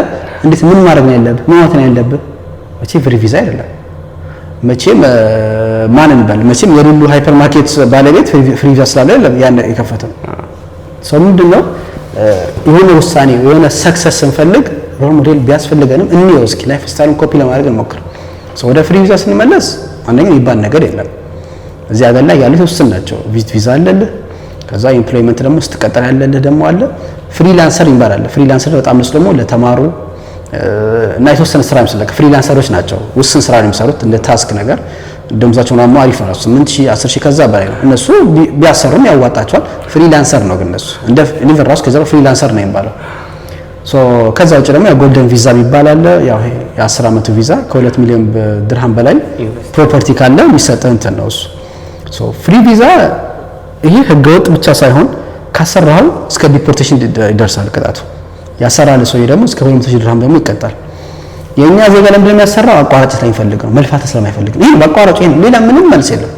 እንዴት ምን ማድረግ ነው ያለብህ ምን ማለት ነው ያለብህ መቼም ፍሪ ቪዛ አይደለም መቼም ማንን ባል መቼም የሉሉ ሃይፐር ማርኬት ባለቤት ፍሪ ቪዛ ስላለ ያን የከፈተው ሰው ምንድነው የሆነ ውሳኔ የሆነ ሰክሰስ እንፈልግ ሮል ሞዴል ቢያስፈልገንም እንየው እስኪ ላይፍ ስታይልን ኮፒ ለማድረግ እንሞክር ሰው ወደ ፍሪ ቪዛ ስንመለስ አንደኛ ይባል ነገር የለም እዚህ ሀገር ላይ ያሉት ውስን ናቸው ቪዚት ቪዛ አለልህ ከዛ ኢምፕሎይመንት ደግሞ ስትቀጠር ያለልህ ደግሞ አለ ፍሪላንሰር ይባላል ፍሪላንሰር በጣም ነው ደግሞ ለተማሩ እና የተወሰነ ስራ የሚሰለክ ፍሪላንሰሮች ናቸው ውስን ስራ ነው የሚሰሩት እንደ ታስክ ነገር ደምዛቸው ነው አሪፍ ነው 8000 10000 ከዛ በላይ ነው እነሱ ቢያሰሩም ያዋጣቸዋል ፍሪላንሰር ነው ግን እነሱ እንደ ሊቨር ራስ ከዛ ፍሪላንሰር ነው የሚባለው ሶ ከዛ ውጭ ደግሞ የጎልደን ቪዛ ይባላል ያው የ10 አመቱ ቪዛ ከ2 ሚሊዮን ድርሃም በላይ ፕሮፐርቲ ካለ የሚሰጠው እንትን ነው እሱ ሶ ፍሪ ቪዛ ይሄ ህገወጥ ብቻ ሳይሆን ካሰራው እስከ ዲፖርቴሽን ይደርሳል ቅጣቱ ያሰራል ሰው ደግሞ እስከ 200 ድርሃም ደግሞ ይቀጣል የኛ ዜጋ ለምንድነው የሚያሰራው አቋራጭ ስለማይፈልግ ነው መልፋት ስለማይፈልግ ነው ይሄ በአቋራጭ ይሄ ሌላ ምንም መልስ የለም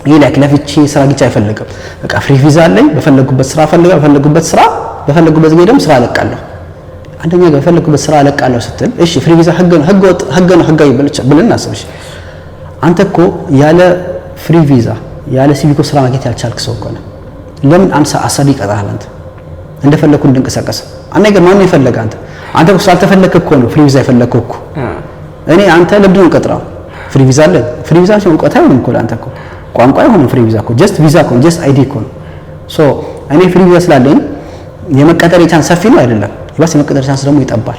ይሄ ለክለፍቺ ስራ ግጭ አይፈልግም በቃ ፍሪ ቪዛ አለኝ በፈለጉበት ስራ ፈልጋ በፈለጉበት ጊዜ ደግሞ ስራ አለቃለሁ አንደኛ ጋር የፈለኩበት ስራ አለቃለሁ ስትል እሺ ፍሪ ቪዛ ህጋዊ ብለን አስብሽ። አንተ እኮ ያለ ፍሪ ቪዛ ያለ ሲቪኮ ስራ ማግኘት ያልቻልክ ሰው እኮ ነው። ለምን አንሳ አሳዲ ይቀጣሃል? አንተ እንደፈለኩ እንድንቀሳቀስ አነገር ማን ይፈልጋ? አንተ እኮ ስላልተፈለክ እኮ ነው ፍሪ ቪዛ የፈለከው እኮ። እኔ አንተ ለምንድን ነው ቀጥራው? ፍሪ ቪዛ አለ። ፍሪ ቪዛ ሲሆን እውቀት አይሆንም እኮ ለአንተ እኮ ቋንቋ አይሆንም። ፍሪ ቪዛ እኮ ጀስት ቪዛ እኮ ጀስት አይዲ እኮ ነው። ሶ እኔ ፍሪ ቪዛ ስላለኝ የመቀጠር ቻንስ ሰፊ ነው አይደለም? ይባስ የመቀጠር ቻንስ ደግሞ ይጠባል።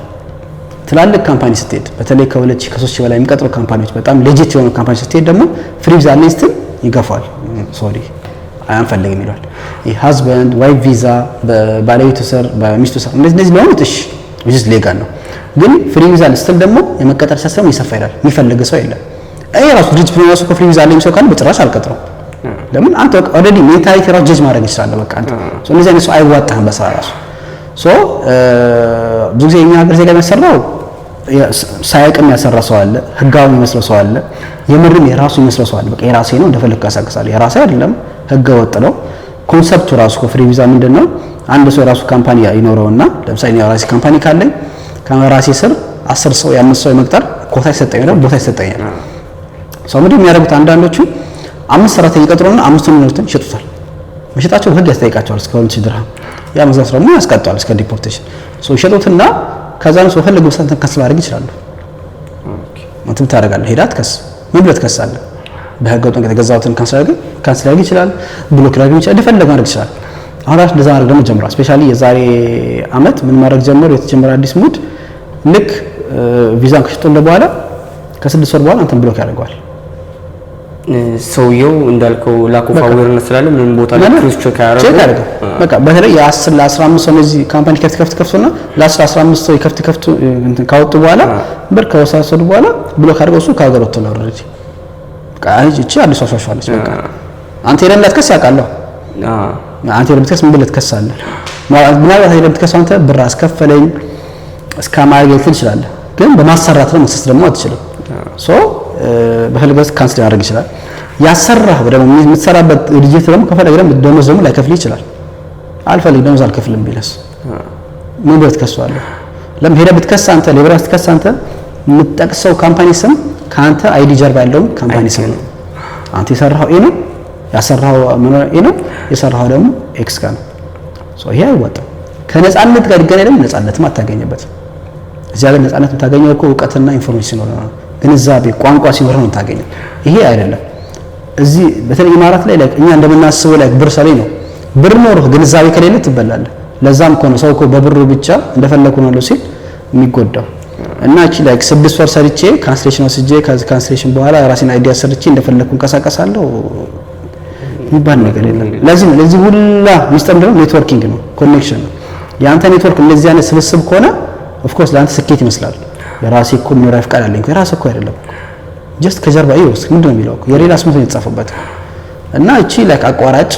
ትላልቅ ካምፓኒ ስትሄድ በተለይ ከ2000 ከ3000 በላይ የሚቀጥሩ ካምፓኒዎች በጣም ሌጂት የሆኑ ካምፓኒ ስትሄድ ደግሞ ፍሪ ቪዛ አለኝ ስትል ይገፋል። ሶሪ አንፈልግም ይላል። ይሄ ሃዝባንድ ዋይፍ ቪዛ በባለቤቱ ስር በሚስቱ ስር እንደዚህ ለሆኑት እሺ ቪዛ ሌጋል ነው። ግን ፍሪ ቪዛ ስትል ደግሞ የመቀጠር ቻንስ ደግሞ ይሰፋ ይላል። የሚፈልግ ሰው የለም። እኔ ራሱ ድርጅት ፕሮሰስ ኮ ፍሪ ቪዛ አለኝ ሰው ካለ በጭራሽ አልቀጥረው። ለምን አንተ ኦልሬዲ ሜንታሊቲ ራሱ ጀጅ ማድረግ ይችላል። በቃ አንተ ሶ እንደዚህ አይነት ሰው አይዋጣህም በስራ ራሱ። ሶ ብዙ ጊዜ እኛ ሀገር ዜጋ የሚያሰራው ሳያውቅም ያሰራ ሰው አለ፣ ህጋዊ የሚመስለው ሰው አለ፣ የምርም የራሱ የሚመስለው ሰው አለ። በቃ የራሴ ነው እንደፈለክ ያሳክሳል። የራሴ አይደለም ህገ ወጥ ነው። ኮንሰፕቱ ራሱ ፍሪ ቪዛ ምንድነው? አንድ ሰው የራሱ ካምፓኒ ይኖረውና ለምሳሌ የራሴ ካምፓኒ ካለኝ ከራሴ ስር 10 ሰው የ5 ሰው የመቅጠር ኮታ ይሰጠኛል፣ ቦታ ይሰጠኛል። ሰው ምንድነው የሚያደርጉት? አንዳንዶቹ 5 ሰራተኛ ይቀጥሩና 5ቱን ንብረትን ይሸጡታል። መሸጣቸው ህግ ያስጠይቃቸዋል እስከ 2000 ድርሃም። ያ መዛስ ደግሞ ያስቀጣል እስከ ዲፖርቴሽን። ሶ ይሸጡትና ከዛን ሰው ፈለገው ሰንተን ከስ ማድረግ ይችላሉ። ኦኬ ምን ታደርጋለህ? ሄዳት ከስ ምን ብለት ከሳለህ? በህገ ወጥ የተገዛውትን ካንሰል ይችላል፣ ብሎክ ላድርግ ይችላል፣ እንደፈለገ ማድረግ ይችላል። አሁን ራሱ እንደዛ ማድረግ ደግሞ ጀምሯል። ስፔሻሊ የዛሬ አመት ምን ማድረግ ጀመሩ? የተጀመረ አዲስ ሙድ ልክ ቪዛን ከሽጦልህ በኋላ ከ6 ወር በኋላ አንተን ብሎክ ያደርገዋል። ሰውየው እንዳልከው ላክ ኦፍ አዌርነስ ስላለ ምን ቦታ ላይ ክሩስ ቼክ ያደርጋል። በቃ በተለይ የ10 ለ15 ሰው እነዚህ ካምፓኒ ከፍተውና ለ15 ሰው ከፍቱ እንትን ካወጡ በኋላ ብር ከወሰዱ በኋላ ብሎክ አድርገው እሱ ከሀገር ወጥቶ ነው ኦልሬዲ። በቃ እቺ አዲስ አሻሻለች። በቃ አንተ የሌላት ከስ ያውቃለሁ። አንተ የሌላት ከስ ምን ብለህ ትከሳለህ? ምናልባት የሌላት ከስ አንተ ብር አስከፈለኝ እስከ ማግኘት ትችላለህ፣ ግን በማሰራት ነው መክሰስ ደግሞ አትችልም። ሶ በፈልገስ ካንስል ያደርግ ይችላል። ያሰራህ ደግሞ የምትሰራበት ድርጅት ደግሞ ከፈለገ ደግሞ ደሞዝ ደግሞ ላይከፍል ይችላል። አልፈልግ ደሞዝ አልከፍልም ቢለስ ምን ብለህ ትከሳለህ? ለምን ሄደህ ብትከሳ አንተ ሌብራስ ትከሳ አንተ የምትጠቅሰው ካምፓኒ ስም ከአንተ አይዲ ጀርባ ያለው ካምፓኒ ስም ነው። አንተ የሰራኸው ኤ ነው፣ ያሰራኸው ኤ ነው፣ የሰራኸው ደግሞ ኤክስ ጋር ነው። ሶ ይሄ አይወጣም። ከነጻነት ጋር ይገናኝ ደግሞ ነጻነትም አታገኝበትም። እዚህ ሀገር ነጻነት የምታገኘው እኮ እውቀትና ኢንፎርሜሽን ነው፣ ግንዛቤ ቋንቋ ሲኖር ነው የምታገኘው። ይሄ አይደለም። እዚህ በተለይ ኢማራት ላይ እኛ እንደምናስበው ላይ ብር ሰሪ ነው። ብር ኖሮ ግንዛቤ ከሌለ ትበላለህ። ለዛም እኮ ነው ሰው እኮ በብሩ ብቻ እንደፈለኩ ነው ሲል የሚጎዳው። እና እቺ ላይ 6 ወር ሰርቼ ካንስሌሽን ወስጄ ካንስሌሽን በኋላ ራሴን አይዲያ ሰርቼ እንደፈለኩ እንቀሳቀሳለሁ የሚባል ነገር የለም። ለዚህ ሁላ ሚስጥር ምንድነው? ኔትወርኪንግ ነው፣ ኮኔክሽን ነው። የአንተ ኔትወርክ እንደዚህ አይነት ስብስብ ከሆነ ኦፍ ኮርስ ለአንተ ስኬት ይመስላል። የራሴ እኮ የሚኖር ፍቃድ አለኝ እኮ የራስህ እኮ አይደለም። ጀስት ከጀርባ ይወስ ምንድነው የሚለው የሌላ ስም ነው የተጻፈበት። እና እቺ ላይክ አቋራጭ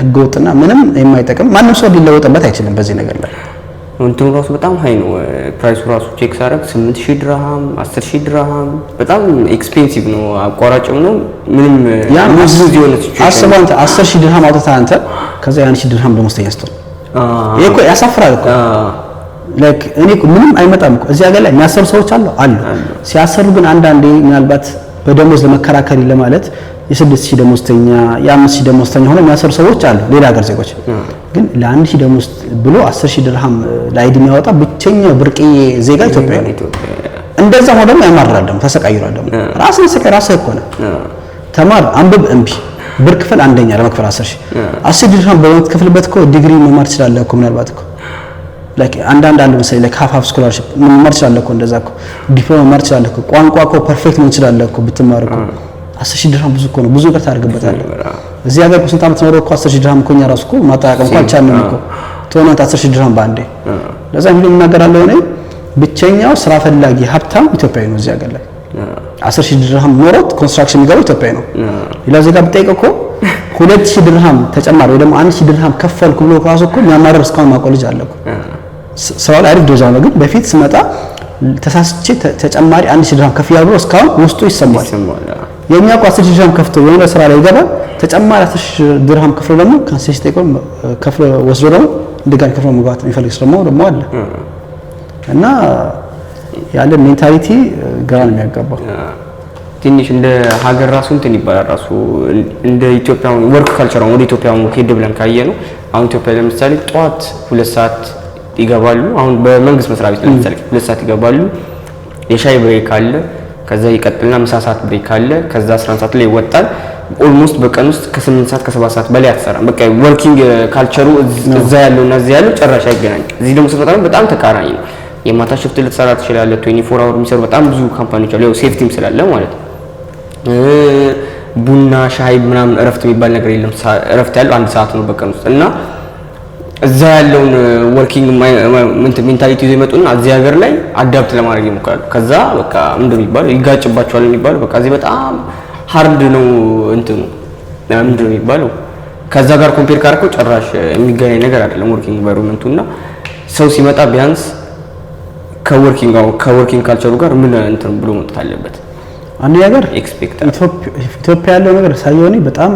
ህገወጥና ምንም የማይጠቅም ማንም ሰው ሊለወጥበት አይችልም በዚህ ነገር ላይ። እንትኑ ራሱ በጣም ሃይ ነው ፕራይሱ ራሱ ቼክ ሳደርግ 8000 ድርሃም 10000 ድርሃም በጣም ኤክስፔንሲቭ ነው። አቋራጭም ነው ምንም ያ ብዙ የሆነ አስበው አንተ 10000 ድርሃም አውጥተህ አንተ ከዛ ያን 1000 ድርሃም ደሞዝተኛ ስትሆን ይሄ እኮ ያሳፍራል እኮ። ላይክ እኔ እኮ ምንም አይመጣም እኮ እዚህ ሀገር ላይ የሚያሰሩ ሰዎች አሉ ሲያሰሩ ግን አንዳንዴ ምናልባት በደሞዝ ለመከራከሪ ለማለት የ6000 ደሞዝተኛ የ5000 ደሞዝተኛ ሆነው የሚያሰሩ ሰዎች አሉ ሌላ ሀገር ዜጎች። ግን ለ1000 ደሞዝ ብሎ 10000 ድርሃም ላይድ የሚያወጣ ብቸኛ ብርቅዬ ዜጋ ኢትዮጵያ ነው። እንደዛ ሆኖ ደግሞ ያማራል ደግሞ ተሰቃይሯል ደግሞ ራስህ ሰቀይ ራስህ እኮ ነው። ተማር አንብብ እምቢ ብር ክፍል አንደኛ ለመክፈል 10 ድርሃም በምትከፍልበት እኮ ዲግሪ መማር ትችላለህ እኮ ምናልባት እኮ ላይክ አንዳንድ አለ መሰለኝ ላይክ ሃፍ ስኮላርሺፕ መማር ትችላለህ እኮ እንደዛ እኮ ዲፕሎማ መማር ትችላለህ እኮ ቋንቋ እኮ ፐርፌክት መሆን ትችላለህ እኮ ብትማር እኮ 10000 ድርሃም ብዙ እኮ ነው። ብዙ ነገር ታደርግበታለህ። እዚህ ሀገር እኮ ስንት ዓመት ኖሮ እኮ 10000 ድርሃም እኮ እኛ ራሱ እኮ ማጠራቀም እንኳን አልቻልንም እኮ ተወናት 10000 ድርሃም ባንዴ። ለዛ ምን እናገራለሁ እኔ ብቸኛው ስራ ፈላጊ ሀብታም ኢትዮጵያዊ ነው እዚህ ሀገር ላይ 10000 ድርሃም ኖሮት ኮንስትራክሽን የሚገባው ኢትዮጵያዊ ነው። ሌላ ዜጋ ብጠይቀው እኮ 2000 ድርሃም ተጨማሪ ወይ ደግሞ 1000 ድርሃም ከፈልኩ ብሎ ራሱ እኮ የሚያማርር እስካሁን ማቆልጅ አለ እኮ። ስራው ላይ አሪፍ ደረጃ ነው፣ ግን በፊት ስመጣ ተሳስቼ ተጨማሪ 1000 ድርሃም ከፍያለሁ ብሎ እስካሁን ውስጡ ይሰማል። የኛ እኮ 10 ድርሃም ከፍቶ የሆነ ስራ ላይ ይገባል። ተጨማሪ 10 ድርሃም ከፍሎ ደግሞ ካንሴሽ ጠይቆ ከፍሎ ወስዶ ደግሞ እንደጋር ከፍሎ መግባት የሚፈልግ ደግሞ አለ። እና ያለ ሜንታሊቲ ግራ ነው የሚያጋባው። ትንሽ እንደ ሀገር ራሱ እንትን ይባላል ራሱ እንደ ኢትዮጵያ ወርክ ካልቸር ወደ ኢትዮጵያ ሄድ ብለን ካየነው አሁን ኢትዮጵያ ለምሳሌ ጠዋት 2 ሰዓት ይገባሉ። አሁን በመንግስት መስሪያ ቤት ለምሳሌ 2 ሰዓት ይገባሉ። የሻይ ብሬክ አለ። ከዛ ይቀጥልና ምሳ ሰዓት ብሬክ አለ። ከዛ 11 ሰዓት ላይ ይወጣል። ኦልሞስት በቀን ውስጥ ከ8 ሰዓት ከ7 ሰዓት በላይ አትሰራም። በቃ ወርኪንግ ካልቸሩ እዛ ያለውና እዚህ ያለው ጭራሽ አይገናኝም። እዚህ ደግሞ ስትመጣ በጣም ተቃራኒ ነው። የማታ ሽፍት ልትሰራ ትችላለህ። 24 አወር የሚሰሩ በጣም ብዙ ካምፓኒዎች አሉ። ያው ሴፍቲም ስላለ ማለት ነው። ቡና ሻይ ምናምን እረፍት የሚባል ነገር የለም። እረፍት ያለው 1 ሰዓት ነው በቀን ውስጥ እና እዛ ያለውን ወርኪንግ ሜንታሊቲ ይዘው ይመጡና እዚህ ሀገር ላይ አዳፕት ለማድረግ ይሞክራሉ። ከዛ በቃ እንደሚባለው ይጋጭባቸዋል የሚባለው በቃ እዚህ በጣም ሃርድ ነው እንትኑ ምንድን ነው የሚባለው ከዛ ጋር ኮምፔር ካደረገው ጭራሽ የሚገናኝ ነገር አይደለም ወርኪንግ ኢንቫይሮንመንቱና ሰው ሲመጣ ቢያንስ ከወርኪንግ ካልቸሩ ጋር ምን እንትን ብሎ መጥቶ አለበት። አንድ ነገር ኤክስፔክት ኢትዮጵያ ያለው ነገር ሳይሆን በጣም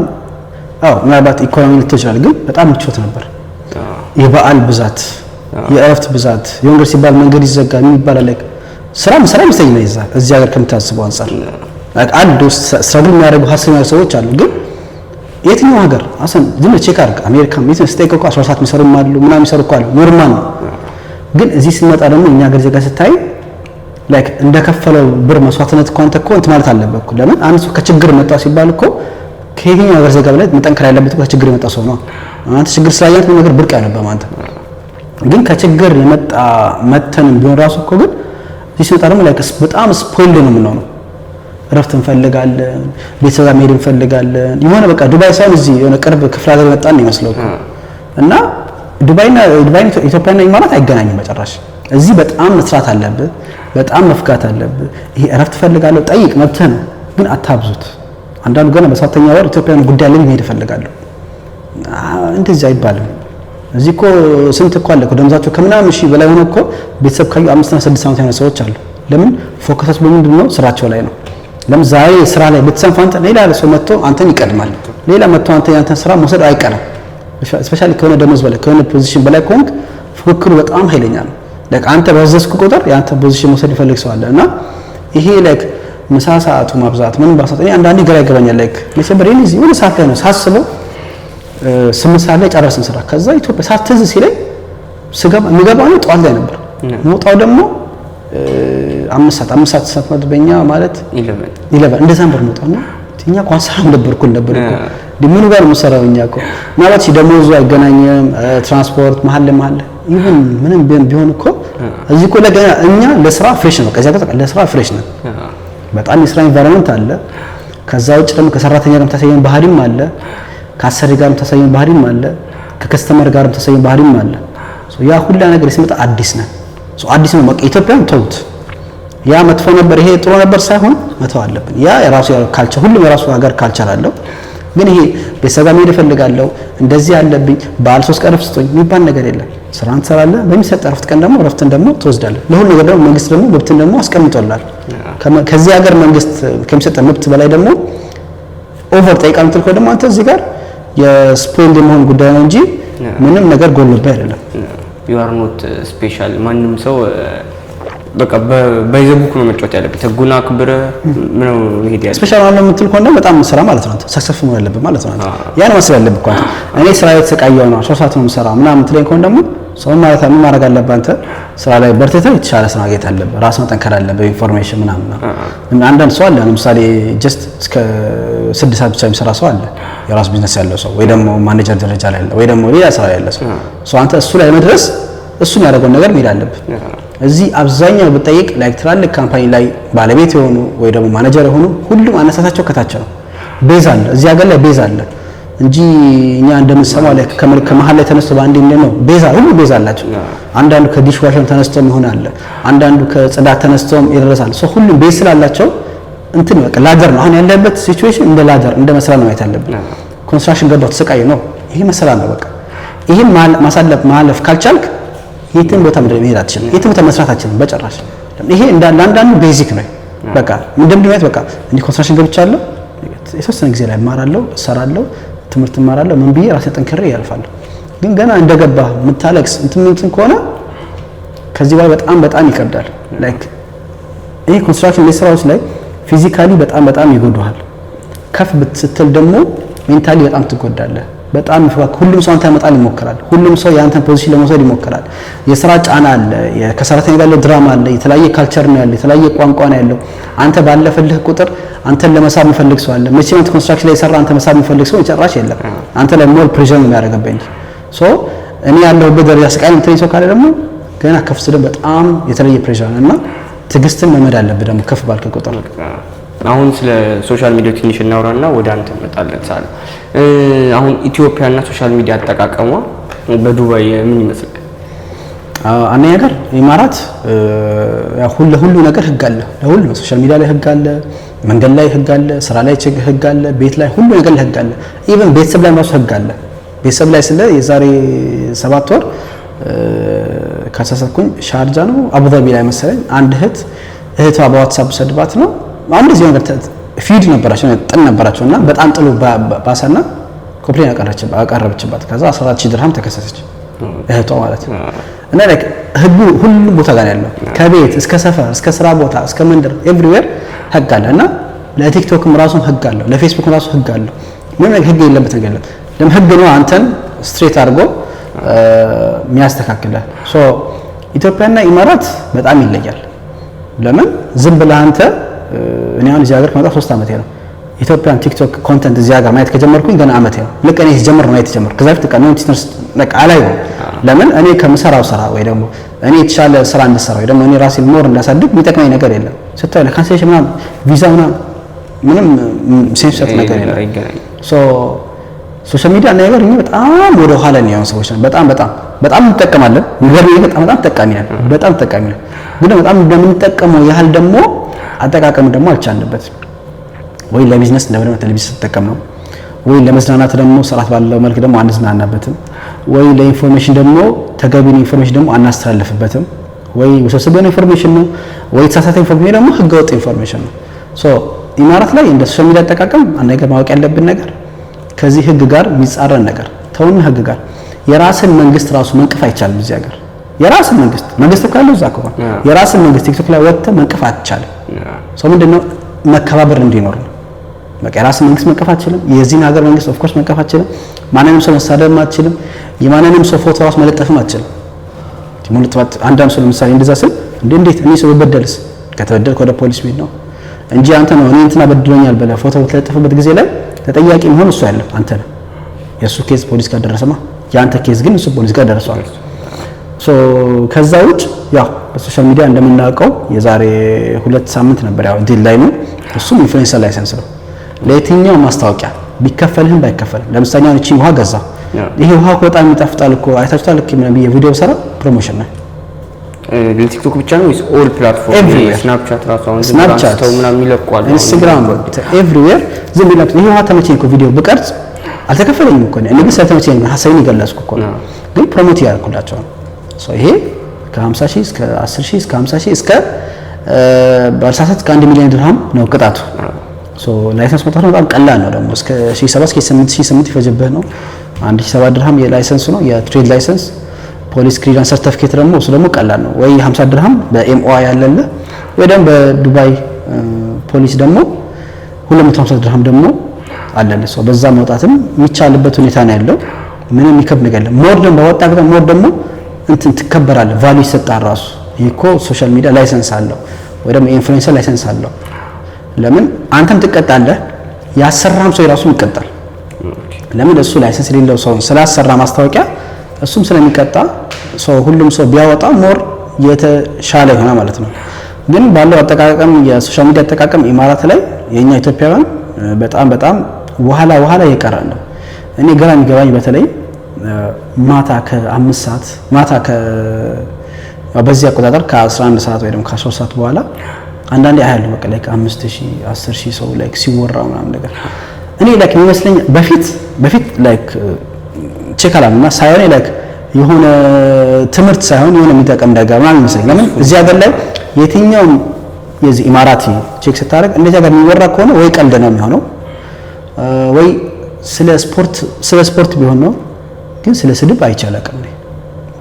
ምናልባት ኢኮኖሚ ልትችላል ግን በጣም ምቾት ነበር። የበዓል ብዛት የእረፍት ብዛት የወንገር ሲባል መንገድ ይዘጋል የሚባል አለ። ስራ መሰለኝ ነው ይዛ እዚህ ሀገር ከምታስበው አንፃር አንድ ስትራግል የሚያደርጉ ሀሰተኛ ሰዎች አሉ። ግን የትኛው ሀገር አሰን ዝም ቼክ አድርግ አሜሪካም የት ስቴክ እኮ 10 ሰዓት የሚሰሩ አሉ ምናምን የሚሰሩ እኮ አሉ ኖርማል ነው። ግን እዚህ ስንመጣ ደግሞ እኛ ሀገር ዜጋ ስታይ ላይክ እንደከፈለው ብር መስዋዕትነት እኮ አንተ እኮ እንትን ማለት አለበት እኮ። ለምን አንድ ሰው ከችግር መጣ ሲባል እኮ ከየትኛው ሀገር ዜጋ በላይ መጠንከር ያለበት እኮ ከችግር የመጣ ሰው ነው። አንተ ችግር ስላየት ነገር ብርቅ ያለበት አንተ ግን ከችግር የመጣ መተን ቢሆን ራሱ እኮ ግን እዚህ ስንመጣ ደግሞ ላይክ በጣም ስፖይልድ ነው የምንሆነው። እረፍት እንፈልጋለን፣ ቤተሰብ ጋር መሄድ እንፈልጋለን። የሆነ በቃ ዱባይ ሳይሆን እዚህ የሆነ ቅርብ ክፍለ ሀገር መጣን ነው የሚመስለው እኮ። እና ዱባይና ኢትዮጵያና ኢማራት አይገናኝም በጭራሽ። እዚህ በጣም መስራት አለብህ፣ በጣም መፍጋት አለብህ። ይሄ እረፍት እፈልጋለሁ ጠይቅ መብትህ ነው፣ ግን አታብዙት። አንዳንዱ ገና በሰባተኛ ወር ኢትዮጵያን ጉዳይ ላይ መሄድ እፈልጋለሁ እንደዚህ አይባልም። እዚህ እኮ ስንት እኮ አለ እኮ ደምዛቸው ከምናምን ሺህ በላይ ሆኖ እኮ ቤተሰብ ካዩ 5 እና 6 ዓመት ያለ ሰዎች አሉ። ለምን ፎከሳቸው በምንድን ነው? ስራቸው ላይ ነው። ለምን ዛሬ ስራ ላይ ብትሰንፍ አንተ ሌላ ሰው መጥቶ አንተን ይቀድማል። ሌላ መጥቶ አንተ ያንተን ስራ መውሰድ አይቀርም። ስፔሻሊ ከሆነ ደሞዝ በላይ ከሆነ ፖዚሽን በላይ ከሆንክ ፉክክሩ በጣም ኃይለኛ ነው። ላይክ አንተ በዘዝኩ ቁጥር ያንተ ፖዚሽን መውሰድ ይፈልግ ሰው አለ እና ይሄ ላይክ ምሳ ሰዓቱ ማብዛት ምን ባሰጥ እኔ አንዳንዴ ግራ ይገባኛል። ላይክ መቼም እዚህ ወደ ሰዓት ላይ ነው ሳስበው 8 ሰዓት ላይ ጨረስን ስራ። ከዛ ኢትዮጵያ ሳትዝ ሲለኝ ስገባ የሚገባው ነው ጠዋት ላይ ነበር። ሞጣው ደግሞ 5 ሰዓት በእኛ ማለት 11 እንደዛ ነበር ሞጣው ነው። እኛ እኮ አንሰራም ነበር እኮ ምኑ ጋር ነው የምሰራው? እኛ እኮ ማለት ደሞዙ አይገናኝም። ትራንስፖርት መሀል ኢቭን ምንም ቢሆን እኮ እዚህ እኮ ለገና እኛ ለስራ ፍሬሽ ነው። ከዛ ጋር ለስራ ፍሬሽ ነው። በጣም የስራ ኢንቫይሮንመንት አለ። ከዛ ውጭ ደግሞ ከሰራተኛ ጋር ተሳየን ባህሪም አለ፣ ከአሰሪ ጋር ተሳየን ባህሪም አለ፣ ከከስተመር ጋር ተሳየን ባህሪም አለ። ያ ሁላ ነገር ሲመጣ አዲስ ነው። አዲስ ነው በቃ ኢትዮጵያን ተውት። ያ መጥፎ ነበር ይሄ ጥሩ ነበር ሳይሆን መተው አለብን። ያ የራሱ ካልቸር ሁሉም የራሱ ሀገር ካልቸር አለው። ግን ይሄ ቤተሰብ ጋር መሄድ እፈልጋለሁ እንደዚህ ያለብኝ በዓል 3 ቀን ረፍት ስጡኝ የሚባል ነገር የለም። ስራን ትሰራለህ፣ በሚሰጥ ረፍት ቀን ደግሞ ረፍትን ደግሞ ትወስዳለህ። ለሁሉ ነገር ደግሞ መንግስት ደግሞ መብትን ደግሞ አስቀምጦላል። ከዚህ ሀገር መንግስት ከሚሰጥ መብት በላይ ደግሞ ኦቨር ጠይቃ የምትል ከሆነ ደግሞ አንተ እዚህ ጋር የስፖይልድ የመሆን ጉዳይ ነው እንጂ ምንም ነገር ጎልብህ አይደለም። you are not special ማንም ሰው በቃ በይዘቡክ ነው መጫወት ያለበት። ህጉን አክብረህ ምነው ይሄድ ያለ ስፔሻል ነው የምትል ከሆነ በጣም ስራ ማለት ነው። ሰክሰስ ነው ያለበት ማለት ነው። ያን መስራት ያለበት እኮ እኔ ስራ የተሰቃየው ነው 3 ሰዓት ነው የምሰራው ምናምን ትለኝ ከሆነ ደግሞ ሰው ማለት ምን ማድረግ አለበት? አንተ ስራ ላይ በርተህ የተሻለ ስራ ማግኘት አለበት። ራስ መጠንከር አለበት። ኢንፎርሜሽን ምናምን ነው። አንዳንድ ሰው አለ ለምሳሌ ጀስት እስከ 6 ሰዓት ብቻ የሚሰራ ሰው አለ፣ የራስ ቢዝነስ ያለው ሰው ወይ ደግሞ ማኔጀር ደረጃ ላይ ያለ ወይ ደግሞ ሌላ ስራ ያለ ሰው አንተ እሱ ላይ ለመድረስ እሱን ያደረገው ነገር መሄድ አለበት። እዚህ አብዛኛው ብትጠይቅ ላይክ ትላልቅ ካምፓኒ ላይ ባለቤት የሆኑ ወይ ደግሞ ማኔጀር የሆኑ ሁሉም አነሳሳቸው ከታች ነው። ቤዝ አለ እዚህ ሀገር ላይ ቤዝ አለ እንጂ እኛ እንደምንሰማው ላይ ከመሃል ላይ ተነስቶ በአንዴ ነው ቤዝ አለ። ሁሉ ቤዝ አላቸው። አንዳንዱ ከዲሽ ዋሸር ተነስቶም ይሆናል፣ አንዳንዱ ከጽዳት ተነስቶም ይደረሳል። ሰው ሁሉም ቤዝ ስላላቸው እንትን በቃ ላደር ነው። አሁን ያለበት ሲቹዌሽን እንደ ላደር እንደ መስራት ነው ያለበት። ኮንስትራክሽን ገባው ተሰቃይ ነው። ይሄ መስራት ነው በቃ። ይሄን ማሳለፍ ማለፍ ካልቻልክ የትም ቦታ መሄድ አትችልም። የትም ቦታ መስራት አትችልም በጭራሽ። ይሄ እንዳለ አንዳንዱ ቤዚክ ነው በቃ እንደምድመት በቃ እንዲ ኮንስትራክሽን ገብቻለሁ የተወሰነ ጊዜ ላይ እማራለሁ፣ እሰራለሁ፣ ትምህርት እማራለሁ ምን ብዬ ራሴ ጠንክሬ ያልፋለሁ። ግን ገና እንደገባ የምታለቅስ እንትን ከሆነ ከዚህ በኋላ በጣም ይከብዳል። ላይክ ይሄ ኮንስትራክሽን ስራዎች ላይ ፊዚካሊ በጣም ይጎዳሃል። ከፍ ስትል ደግሞ ሜንታሊ በጣም ትጎዳለህ። በጣም ሁሉም ሰው አንተ ያመጣል ይሞክራል። ሁሉም ሰው ያንተን ፖዚሽን ለመውሰድ ይሞክራል። የስራ ጫና አለ፣ ከሰራተኛ ጋር ያለው ድራማ አለ፣ የተለያየ ካልቸር ነው ያለው፣ የተለያየ ቋንቋ ነው ያለው። አንተ ባለፈልህ ቁጥር አንተን ለመሳብ የሚፈልግ ሰው አለ። መቼም አንተ ኮንስትራክሽን ላይ የሰራ አንተ መሳብ የሚፈልግ ሰው ጨራሽ የለም። አንተ ላይ ሞር ፕሬሸር ነው የሚያደርግብህ። ሶ እኔ ያለሁበት ደረጃ ስቃይ የምትለኝ ሰው ካለ ደግሞ ገና ከፍ ስልም በጣም የተለየ ፕሬሸር ነው እና ትዕግስትን መመድ አለብህ ደግሞ ከፍ ባልክ ቁጥር። አሁን ስለ ሶሻል ሚዲያ ትንሽ እናውራና ወደ አንተ እንመጣለን። ሳለ አሁን ኢትዮጵያና ሶሻል ሚዲያ አጠቃቀሟ በዱባይ ምን ይመስላል? አንደኛ ነገር ኢማራት ሁሉ ነገር ህግ አለ። ለሁሉ ሶሻል ሚዲያ ላይ ህግ አለ፣ መንገድ ላይ ህግ አለ፣ ስራ ላይ ህግ አለ፣ ቤት ላይ ሁሉ ነገር ላይ ህግ አለ። ኢቭን ቤተሰብ ላይ ራሱ ህግ አለ። ቤተሰብ ላይ ስለ የዛሬ 7 ወር ካሳሳኩኝ ሻርጃ ነው አቡዳቢ ላይ መሰለኝ አንድ እህቷ በዋትስአፕ ሰድባት ነው አንድ እዚህ ነገር ፊድ ነበራቸው ጥን ነበራቸውና በጣም ጥሉ ባሰና ኮምፕሌን አቀረበችባት። ከዛ 14000 ድርሃም ተከሰሰች እህቷ ማለት ነው። እና ላይክ ህጉ ሁሉም ቦታ ጋር ያለው ከቤት እስከ ሰፈር እስከ ስራ ቦታ እስከ መንደር ኤቭሪዌር ህግ አለ። እና ለቲክቶክም ራሱም ህግ አለው፣ ለፌስቡክም ራሱ ህግ አለው። ምንም ነገር ህግ የለበት ነገር የለም። ለምን ህግ ነው አንተን ስትሬት አድርጎ የሚያስተካክልህ። ሶ ኢትዮጵያና ኢማራት በጣም ይለያል። ለምን ዝም ብለህ አንተ እኔ አሁን እዚህ ሀገር ከመጣሁ 3 ዓመቴ ነው። ኢትዮጵያን ቲክቶክ ኮንተንት እዚህ ሀገር ማየት ከጀመርኩኝ ገና ዓመቴ ነው። ልክ እኔ ሲጀምር ነው ማየት የጀመርኩት። ከዛ በፊት ነው ቲክቶክ ለቃ አላየው። ለምን እኔ ከምሰራው ስራ ወይ ደግሞ እኔ የተሻለ ስራ እንድሰራ ወይ ደግሞ እኔ ራሴ ሞር እንዳሳድግ የሚጠቅመኝ ነገር የለም። ስታይ ለካንሴሽን ቪዛ ምንም ሴንስ ነገር የለም። ሶ ሶሻል ሚዲያ ነገር እኛ በጣም ወደ ኋላ ነው ያው ሰዎች ነን። በጣም እንጠቀማለን። ነገር በጣም ተጠቃሚ ነን። ግን በጣም እንደምንጠቀመው ያህል ደግሞ አጠቃቀም ደግሞ አልቻልንበትም። ወይ ለቢዝነስ እንደበለመ ቴሌቪዥን ተጠቀም ነው፣ ወይ ለመዝናናት ደግሞ ስርዓት ባለው መልክ ደግሞ አንዝናናበትም፣ ወይ ለኢንፎርሜሽን ደግሞ ተገቢውን ኢንፎርሜሽን ደግሞ አናስተላልፍበትም፣ ወይ ውስብስብ ኢንፎርሜሽን ነው፣ ወይ የተሳሳተ ኢንፎርሜሽን ደግሞ ህገወጥ ኢንፎርሜሽን ነው። ሶ ኢማራት ላይ እንደ ሶሻል ሚዲያ አጠቃቀም አንድ ነገር ማወቅ ያለብን ነገር ከዚህ ህግ ጋር የሚጻረን ነገር ተውን። ህግ ጋር የራስን መንግስት ራሱ መንቀፍ አይቻልም። እዚህ ሀገር የራስን መንግስት ካለው እዛ ከሆነ የራስን መንግስት ቲክቶክ ላይ ወጥተህ መንቀፍ አትቻልም። ሰው ምንድነው መከባበር እንዲኖር ነው። በቃ የራስን መንግስት መንቀፍ አትችልም። የዚህን ሀገር መንግስት ኦፍ ኮርስ መንቀፍ አትችልም። ማንንም ሰው መሳደብ አትችልም። የማንንም ሰው ፎቶ ራሱ መለጠፍም አትችልም። አንዳንድ ሰው ለምሳሌ እንደዛ ስል እንዴት እኔ ሰው በበደልስ ከተበደልክ ወደ ፖሊስ ቤት ነው እንጂ አንተ ነው እኔ እንትና በድሎኛል ብለህ ፎቶ በተለጠፈበት ጊዜ ላይ ተጠያቂ መሆን እሱ አይደለም አንተ ነህ። የሱ ኬዝ ፖሊስ ጋር ደረሰማ፣ ያንተ ኬዝ ግን እሱ ፖሊስ ጋር ደረሰዋል። ሶ ከዛ ውጭ ያው በሶሻል ሚዲያ እንደምናውቀው የዛሬ 2 ሳምንት ነበር ያው ዲል ላይ ነው። እሱም ኢንፍሉዌንሰር ላይሰንስ ነው። ለየትኛው ማስታወቂያ ቢከፈልህም ባይከፈልም ለምሳሌ አሁን እቺ ውሃ ገዛ። ይሄ ውሃ በጣም ይጣፍጣል እኮ አይታችኋል። ልክ ምን የቪዲዮ ሰራ ፕሮሞሽን ነው። ለቲክቶክ ብቻ ነው ወይስ ኦል ፕላትፎርም? ስናፕቻት ራሱ አሁን ስናፕቻት ምናምን ይለቀዋል፣ ኢንስታግራም ኤቭሪዌር ዝም ብለህ ይሄ ውሃ ተመቸኝ እኮ ቪዲዮ ብቀርጽ አልተከፈለኝም እኮ እኔ ግን ስለተመቸኝ ሀሳቤን ይገለጽኩ እኮ ነው። ግን ፕሮሞት ያደርኩላቸው ነው። ሶ ይሄ ከ50,000 እስከ 10,000 እስከ 50,000 እስከ በአልሳሳት ከ1 ሚሊዮን ድርሃም ነው ቅጣቱ። ሶ ላይሰንስ መጣት በጣም ቀላል ነው። ደግሞ እስከ 7,000 እስከ 8,000 ይፈጅብህ ነው። 1,700 ድርሃም የላይሰንስ ነው የትሬድ ላይሰንስ። ፖሊስ ክሊራንስ ሰርቲፊኬት ደግሞ እሱ ደግሞ ቀላል ነው። ወይ 50 ድርሃም በኤምኦአይ ያለለ ወይ ደግሞ በዱባይ ፖሊስ ደግሞ 250 ድርሃም ደግሞ አለለ። ሶ በዛ መውጣትም የሚቻልበት ሁኔታ ነው ያለው። ምንም የሚከብድ ነገር የለም። ሞር ደግሞ በወጣ ቁጥር ሞር ደግሞ እንትን ትከበራለህ፣ ቫልዩ ይሰጣል። ራሱ ይሄ እኮ ሶሻል ሚዲያ ላይሰንስ አለው ወይ ደግሞ ኢንፍሉዌንሰር ላይሰንስ አለው። ለምን አንተም ትቀጣለህ፣ ያሰራም ሰው የራሱ ይቀጣል። ለምን እሱ ላይሰንስ የሌለው ሰው ስላሰራ ማስታወቂያ እሱም ስለሚቀጣ ሰው ሁሉም ሰው ቢያወጣ ሞር የተሻለ ይሆናል ማለት ነው። ግን ባለው አጠቃቀም የሶሻል ሚዲያ አጠቃቀም ኢማራት ላይ የኛ ኢትዮጵያውያን በጣም ወኋላ የቀረ ነው። እኔ ግራ የሚገባኝ በተለይ ማታ ከ5 ሰዓት ማታ በዚህ አቆጣጠር ከ11 ሰዓት ወይ ደግሞ ከ13 ሰዓት በኋላ አንዳንዴ አያለሁ በቃ ላይክ 5,000 10,000 ሰው ላይክ ሲወራ ምናምን ነገር እኔ ላይክ የሚመስለኝ በፊት ላይክ ቼክ አላምና ሳይሆን ላይክ የሆነ ትምህርት ሳይሆን የሆነ የሚጠቀም ነገር ምናምን ይመስለኝ። ለምን እዚህ ሀገር ላይ የትኛውም የዚህ ኢማራቲ ቼክ ስታደርግ እንደዚህ ሀገር የሚወራ ከሆነ ወይ ቀልድ ነው የሚሆነው ወይ ስለ ስፖርት ቢሆን ነው። ግን ስለ ስድብ አይቻልም።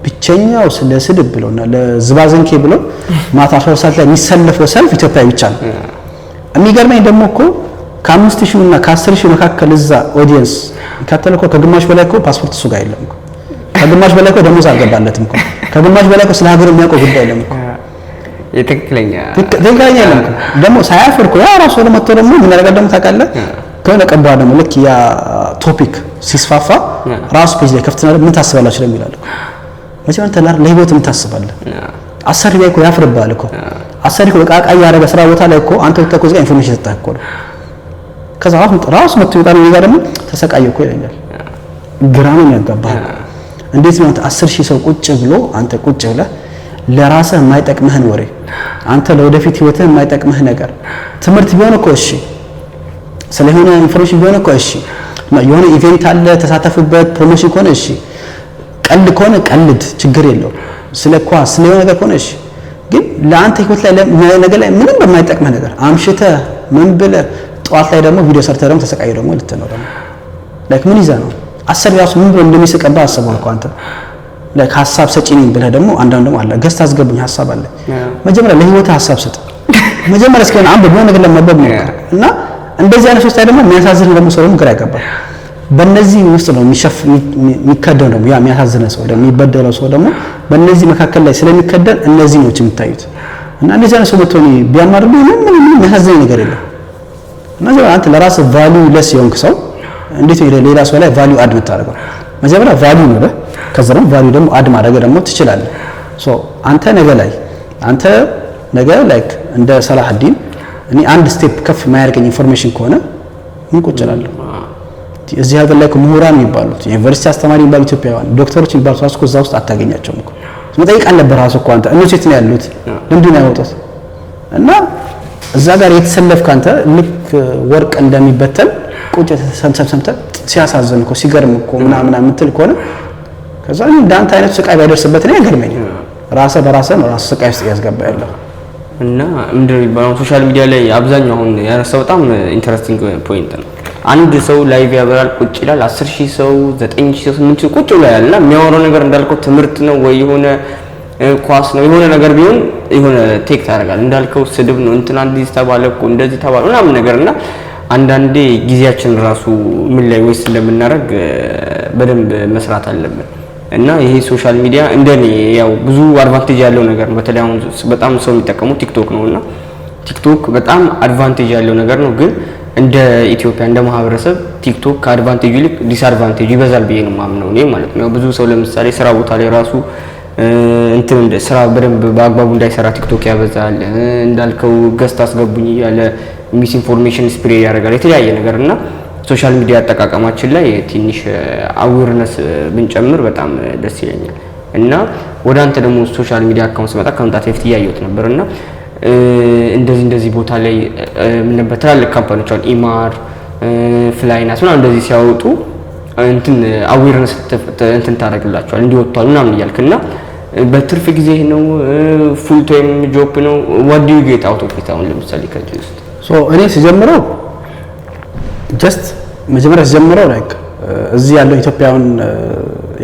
ብቸኛው ስለ ስድብ ብሎና ለዝባዘንኬ ብሎ ማታ 12 ሰዓት ላይ የሚሰለፈው ሰልፍ ኢትዮጵያዊ ብቻ ነው። የሚገርመኝ ደግሞ እኮ ከ5000 እና ከ10000 መካከል እዛ ኦዲየንስ ከተለኮ ከግማሽ በላይ እኮ ፓስፖርት እሱ ጋር የለም እኮ ከግማሽ በላይ እኮ ደሞዝ አልገባለትም እኮ ከግማሽ በላይ እኮ ስለ ሀገሩ የሚያውቀው ጉዳይ የለም እኮ የትክክለኛ የለም እኮ ደግሞ ሳያፍር እኮ ያ ራሱ ለመጥቶ ደግሞ ምን ያደርጋል ደግሞ ታውቃለህ ከሆነ ቀባ ደግሞ ልክ ያ ቶፒክ ሲስፋፋ ራሱ ፔጅ ላይ ከፍተና ምን ታስባላችሁ ለሚላል እኮ መቼም ተላር ለህይወት ምን ታስባለህ አሰሪ ላይ እኮ ያፍርባል እኮ አሰሪ እኮ ቃቃ ያደረገ ስራ ቦታ ላይ እኮ አንተ ተቆዝ ጋር ኢንፎርሜሽን ሰጣህ እኮ ከዛ ራሱ መጥቶ ይወጣል ነው ደግሞ ተሰቃየ እኮ ይለኛል ግራ ነው የሚያጋባህ እንዴት ነው 10000 ሰው ቁጭ ብሎ አንተ ቁጭ ብለህ ለራስህ የማይጠቅምህን ወሬ አንተ ለወደፊት ህይወትህ የማይጠቅምህ ነገር ትምህርት ቢሆን እኮ እሺ ስለሆነ ኢንፎርሜሽን ቢሆን እኮ እሺ የሆነ ኢቨንት አለ ተሳተፍበት ፕሮሞሽን ከሆነ እሺ ቀልድ ከሆነ ቀልድ ችግር የለው ስለሆነ ነገር ከሆነ እሺ ግን ለአንተ ህይወት ላይ ነገር ላይ ምንም በማይጠቅምህ ነገር አምሽተህ ምን ብለህ ጠዋት ላይ ደግሞ ቪዲዮ ሰርተህ ደግሞ ተሰቃይ ደግሞ ልትነው ደግሞ ላይክ ምን ይዘህ ነው አሰሪ ራሱ ምን ብሎ እንደሚስቀባ አስበው እኮ አንተ ላይክ ሐሳብ ሰጪ ነኝ ብለህ ደግሞ አንዳንድ ደግሞ አለ ገስት አስገብኝ ሐሳብ አለ መጀመሪያ ለህይወት ሐሳብ ሰጥ መጀመሪያ እስከሆነ አንድ በሆነ ነገር ለማበብ ነው እና እንደዚህ አይነት ሶስት ደግሞ የሚያሳዝን ደግሞ ሰው ደግሞ ግራ ያጋባል በእነዚህ ውስጥ ነው የሚከደው ደግሞ ያ የሚያሳዝነው ሰው ደግሞ የሚበደለው ሰው ደግሞ በእነዚህ መካከል ላይ ስለሚከደል እነዚህ ነው የምታዩት እና እንደዚህ አይነት ሰው መጥቶኝ ቢያማርብ ምንም የሚያሳዝን ነገር የለም እና አንተ ለራስ ቫልዩ ለስ የሆንክ ሰው እንዴት ነው ሌላ ሰው ላይ ቫልዩ አድ የምታደርገው መጀመሪያ ቫልዩ ነው ከዛ ደግሞ ቫልዩ ደግሞ አድ ማድረግ ደግሞ ትችላለህ ሶ አንተ ነገ ላይክ እንደ ሰላህዲን እኔ አንድ ስቴፕ ከፍ ማያርገኝ ኢንፎርሜሽን ከሆነ ምን ቁጭላለሁ እዚህ ሀገር ላይ ምሁራን የሚባሉት ዩኒቨርሲቲ አስተማሪ የሚባሉ ኢትዮጵያውያን ዶክተሮች የሚባሉት ራሱ እዛ ውስጥ አታገኛቸውም እኮ መጠየቅ አለበት ራሱ እኮ አንተ እነሱ የት ነው ያሉት ለምንድን ነው ያወጡት እና እዛ ጋር የተሰለፍክ አንተ ልክ ወርቅ እንደሚበተን ቁጭ ሰምተህ ሲያሳዝን እኮ ሲገርም እኮ ምናምን የምትል ከሆነ ከዛ እንዳንተ አይነት ስቃይ ባይደርስበት ነው ያገርመኝ ራስህ በራስህ ነው ራስህ ስቃይ ውስጥ ያስገባ ያለው እና ምንድነው የሚባለው ሶሻል ሚዲያ ላይ አብዛኛው አሁን ያነሳው በጣም ኢንተረስቲንግ ፖይንት ነው አንድ ሰው ላይቭ ያበራል ቁጭ ይላል 10000 ሰው 9000 ሰው 8000 ቁጭ ብሎ ያለና የሚያወራው ነገር እንዳልከው ትምህርት ነው ወይ የሆነ ኳስ ነው የሆነ ነገር ቢሆን የሆነ ቴክ ታደርጋለህ እንዳልከው ስድብ ነው እንትና እንዲህ ተባለ እኮ እንደዚህ ተባለ ምናምን ነገርና አንዳንዴ ጊዜያችን ራሱ ምን ላይ ወይስ እንደምናደርግ በደንብ መስራት አለብን እና ይሄ ሶሻል ሚዲያ እንደኔ ያው ብዙ አድቫንቴጅ ያለው ነገር ነው በተለይ አሁን በጣም ሰው የሚጠቀመው ቲክቶክ ነውና ቲክቶክ በጣም አድቫንቴጅ ያለው ነገር ነው ግን እንደ ኢትዮጵያ እንደ ማህበረሰብ ቲክቶክ ከአድቫንቴጅ ይልቅ ዲስአድቫንቴጅ ይበዛል ብዬ ነው የማምነው እኔ ማለት ነው ብዙ ሰው ለምሳሌ ስራ ቦታ ላይ ራሱ እንትን እንደ ስራ በደንብ በአግባቡ እንዳይሰራ ቲክቶክ ያበዛል እንዳልከው ገስት አስገቡኝ ያለ ሚስ ኢንፎርሜሽን ስፕሬድ ያደርጋል የተለያየ ነገርና ሶሻል ሚዲያ አጠቃቀማችን ላይ ትንሽ አዌርነስ ብንጨምር በጣም ደስ ይለኛል እና ወደ አንተ ደግሞ ሶሻል ሚዲያ አካውንት መጣ ከመምጣት በፊት ያየሁት ነበርና እንደዚህ ቦታ ላይ ምን ነበር ትላልቅ ካምፓኒዎች አሁን ኢማር ፍላይናስ ምናምን እንደዚህ ሲያወጡ እንትን አዌርነስ እንትን ታደርግላቸዋል እንዲወጣው ምናምን እያልክና በትርፍ ጊዜ ነው ፉል ታይም ጆብ ነው what do you get out of it አሁን ለምሳሌ ከዚህ ውስጥ ሶ እኔ ሲጀምረው ጀስት መጀመሪያ ሲጀምረው ላይክ እዚህ ያለው ኢትዮጵያውን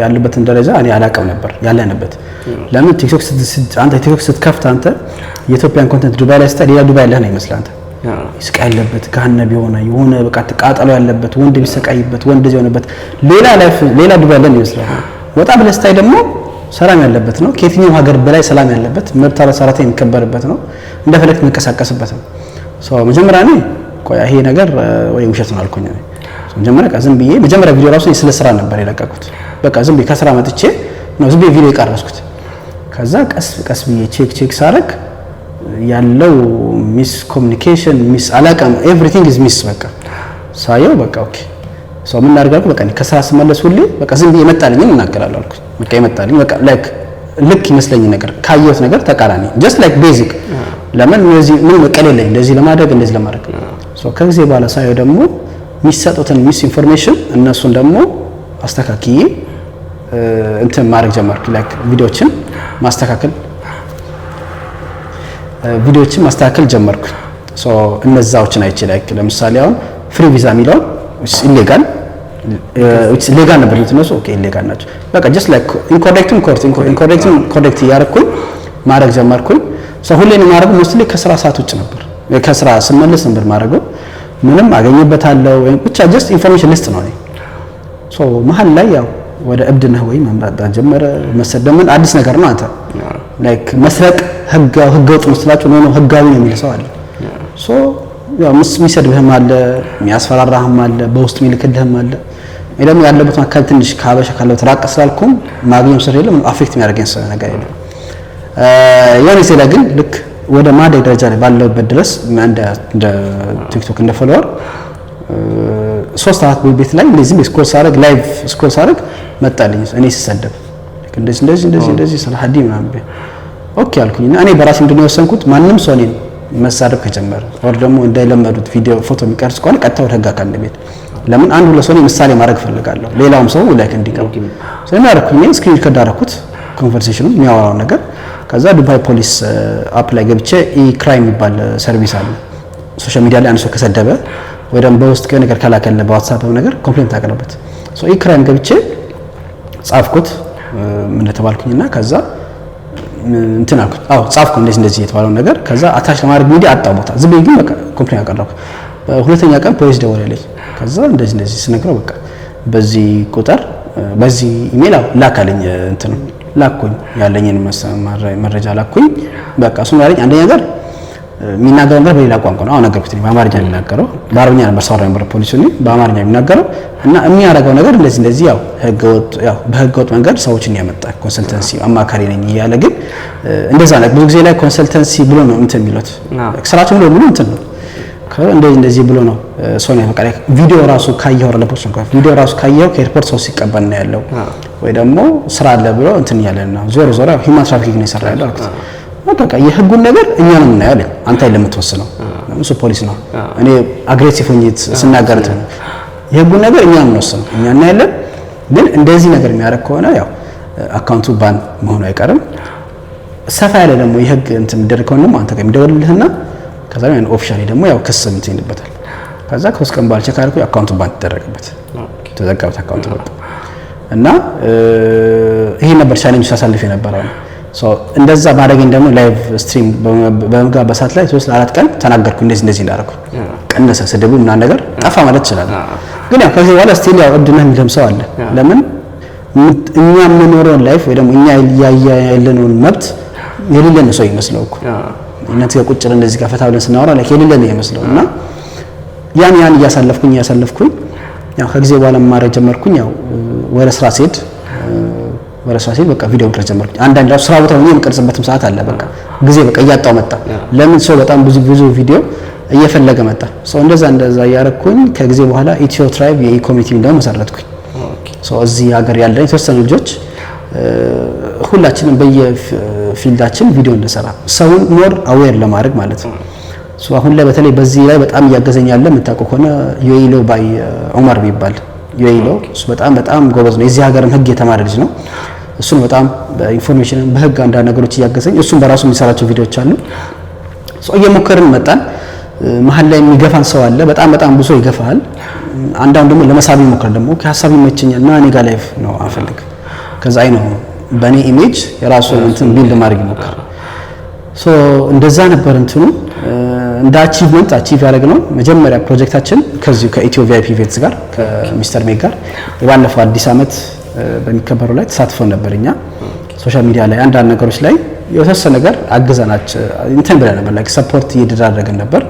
ያለበትን ደረጃ እኔ አላውቅም ነበር ያለንበት ለምን ቲክቶክ ስትከፍት አንተ የኢትዮጵያን ኮንቴንት ዱባይ ላይ ስታይ ሌላ ዱባይ ያለህ ነው ይመስላል አንተ ስቃይ ያለበት ገሃነብ የሆነ በቃ ተቃጠሎ ያለበት ወንድ ቢሰቃይበት ወንድ የሆነበት ሌላ ላይፍ ሌላ ዱባይ ያለህ ነው ይመስላል ወጣ ብለህ ስታይ ደግሞ ሰላም ያለበት ነው ከየትኛው ሀገር በላይ ሰላም ያለበት መብት ሰራተኛ የሚከበርበት ነው እንደፈለክ የምንቀሳቀስበት ነው ሶ መጀመሪያ እኔ ቆይ ይሄ ነገር ወይ ውሸት ነው አልኩኝ እኔ መጀመሪያ ዝም ብዬ መጀመሪያ ቪዲዮ ራሱ ስለ ስራ ነበር የለቀኩት በቃ ዝም ብዬ ከስራ መጥቼ ነው ዝም ብዬ ቪዲዮ የቀረጽኩት ከዛ ቀስ ብዬ ቼክ ሳረግ ያለው ሚስ ኮሙኒኬሽን ሚስ አላቀም ኤቭሪቲንግ ኢዝ ሚስ በቃ ሳየው በቃ ኦኬ ሶ ምን ላድርጋለሁ በቃ ከስራ ስመለስ ሁሌ በቃ ዝም ብዬ መጣልኝ እናገራለሁ አልኩ በቃ ይመጣልኝ በቃ ላይክ ልክ ይመስለኝ ነገር ካየሁት ነገር ተቃራኒ ጀስት ላይክ ቤዚክ ለምን እዚህ ምን መቀለለኝ እንደዚህ ለማድረግ ሶ ከጊዜ በኋላ ሳየው ደግሞ የሚሰጡትን ሚስ ኢንፎርሜሽን እነሱን ደግሞ አስተካክዬ እንትን ማድረግ ጀመርኩ ላይክ ቪዲዮችን ማስተካከል ጀመርኩ ሶ እነዛዎችን አይቼ ላይክ ለምሳሌ አሁን ፍሪ ቪዛ የሚለው ኢሌጋል ሌጋል ነበር የምትነሱ ኦኬ ሌጋል ናቸው በቃ just like ኢንኮሬክቲንግ ያረኩኝ ማድረግ ጀመርኩኝ ሰው ሁሌ ነው ማድረግ ሞስትሊ ከስራ ሰዓት ውጭ ነበር ከስራ ስመለስ ነበር ማድረገው ምንም አገኝበታለሁ ወይ ብቻ just ኢንፎርሜሽን ሊስት ነው ሶ መሀል ላይ ያው ወደ እብድነህ ወይ መምራት ጀመረ መሰደምን አዲስ ነገር ነው አንተ ላይክ መስረቅ ህገወጥ መስላችሁ ነው ህጋዊ ነው የሚል ሰው አለ ሶ ያው የሚሰድብህም አለ የሚያስፈራራህም አለ በውስጥ የሚልክልህም አለ እኔም ያለበት አካል ትንሽ ካበሻ ካለው ተራቀ ስላልኩም ማግኘም ስር የለም አፌክት የሚያደርገኝ ነገር የለም ያኔ ሲላ ግን ልክ ወደ ማደግ ደረጃ ላይ ባለበት ድረስ እንደ ቲክቶክ እንደ ፎሎወር 3 ቤት ላይ እንደዚህ ስክሮል ሳረግ ላይቭ ስክሮል ሳረግ መጣልኝ እኔ ሲሰደብ እንደዚህ ሰላሐዲ ምናምን ኦኬ አልኩኝና እኔ በራሴ እንደሆነ ወሰንኩት ማንም ሰው እኔን መሳደብ ከጀመረ ወር ደግሞ እንዳይለመዱት ቪዲዮ ፎቶ የሚቀርጽ ከሆነ ቀጥታ ወደ ህግ አካል እንደሚሄድ ለምን አንዱ ለሰው ምሳሌ ማድረግ ፈልጋለሁ ሌላውም ሰው ላይክ እንዲቀም ስለማያረኩኝ ስክሪን ከዳረኩት ኮንቨርሴሽኑ የሚያወራው ነገር ከዛ ዱባይ ፖሊስ አፕ ላይ ገብቼ ክራይም የሚባል ሰርቪስ አለ ሶሻል ሚዲያ ላይ አንድ ሰው ከሰደበ ወይ ደግሞ በውስጥ ነገር ካላከለ በዋትስአፕ ነገር ኮምፕሌንት አቀረበት ሶ ክራይም ገብቼ ጻፍኩት ምን ተባልኩኝና ከዛ እንትን አልኩት ጻፍኩ እንደዚህ የተባለው ነገር ከዛ አታች ለማድረግ ሚዲያ አጣው ቦታ ዝም ብዬ ግን በቃ ኮምፕሌንት አቀረብኩ በሁለተኛ ቀን ፖሊስ ደወለልኝ ከዛ እንደዚህ ስነግረው በቃ በዚህ ቁጥር በዚህ ኢሜል ላካለኝ እንትን ላኩኝ ያለኝን መረጃ ላኩኝ በቃ እሱ ማለት አንደኛ ነገር የሚናገረው ነገር በሌላ ቋንቋ ነው አሁን ነገርኩት በአማርኛ የሚናገረው በአረብኛ ነበር ሰው ነበር ፖሊሱ ነው በአማርኛ የሚናገረው እና የሚያደርገው ነገር እንደዚህ ያው በህገወጥ መንገድ ሰዎችን ያመጣ ኮንሰልተንሲ አማካሪ ነኝ እያለ ግን እንደዛ ነው ብዙ ጊዜ ላይ ኮንሰልተንሲ ብሎ ነው እንትን የሚሉት ስራቸው ብሎ እንትን ነው እንደዚህ ብሎ ነው ሰው ነው በቃ ቪዲዮ ራሱ ካየው ለፖስት ነው ቪዲዮ ራሱ ካየው ከኤርፖርት ሰው ሲቀበል ነው ያለው ወይ ደግሞ ስራ አለ ብሎ እንትን ያለና ዞሮ ሂውማን ትራፊኪንግ ነው ይሰራ ያለው በቃ የህጉን ነገር እኛ ነው የምናየው አንተ አይደለም የምትወስነው እሱ ፖሊስ ነው እኔ አግሬሲቭ ሆኜ ስናገር እንትን የህጉን ነገር እኛ ነው የምንወስነው እኛ እናያለን ግን እንደዚህ ነገር የሚያደርግ ከሆነ ያው አካውንቱ ባን መሆኑ አይቀርም ሰፋ ያለ ደግሞ የህግ እንትን እንደርከውንም አንተ ጋር የሚደወልልህና ከዛ ያን ኦፊሻሊ ደግሞ ያው ክስ እንትን ይልበታል ከዛ ከውስጥ ቀን ባልቼ ካርኩ አካውንቱ ባን ተደረገበት ተዘጋበት አካውንቱ እና ይሄ ነበር ቻሌንጅ ሳሳልፍ የነበረው ሶ እንደዛ ባደረገኝ ደግሞ ላይቭ ስትሪም በመጋበሳት ላይ 3-4 ቀን ተናገርኩ እንደዚህ እንዳደረኩ ቀነሰ ስድቡ እና ነገር ጠፋ ማለት ይችላል ግን ያው ከዚህ በኋላ ስቲል ያው እድነህ እንደምሰው አለ ለምን እኛ የምንኖረው ላይፍ ወይ ደግሞ እኛ ያለነው መብት የሌለን ሰው ይመስለው እኮ እናንተ ጋር ቁጭ እንደዚህ ጋር ፈታ ብለን ስናወራ ላይ የሌለን ይመስለው እና ያን እያሳለፍኩኝ ያው ከጊዜ በኋላ ማድረግ ጀመርኩኝ ያው ወደ ስራ ሲሄድ በቃ ቪዲዮ መስራት ጀመርኩኝ አንዳንድ ስራ ቦታ ሆኜ የምቀርጽበትም ሰዓት አለ በቃ ጊዜ በቃ እያጣው መጣ ለምን ሰው በጣም ብዙ ቪዲዮ እየፈለገ መጣ ሰው እንደዛ ያረኩኝ ከጊዜ በኋላ ኢትዮ ትራይብ የኢኮሚቲ እንደው መሰረትኩኝ ሶ እዚህ ሀገር ያለን የተወሰኑ ልጆች ሁላችንም በየፊልዳችን ቪዲዮ እንደሰራ ሰውን ሞር አዌር ለማድረግ ማለት ነው ሶ አሁን ላይ በተለይ በዚህ ላይ በጣም እያገዘኝ ያለ የምታውቀው ከሆነ ዩኤሎ ባይ ዑመር ቢባል ዩኤሎ እሱ በጣም ጎበዝ ነው የዚህ ሀገርም ህግ የተማረ ልጅ ነው እሱን በጣም በኢንፎርሜሽን በህግ አንዳንድ ነገሮች እያገዘኝ እሱን በራሱ የሚሰራቸው ቪዲዮዎች አሉ ሶ እየሞከርን መጣን መሀል ላይ የሚገፋን ሰው አለ በጣም ብዙ ይገፋል አንዳንዱ ደግሞ ለመሳብ ይሞክራል ደግሞ ከሐሳብ ይመቸኛልና እኔ ጋር ላይፍ ነው አፈልግ ከዛ አይ ነው በእኔ ኢሜጅ የራሱን እንትን ቢልድ ማድረግ ይሞክራል ሶ እንደዛ ነበር እንትኑ እንደ አቺቭመንት አቺቭ ያደረግነው መጀመሪያ ፕሮጀክታችን ከዚህ ከኢትዮ ቪአይፒ ኢቨንትስ ጋር ከሚስተር ሜግ ጋር ባለፈው አዲስ አመት በሚከበረው ላይ ተሳትፈው ነበርኛ ሶሻል ሚዲያ ላይ አንዳንድ ነገሮች ላይ የተወሰነ ነገር አግዘናች እንትን ብለን ነበር ላይክ ሰፖርት እየተደረገን ነበር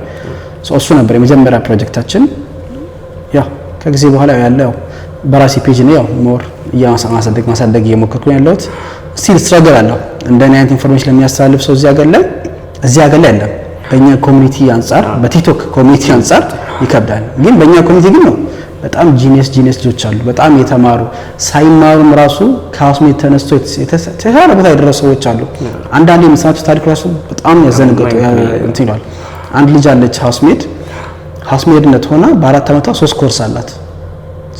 ሶ እሱ ነበር የመጀመሪያ ፕሮጀክታችን ያው ከጊዜ በኋላ ያለው በራሴ ፔጅ ነው ያው ሞር ማሳደግ እየሞከርኩ ነው ያለሁት ስቲል ስትራግል አለው እንደኔ አይነት ኢንፎርሜሽን ለሚያስተላልፍ ሰው እዚህ ሀገር ላይ ያለ በእኛ ኮሚኒቲ አንፃር በቲክቶክ ኮሚኒቲ አንፃር ይከብዳል ግን በእኛ ኮሚኒቲ ግን ነው በጣም ጂኒየስ ልጆች አሉ በጣም የተማሩ ሳይማሩም ራሱ ከሀውስሜት ተነስቶ የተሻለ ቦታ የደረሱ ሰዎች አሉ አንዳንዴ የምሰማቸው ታሪክ ራሱ በጣም ያዘነገጡ እንትን ይላል አንድ ልጅ አለች ሀውስሜድነት ሆና በ4 አመቷ 3 ኮርስ አላት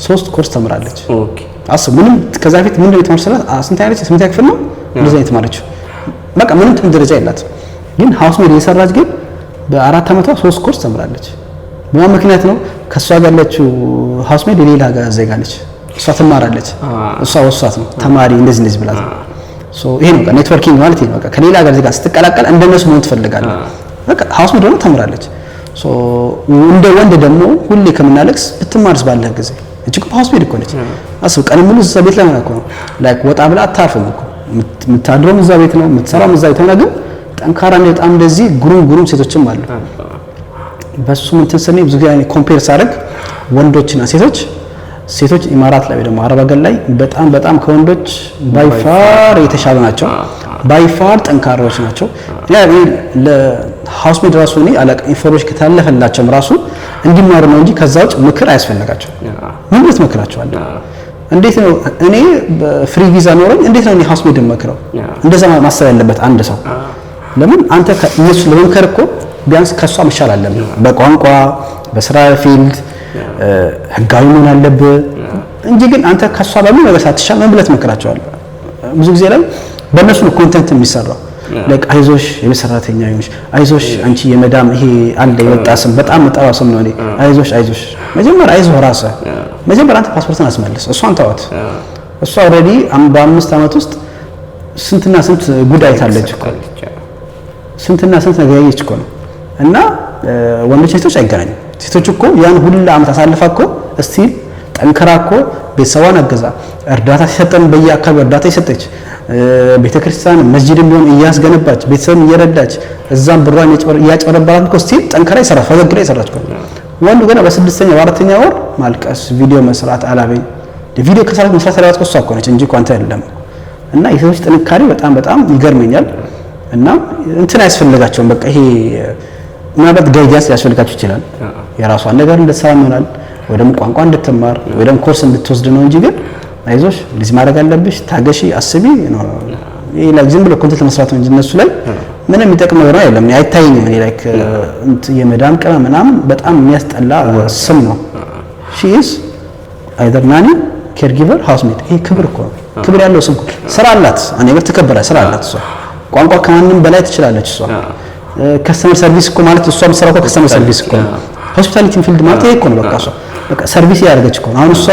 3 ኮርስ ተምራለች ኦኬ አስብ ምንም ከዛ ፊት ምን የተማረችላት ስንት አይነት ስንት ክፍል ነው እንደዛ የተማረችው በቃ ምንም ደረጃ የላትም ግን ሀውስሜድ የሰራች ግን በ4 አመቷ 3 ኮርስ ተምራለች በማን ምክንያት ነው? ከሷ ጋር ያለችው ሃውስሜድ የሌላ ሀገር ዜጋ ነች። እሷ ትማራለች፣ እሷ ወሷት ነው ተማሪ እንደዚህ ብላት ነው። ይሄ ነው በቃ ኔትወርኪንግ ማለት ይሄ ነው። በቃ ከሌላ ሀገር ዜጋ ስትቀላቀል እንደነሱ መሆን ትፈልጋለህ። በቃ ሃውስሜድ ደግሞ ተምራለች። እንደ ወንድ ደግሞ ሁሌ ከምናለቅስ ብትማርስ ባለህ ጊዜ እቺ እኮ ሃውስሜድ እኮ ነች። አስብ ቀን ሙሉ እዛ ቤት ላይ ነው እኮ ላይክ ወጣ ብላ አታርፍም እኮ የምታድረውም እዛ ቤት ነው የምትሰራውም እዛ ቤት ሆነ። ግን ጠንካራ ነው በጣም እንደዚህ ጉሩም ሴቶችም አሉ። በሱ እንትን ስኔ ብዙ ጊዜ ኮምፔር ሳደርግ ወንዶችና ሴቶች ኢማራት ላይ ደግሞ አረብ ሀገር ላይ በጣም ከወንዶች ባይፋር የተሻሉ ናቸው። ባይፋር ጠንካራዎች ናቸው። ያ ለሃውስሜድ ራሱ እኔ አለቃ ኢንፎርሜሽን ከታለፈላቸውም ራሱ እንዲማሩ ነው እንጂ ከዛ ውጭ ምክር አያስፈልጋቸው። ምን ልትመክራቸዋለህ? እንዴት ነው እኔ በፍሪ ቪዛ ኖረኝ እንዴት ነው እኔ ሃውስሜድ መክረው? እንደዛ ማሰብ ያለበት አንድ ሰው ለምን አንተ እነሱ ለመምከር እኮ ቢያንስ ከሷ መሻል አለብህ። በቋንቋ በስራ ፊልድ ህጋዊ መሆን አለብህ እንጂ ግን አንተ ከሷ በምን ነገር ሳትሻል ምን ብለህ ትመክራቸዋለህ? ብዙ ጊዜ ላይ በእነሱ ነው ኮንተንት የሚሰራው። ላይክ አይዞሽ የቤት ሰራተኛ ይሁንሽ፣ አይዞሽ አንቺ የመዳም ይሄ አለ የወጣ ስም በጣም መጣው ስም ነው። እኔ አይዞሽ መጀመሪያ አይዞህ ራስህ መጀመሪያ አንተ ፓስፖርትን አስመልስ። እሷን ተዋት። እሷ ኦልሬዲ በ5 ዓመት ውስጥ ስንትና ስንት ጉድ አይታለች እኮ ስንትና ስንት ነገር ያየች እኮ ነው። እና ወንዶች ሴቶች አይገናኙም። ሴቶች እኮ ያን ሁሉ ዓመት አሳልፋ እኮ እስቲል ጠንከራ እኮ ቤተሰቧን አገዛ እርዳታ ሲሰጠን በየአካባቢው እርዳታ ይሰጠች ቤተክርስቲያን መስጂድም ቢሆን እያስገነባች ቤተሰብን እየረዳች እዛም ብሯን እያጨበረበራት እኮ እስቲል ጠንከራ ይሰራች ፈገግታ ይሰራች እኮ። ወንዱ ገና በ6ኛ በ4ኛ ወር ማልቀስ ቪዲዮ መስራት አላበኝ ቪዲዮ ከሰራት መስራት ያለባት እሷ እኮ ነች እንጂ እኮ አንተ አይደለም። እና የሴቶች ጥንካሬ በጣም ይገርመኛል። እና እንትን አያስፈልጋቸውም። በቃ ይሄ ምናልባት ጋይዳንስ ሊያስፈልጋቸው ይችላል። የራሷን ነገር እንድትሰራ ይሆናል ወይ ደግሞ ቋንቋ እንድትማር ወይ ደግሞ ኮርስ እንድትወስድ ነው እንጂ ግን አይዞሽ እንደዚህ ማድረግ አለብሽ ታገሺ አስቢ ነው። ይሄ ላይ ዝም ብሎ ኮንተንት ለመስራት ነው እንጂ እነሱ ላይ ምንም የሚጠቅም ነገር የለም። አይታየኝም። እኔ ላይክ የመዳም ቅመም ምናምን በጣም የሚያስጠላ ስም ነው። ሺ ኢዝ አይደር ናኒ ኬር ጊቨር ሃውስሜድ። ይሄ ክብር እኮ ነው። ክብር ያለው ስም ስራ አላት። እኔ ጋር ትከበራለች። ስራ አላት እሷ ቋንቋ ከማንም በላይ ትችላለች እሷ። ከስተመር ሰርቪስ እኮ ማለት እሷ የምትሰራው እኮ ከስተመር ሰርቪስ እኮ ነው። ሆስፒታሊቲ ፊልድ ማለት ይሄ እኮ ነው። በቃ እሷ በቃ ሰርቪስ ያደርገች እኮ ነው። አሁን እሷ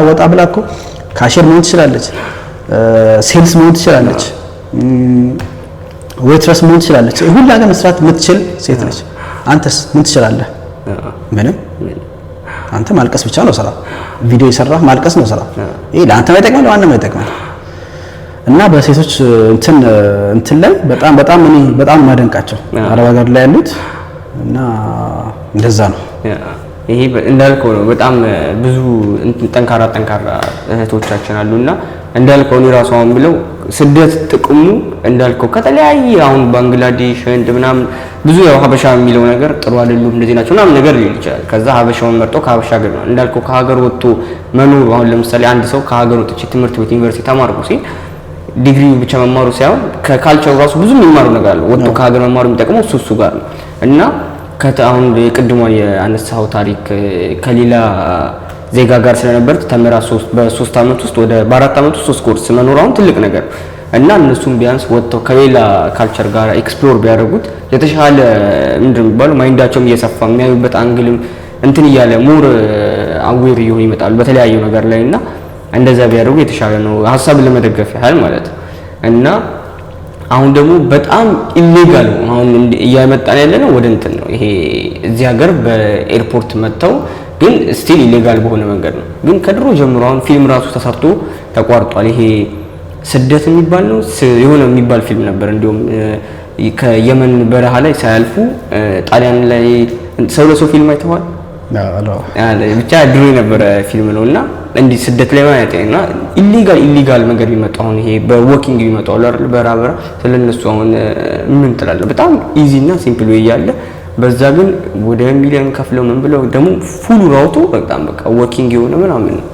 ወጣ ብላ እኮ ካሼር መሆን ትችላለች፣ ሴልስ መሆን ትችላለች፣ ዌትረስ መሆን ትችላለች። ሁሉ ነገር መስራት የምትችል ሴት ነች። አንተስ ምን ትችላለህ? ምንም። አንተ ማልቀስ ብቻ ነው ስራ። ቪዲዮ የሰራህ ማልቀስ ነው ስራ። ይሄ ለአንተ ማይጠቅም ለማንም አይጠቅም። እና በሴቶች እንትን ላይ በጣም እኔ በጣም ማደንቃቸው አረብ ሀገር ላይ ያሉት እና እንደዛ ነው። ይሄ እንዳልከው ነው። በጣም ብዙ ጠንካራ እህቶቻችን አሉና እንዳልከው ነው ራሱ አሁን ብለው ስደት ጥቅሙ እንዳልከው ከተለያየ አሁን ባንግላዴሽ ህንድ ምናምን ብዙ ያው ሀበሻ የሚለው ነገር ጥሩ አይደሉም እንደዚህ ናቸው ምናምን ነገር ሊል ይችላል። ከዛ ሀበሻውን መርጦ ከሀበሻ ሀገር ነው እንዳልከው ከሀገር ወጥቶ መኖር። አሁን ለምሳሌ አንድ ሰው ከሀገር ወጥቼ ትምህርት ቤት ዩኒቨርሲቲ ተማርኩ ሲል ዲግሪ ብቻ መማሩ ሳይሆን ከካልቸሩ ራሱ ብዙ የሚማሩ ነገር አለ። ወጥቶ ከሀገር መማሩ የሚጠቅመው እሱ ጋር ነው እና አሁን የቅድሞ የአነሳው ታሪክ ከሌላ ዜጋ ጋር ስለነበር ተመራ በ3 ዓመት ውስጥ በ4 ዓመት ውስጥ 3 ኮርስ መኖር አሁን ትልቅ ነገር እና እነሱም ቢያንስ ወጥተው ከሌላ ካልቸር ጋር ኤክስፕሎር ቢያደርጉት የተሻለ ምንድነው የሚባለው ማይንዳቸውም እየሰፋ የሚያዩበት አንግልም እንትን እያለ ሞር አዌር ይሆን ይመጣሉ በተለያዩ ነገር ላይ እና እንደዛ ቢያደርጉ የተሻለ ነው ሀሳብ ለመደገፍ ያህል ማለት እና አሁን ደግሞ በጣም ኢሌጋል ነው አሁን እያመጣን ያለነው ወደ እንትን ነው። ይሄ እዚህ ሀገር በኤርፖርት መተው ግን ስቲል ኢሌጋል በሆነ መንገድ ነው። ግን ከድሮ ጀምሮ አሁን ፊልም ራሱ ተሰርቶ ተቋርጧል። ይሄ ስደት የሚባል ነው የሆነ የሚባል ፊልም ነበር። እንዲሁም ከየመን በረሃ ላይ ሳያልፉ ጣሊያን ላይ ሰው ለሰው ፊልም አይተዋል። ብቻ ድሮ የነበረ ፊልም ነውና እንዲህ ስደት ላይ ማለት ነውና ኢሊጋል ነገር ቢመጣ አሁን ይሄ በወኪንግ ቢመጣው አይደል በራበራ ስለነሱ አሁን ምን ትላለህ? በጣም ኢዚ እና ሲምፕል ወይ ያለ በዛ ግን ወደ ሚሊዮን ከፍለው ምን ብለው ደግሞ ፉል ራውቶ በጣም በቃ ወኪንግ የሆነ ምናምን ነው።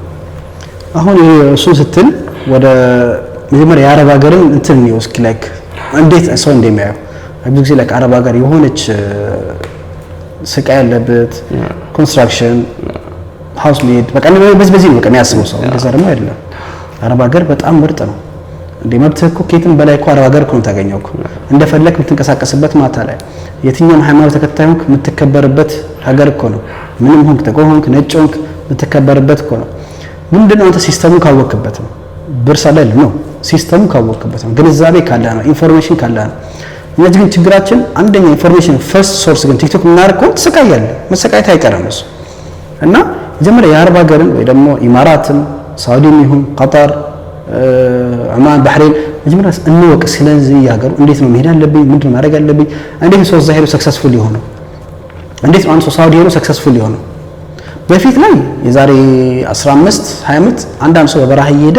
አሁን እሱ ስትል ወደ መጀመሪያ የአረብ ሀገርን እንትን ነው እስኪ ላይክ እንዴት ሰው እንደሚያየው ብዙ ጊዜ ላይክ አረብ ሀገር የሆነች ስቃይ ያለበት ኮንስትራክሽን ሃውስ ሜድ በቃ በዚህ ነው በቃ የሚያስበው ሰው። እንደዛ ደግሞ አይደለም። አረብ ሀገር በጣም ምርጥ ነው። እንደ መብትህ እኮ ከየትም በላይ እኮ አረብ ሀገር እኮ ነው ታገኘው እኮ እንደፈለክ የምትንቀሳቀስበት ማታ ላይ የትኛውም ሃይማኖት ተከታይ ሆንክ የምትከበርበት ሀገር እኮ ነው። ምንም ሆንክ ጥቁር ሆንክ ነጭ ሆንክ የምትከበርበት እኮ ነው። ምንድነው አንተ ሲስተሙን ካወቅበት ነው። ብር ሳይል ነው ሲስተሙን ካወቅበት ነው። ግንዛቤ ካለ ነው፣ ኢንፎርሜሽን ካለ ነው። እነዚህ ግን ችግራችን አንደኛ ኢንፎርሜሽን ፈርስት ሶርስ ግን ቲክቶክ እናርቀው ተሰቃያለህ። መሰቃየት አይቀርም እሱ እና መጀመሪያ የአረብ ሀገርን ወይ ደግሞ ኢማራትን ሳውዲም ይሁን ቀጣር ኦማን ባህሬን መጀመሪያ እንወቅ። ስለዚህ ያገሩ እንዴት ነው መሄድ ያለብኝ ምንድነው ማድረግ ያለብኝ እንዴት ነው ሰው እዛ ሄዶ ሰክሰስፉል የሆነው እንዴት ነው አንድ ሰው ሳውዲ ሄዶ ሰክሰስፉል የሆነው በፊት ላይ የዛሬ 15 20 ዓመት አንዳንድ ሰው በበረሃ እየሄደ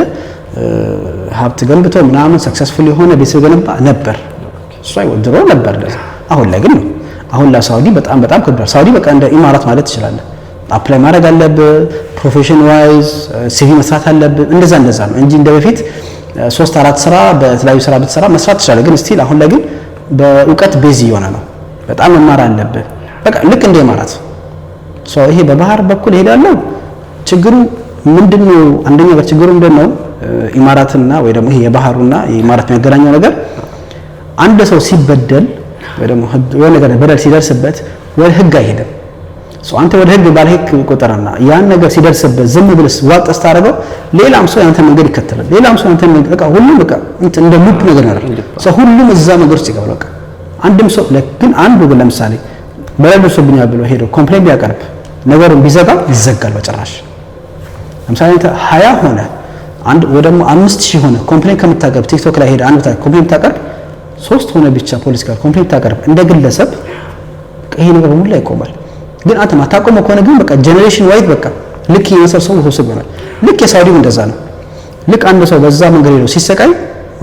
ሀብት ገንብቶ ምናምን ሰክሰስፉል የሆነ ቤተሰብ ገነባ ነበር። እሱ አይወድሮ ነበር ለዛ አሁን ላይ ግን ነው አሁን ለሳውዲ በጣም ከብዷል። ሳውዲ በቃ እንደ ኢማራት ማለት ትችላለህ። አፕላይ ማድረግ አለብህ ፕሮፌሽን ዋይዝ ሲቪ መስራት አለብህ እንደዛ ነው እንጂ እንደ በፊት 3-4 ስራ በተለያዩ ስራ ብትሰራ መስራት ትችላለህ። ግን ስቲል አሁን ላይ ግን በእውቀት ቤዝ እየሆነ ነው። በጣም መማር አለብህ በቃ ልክ እንደ ኢማራት ሶ ይሄ በባህር በኩል ሄዳለው ችግሩ ምንድነው? አንደኛው ችግሩ ምንድነው? ኢማራትና ወይ ደግሞ ይሄ የባህሩና የኢማራት የሚያገናኘው ነገር አንድ ሰው ሲበደል ወይ ደግሞ የሆነ ነገር በደል ሲደርስበት ወደ ህግ አይሄድም። ሶ አንተ ወደ ህግ ባልሄድክ ቁጥርና ያን ነገር ሲደርስበት ዝም ብለስ ዋጥስ ታደርገው ሌላም ሰው ያንተ መንገድ ይከተላል። ሌላም ሰው ያንተ መንገድ በቃ ሁሉም በቃ እንደ ሉፕ ነገር ነው። ሶ ሁሉም እዛ መንገድ ውስጥ ይገባል። በቃ አንድም ሰው ግን አንዱ ግን ለምሳሌ በደል ደርሶብኛል ብሎ ሄዶ ኮምፕሌን ቢያቀርብ ነገሩን ቢዘጋ ይዘጋል በጭራሽ። ለምሳሌ አንተ 20 ሆነ አንድ ወይ ደግሞ 5000 ሆነ ኮምፕሌን ከምታቀርብ ቲክቶክ ላይ ሄደ አንድ ኮምፕሌን ታቀርብ 3 ሆነ ብቻ ፖሊስ ጋር ኮምፕሌን ታቀርብ እንደ ግለሰብ ይሄ ነገር ሁሉ ላይ ይቆማል። ግን አንተ ማታቆመው ከሆነ ግን በቃ ጄኔሬሽን ዋይድ በቃ ልክ የመሰል ሰው ተወስዶ ይሆናል። ልክ የሳውዲው እንደዛ ነው። ልክ አንድ ሰው በዛ መንገድ ሄዶ ሲሰቃይ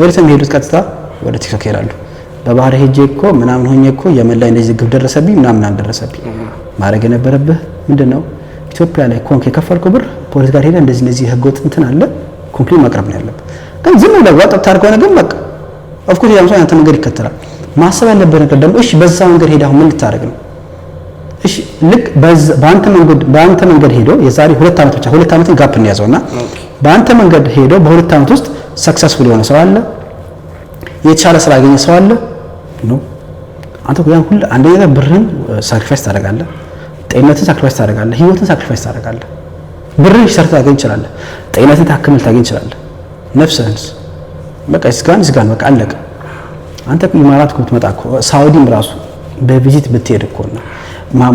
ወደ ተም ሄዱት ቀጥታ ወደ ቲክቶክ ይሄዳሉ። በባህር ሄጄ እኮ ምናምን ሆኜ እኮ የመን ላይ እንደዚህ ግብ ደረሰብኝ ምናምን ደረሰብኝ። ማድረግ የነበረብህ ምንድነው? ኢትዮጵያ ላይ ኮንክ የከፈልከው ብር ፖሊስ ጋር ሄደ እንደዚህ ህገወጥ እንትን አለ ኮምፕሌን ማቅረብ ነው ያለብህ። ግን ዝም ብለህ ዋጥታ ታርገው ነገር በቃ ኦፍኮርስ ያንተ ያንተ መንገድ ይከተላል። ማሰብ ያለበት ነገር ደግሞ እሺ በዛ መንገድ ሄዳው ምን ልታረግ ነው? እሺ ልክ በአንተ መንገድ ሄዶ የዛሬ 2 ዓመት ብቻ 2 ዓመትን ጋፕ እንያዘውና በአንተ መንገድ ሄዶ በ2 ዓመት ውስጥ ሰክሰስፉል የሆነ ሰው አለ? የተሻለ ስራ ያገኘ ሰው አለ? ነው አንተ ያን ሁሉ አንደኛ ነገር ብርን ሳክሪፋይስ ታደርጋለህ፣ ጤንነትን ሳክሪፋይስ ታደርጋለህ፣ ህይወትን ሳክሪፋይስ ታደርጋለህ። ብርን ሰርተህ ታገኝ ይችላል፣ ጤንነትን ታክመህ ታገኝ ይችላል፣ ነፍስህንስ በቃ እስጋን በቃ አለቀ። አንተ ኢማራት እኮ ብትመጣ እኮ ሳውዲም ራሱ በቪዚት ብትሄድ እኮ ነው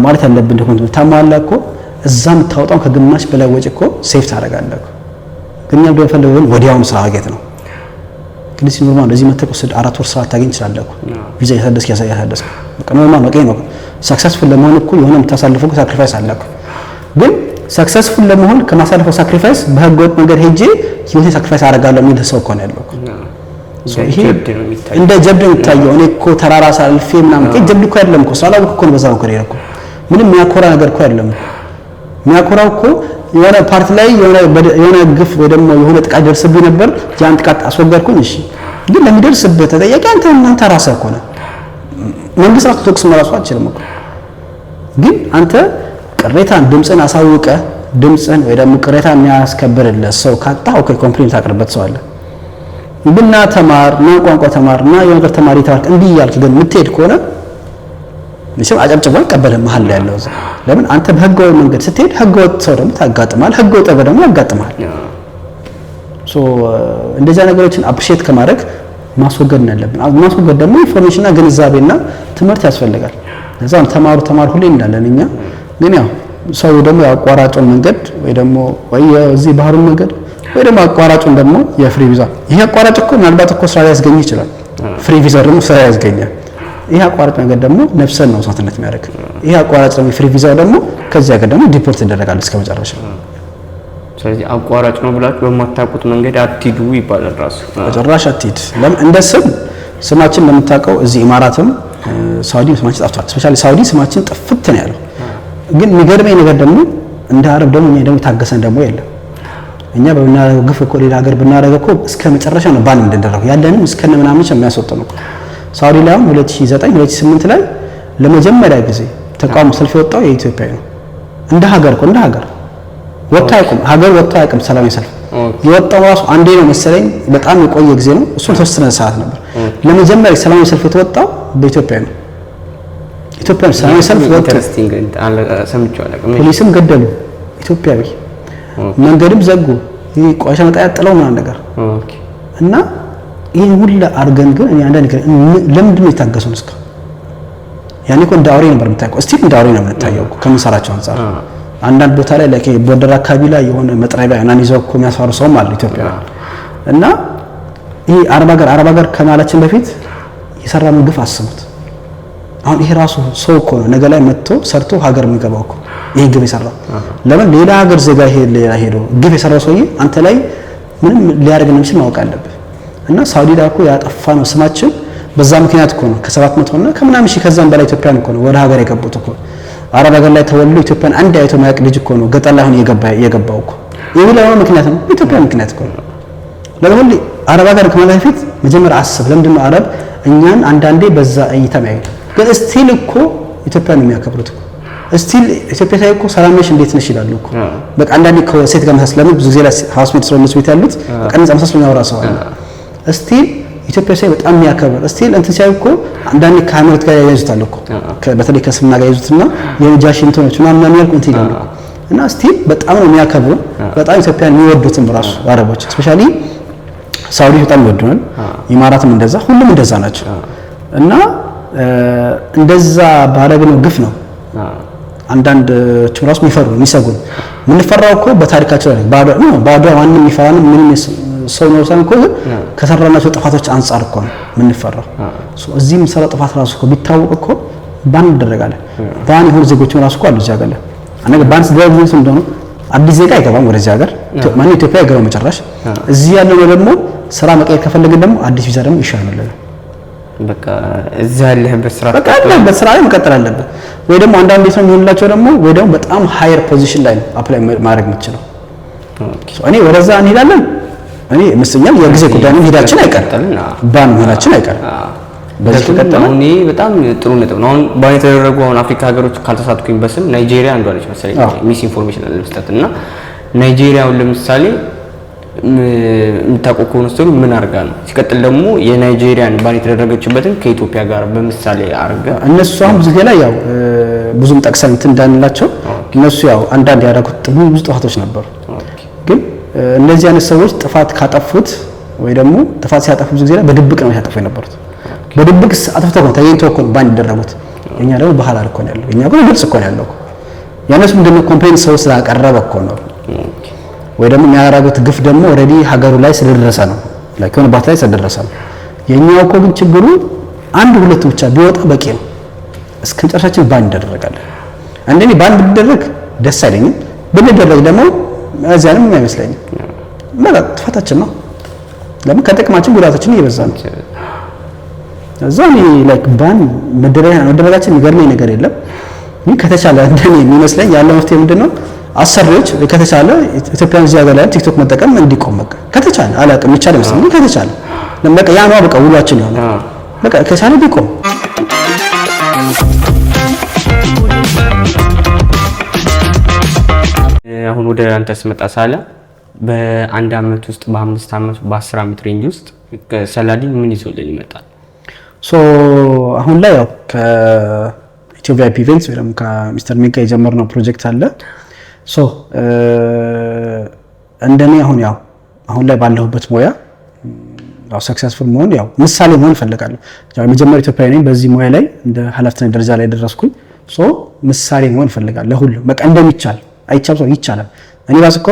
ማለት ያለብን ዶክመንት ታሟላ እኮ እዛ የምታወጣው ከግማሽ በላይ ወጪ እኮ ሴፍ ታደርጋለህ እኮ። ግን እኛ ብለን ፈልገን ወዲያውኑ ስራ አገኘት ነው። ግን እዚህ ኖርማል እንደዚህ መተህ 4 ወር ስራ ታገኝ ይችላል እኮ ቪዛ ያሳደስክ በቃ ኖርማል ነው። ቀይ ነው ሰክሰስፉል ለመሆን እኮ የሆነ የምታሳልፈው ሳክሪፋይስ አለ እኮ። ግን ሰክሰስፉል ለመሆን ከማሳልፈው ሳክሪፋይስ በህገወጥ መንገድ ሄጄ ህይወቴ ሳክሪፋይስ አደርጋለሁ የሚል ሰው እኮ ነው ያለው እኮ። ይሄ እንደ ጀብድ ነው የሚታየው። እኔ እኮ ተራራ ሳልፌ ምናምን ጀብድ እኮ አይደለም እኮ ስላላወቅኩ እኮ ነው በዛ መንገድ ሄድኩ። ምንም የሚያኮራ ነገር እኮ አይደለም። የሚያኮራው እኮ የሆነ ፓርት ላይ የሆነ ግፍ ወይ ደግሞ የሆነ ጥቃት ደርስብኝ ነበር ያን ጥቃት አስወገድኩኝ። እሺ ግን ለሚደርስበት ተጠያቂ አንተ ራስህ እኮ ነህ። መንግስት ራሱ ተኩስ መራሱ አትችልም እኮ። ግን አንተ ቅሬታን ድምፅን አሳውቀ ድምፅን ወይ ደግሞ ቅሬታ የሚያስከብርልህ ሰው ካጣ ኦኬ ኮምፕሌንት ታቀርበት ሰው አለ። ብና ተማር እና ቋንቋ ተማር እና የሆነ ነገር ተማሪ ታርክ እንዲህ እያልክ ግን የምትሄድ ከሆነ ለምን አጨብጭቦ ይቀበል መሀል ላይ ያለው? ለምን አንተ በህጋዊ መንገድ ስትሄድ ህገወጥ ሰው ደግሞ ታጋጥማል፣ ህገወጥ ደግሞ ያጋጥማል። እንደዛ ነገሮችን አፕሪሺየት ከማድረግ ማስወገድ ነው ያለብን። ማስወገድ ደግሞ ኢንፎርሜሽንና ግንዛቤና ትምህርት ያስፈልጋል። ለዛም ተማሩ ሁሌ እንዳለን እኛ ግን ያው ሰው ደግሞ ያቋራጩን መንገድ ወይ ደግሞ እዚህ ባህሩን መንገድ ወይ ደግሞ አቋራጩን ደግሞ የፍሪ ቪዛ ይሄ አቋራጭ እኮ ምናልባት እኮ ስራ ያስገኝ ይችላል። ፍሪ ቪዛ ደግሞ ስራ ያስገኛል። ይሄ አቋራጭ መንገድ ደግሞ ነፍስን ነው ሰውነት የሚያደርግ። ይሄ አቋራጭ ደግሞ ፍሪ ቪዛው ደግሞ ከዚያ ጋር ደግሞ ዲፖርት ይደረጋል እስከ መጨረሻ። ስለዚህ አቋራጭ ነው ብላችሁ በማታውቁት መንገድ አትሂዱ ይባላል። ራሱ በጭራሽ አትሂድ። ለምን እንደ ስማችን እንደምታውቀው እዚህ ኢማራትም ሳውዲ ስማችን ጠፍቷል። ስፔሻሊ ሳውዲ ስማችን ጥፍት ነው ያለው። ግን የሚገርመኝ ነገር ደግሞ እንደ አረብ ደግሞ እኛ ደግሞ ታገሰን ደግሞ የለም። እኛ በእናደርገው ግፍ እኮ ሌላ ሀገር ብናደርገው እኮ እስከ መጨረሻ ነው ባል እንደደረገው ያለንም እስከነ ምናምን የሚያስወጣው ነው። ሳውዲ ላይ 2009 2008 ላይ ለመጀመሪያ ጊዜ ተቃውሞ ሰልፍ የወጣው የኢትዮጵያ ነው። እንደ ሀገር ወጥቶ አያውቅም። ሀገር ወጥቶ አያውቅም ሰላማዊ ሰልፍ። የወጣው ራሱ አንዴ ነው መሰለኝ፣ በጣም የቆየ ጊዜ ነው። እሱም ተወሰነ ሰዓት ነበር። ለመጀመሪያ ሰላማዊ ሰልፍ የተወጣው በኢትዮጵያ ነው። ኢትዮጵያ ሰላማዊ ሰልፍ ወጥቶ ፖሊስም ገደሉ፣ ኢትዮጵያዊ መንገድም ዘጉ፣ ይሄ ቆሻሻ መጣያ ጥለው ምናምን ነገር እና ይሄን ሁላ አድርገን ግን እኔ አንዳንድ ነገር ለምንድን ነው የታገሱን? እስከ ያኔ እኮ እንደ አውሬ ነበር የምታየው። እስቲ እንደ አውሬ ነው የምታየው እኮ ከምንሰራቸው አንፃር። አንዳንድ ቦታ ላይ ለከ ቦርደር አካባቢ ላይ የሆነ መጥረቢያ እና ይዘው እኮ የሚያስፈሩ ሰውም አለ ኢትዮጵያ። እና ይሄ አረብ ሀገር ከማላችን በፊት የሰራነው ግፍ አስቡት። አሁን ይሄ ራሱ ሰው እኮ ነው ነገ ላይ መጥቶ ሰርቶ ሀገር የሚገባው እኮ ይሄ ግፍ የሰራው። ለምን ሌላ ሀገር ዜጋ ሄዶ ግፍ የሰራው ሰውዬ አንተ ላይ ምንም ሊያደርግ እንደሚችል ማወቅ አለብህ። እና ሳውዲ ላይ እኮ ያጠፋ ነው ስማችን በዛ ምክንያት እኮ ነው ከ700 እና ከምናምን ሺህ ከዛም በላይ ኢትዮጵያን እኮ ነው ወደ ሀገር የገቡት እኮ። አረብ ሀገር ላይ ተወልዶ ኢትዮጵያን አንድ አይቶ ማያውቅ ልጅ እኮ ነው ገጠር ላይ አሁን የገባው እኮ። ይሄ ለምን ምክንያት ነው? ኢትዮጵያ ምክንያት እኮ ነው። ለምን አረብ ሀገር ከማለት በፊት መጀመሪያ አስብ። ለምንድን ነው አረብ እኛን አንዳንዴ በዛ እይታ የሚያዩት? ግን ስቲል እኮ ኢትዮጵያን ነው የሚያከብሩት እኮ። ስቲል ኢትዮጵያ ላይ እኮ ሰላም ነሽ እንዴት ነሽ ይላሉ እኮ። በቃ አንዳንዴ ከሴት ጋር መሳሰል ለምን ብዙ ጊዜ ላይ ሃውስሜት ስለሆነ ቤት ያሉት በቃ እንደዛ መሳሰል ነው ያወራ ሰው አለ። ስቲል ኢትዮጵያ ላይ በጣም የሚያከብር ስቲል እንትን ሲያዩ እኮ አንዳንዴ ከሃይማኖት ጋር ያያይዙታል እኮ። በተለይ ከስምና ጋር ያይዙትና የጃሽ እንትኖች ምናምን ያልኩ እንትን ይላሉ እና ስቲል በጣም ነው የሚያከብሩ። በጣም ኢትዮጵያን የሚወዱትም ራሱ አረቦች ስፔሻሊ ሳውዲ በጣም ይወዱናል። ኢማራትም እንደዛ፣ ሁሉም እንደዛ ናቸው። እና እንደዛ ባረግነው ግፍ ነው አንዳንድ ራሱ የሚሰጉን የምንፈራው እኮ በታሪካቸው ላይ ባዶ ማንም የሚፈራንም ምንም ሰው ነው ሳይሆን እኮ ከሰራናቸው ጥፋቶች አንፃር እኮ ነው የምንፈራው። እዚህም ሰራ ጥፋት ራሱ እኮ ቢታወቅ እኮ ባን እንደረጋለን። ባን የሆኑ ዜጎችም ራሱ እኮ አሉ እዚህ ሀገር ላይ አንገ ባንስ ደረጃ እንደሆነ አዲስ ዜጋ አይገባም ወደዚህ ሀገር ማን ኢትዮጵያ አይገባም መጨረሻ። እዚህ ያለው ደግሞ ስራ መቀየር ከፈለግን ደግሞ አዲስ ቪዛ ደግሞ ይሻላል። በቃ እዛ ያለህበት ስራ በቃ ያለህበት ስራ ላይ መቀጠል አለበት። ወይ ደግሞ አንዳንድ ሰው የሚሆንላቸው ደግሞ ወይ ደግሞ በጣም ሃየር ፖዚሽን ላይ ነው አፕላይ ማድረግ የምትችለው። እኔ ወደዛ እንሄዳለን። እኔ መስኛም የጊዜ ጉዳይ ነው፣ ሄዳችን አይቀርም ባን ሆናችን አይቀርም። በዚህ ከተማ እኔ በጣም ጥሩ ነጥብ ነው። አሁን ባን የተደረጉ አሁን አፍሪካ ሀገሮች ካልተሳትኩኝ በስም ናይጄሪያ አንዷ ነች መሰለኝ ሚስ ኢንፎርሜሽን ለመስጠት እና ናይጄሪያ አሁን ለምሳሌ የምታውቀው ከሆነ ስትሉ ምን አድርጋ ነው። ሲቀጥል ደግሞ የናይጄሪያን ባን የተደረገችበትን ከኢትዮጵያ ጋር በምሳሌ አድርጋ እነሱ አሁን ብዙ ጊዜ ላይ ያው ብዙም ጠቅሰን እንትን እንዳንላቸው እነሱ ያው አንዳንድ ያደረጉት ብዙ ጥፋቶች ነበሩ። ግን እነዚህ አይነት ሰዎች ጥፋት ካጠፉት ወይ ደግሞ ጥፋት ሲያጠፉ ብዙ ጊዜ ላይ በድብቅ ነው ሲያጠፉ የነበሩት። በድብቅ አጥፍተው ነው ተገኝተው እኮ ባን ይደረጉት። እኛ ደግሞ ባህል እኮ ነው ያለው። እኛ ግን ግልጽ እኮ ነው ያለው። ያነሱ ምንድነው ኮምፕሌንት ሰው ስላቀረበ እኮ ነው። ወይ ደግሞ የሚያደርጉት ግፍ ደግሞ ኦሬዲ ሀገሩ ላይ ስለደረሰ ነው ላይክ የሆነ ቦታ ላይ ስለደረሰ ነው። የኛው እኮ ግን ችግሩ አንድ ሁለት ብቻ ቢወጣ በቂ ነው። እስከ መጨረሻችን ባን እንደረጋለን። አንደኔ ባን ቢደረግ ደስ አይለኝም፣ ብንደረግ ደግሞ እዚያንም አይመስለኝም። ማለት ጥፋታችን ነው። ለምን ከጥቅማችን ጉዳታችን እየበዛ ነው። እዛኔ ላይክ ባን መደረጋችን የሚገርመኝ ነገር የለም። ይህ ከተቻለ እንደኔ የሚመስለኝ ያለው መፍትሄ ምንድነው? አሰሪዎች ከተቻለ ኢትዮጵያን እዚህ ሀገር ላይ ቲክቶክ መጠቀም እንዲቆም በቃ ከተቻለ አላውቅም ይቻላል መሰለኝ ከተቻለ በቃ ያ ነው በቃ ውሏችን ይሆናል። በቃ ከተቻለ ቢቆም አሁን ወደ አንተ ስመጣ ሳለ በአንድ አመት ውስጥ በ5 አመት በ10 አመት ሬንጅ ውስጥ ሰላዲን ምን ይዞልን ይመጣል? አሁን ላይ ያው ከኢትዮ ቪአይፒ ኢቨንትስ ወይ ደግሞ ከሚስተር ሚጋ የጀመርነው ፕሮጀክት አለ። እንደኔ አሁን ላይ ባለሁበት ሙያ ያው ሰክሰስፉል መሆን ያው ምሳሌ መሆን እፈልጋለሁ። ያው የመጀመሪያ ኢትዮጵያዊ ነኝ በዚህ ሙያ ላይ እንደ ኃላፊነት ደረጃ ላይ ደረስኩኝ። ምሳሌ መሆን እፈልጋለሁ ለሁሉ በቃ እንደሚቻል አይቻልም ይቻላል። እኔ ራስ እኮ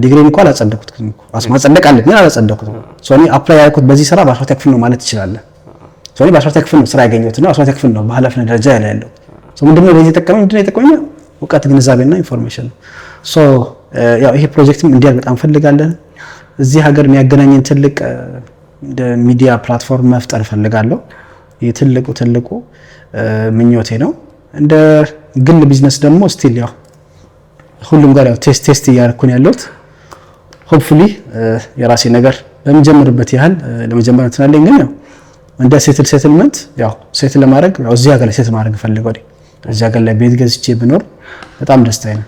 ዲግሪን እንኳን አላጸደቅኩትም እኮ ማጸደቅ አለብኝ አላጸደቅኩትም። እኔ አፕላይ ያልኩት በዚህ ስራ በ10ኛ ክፍል ነው ማለት ትችላለህ። እኔ በ10ኛ ክፍል ነው ስራ ያገኘሁት እና 10ኛ ክፍል ነው በኃላፊነት ደረጃ ላይ ያለው። ምንድነው ለዚህ የጠቀመኝ እውቀት ግንዛቤና ኢንፎርሜሽን ነው። ያው ይሄ ፕሮጀክትም እንዲያል በጣም ፈልጋለን። እዚህ ሀገር የሚያገናኘን ትልቅ እንደ ሚዲያ ፕላትፎርም መፍጠር ፈልጋለሁ። ይሄ ትልቁ ምኞቴ ነው። እንደ ግል ቢዝነስ ደግሞ ስቲል ያው ሁሉም ጋር ያው ቴስት እያደረኩኝ ያለሁት ሆፕፉሊ የራሴ ነገር በመጀመርበት ያህል ለመጀመር እንትናለኝ። ግን ያው እንደ ሴትልመንት ያው ሴትል ለማድረግ ያው እዚህ ሀገር ላይ ሴት ማድረግ ፈልጋለሁ። እዚህ ሀገር ላይ ቤት ገዝቼ ብኖር በጣም ደስታዬ ነው።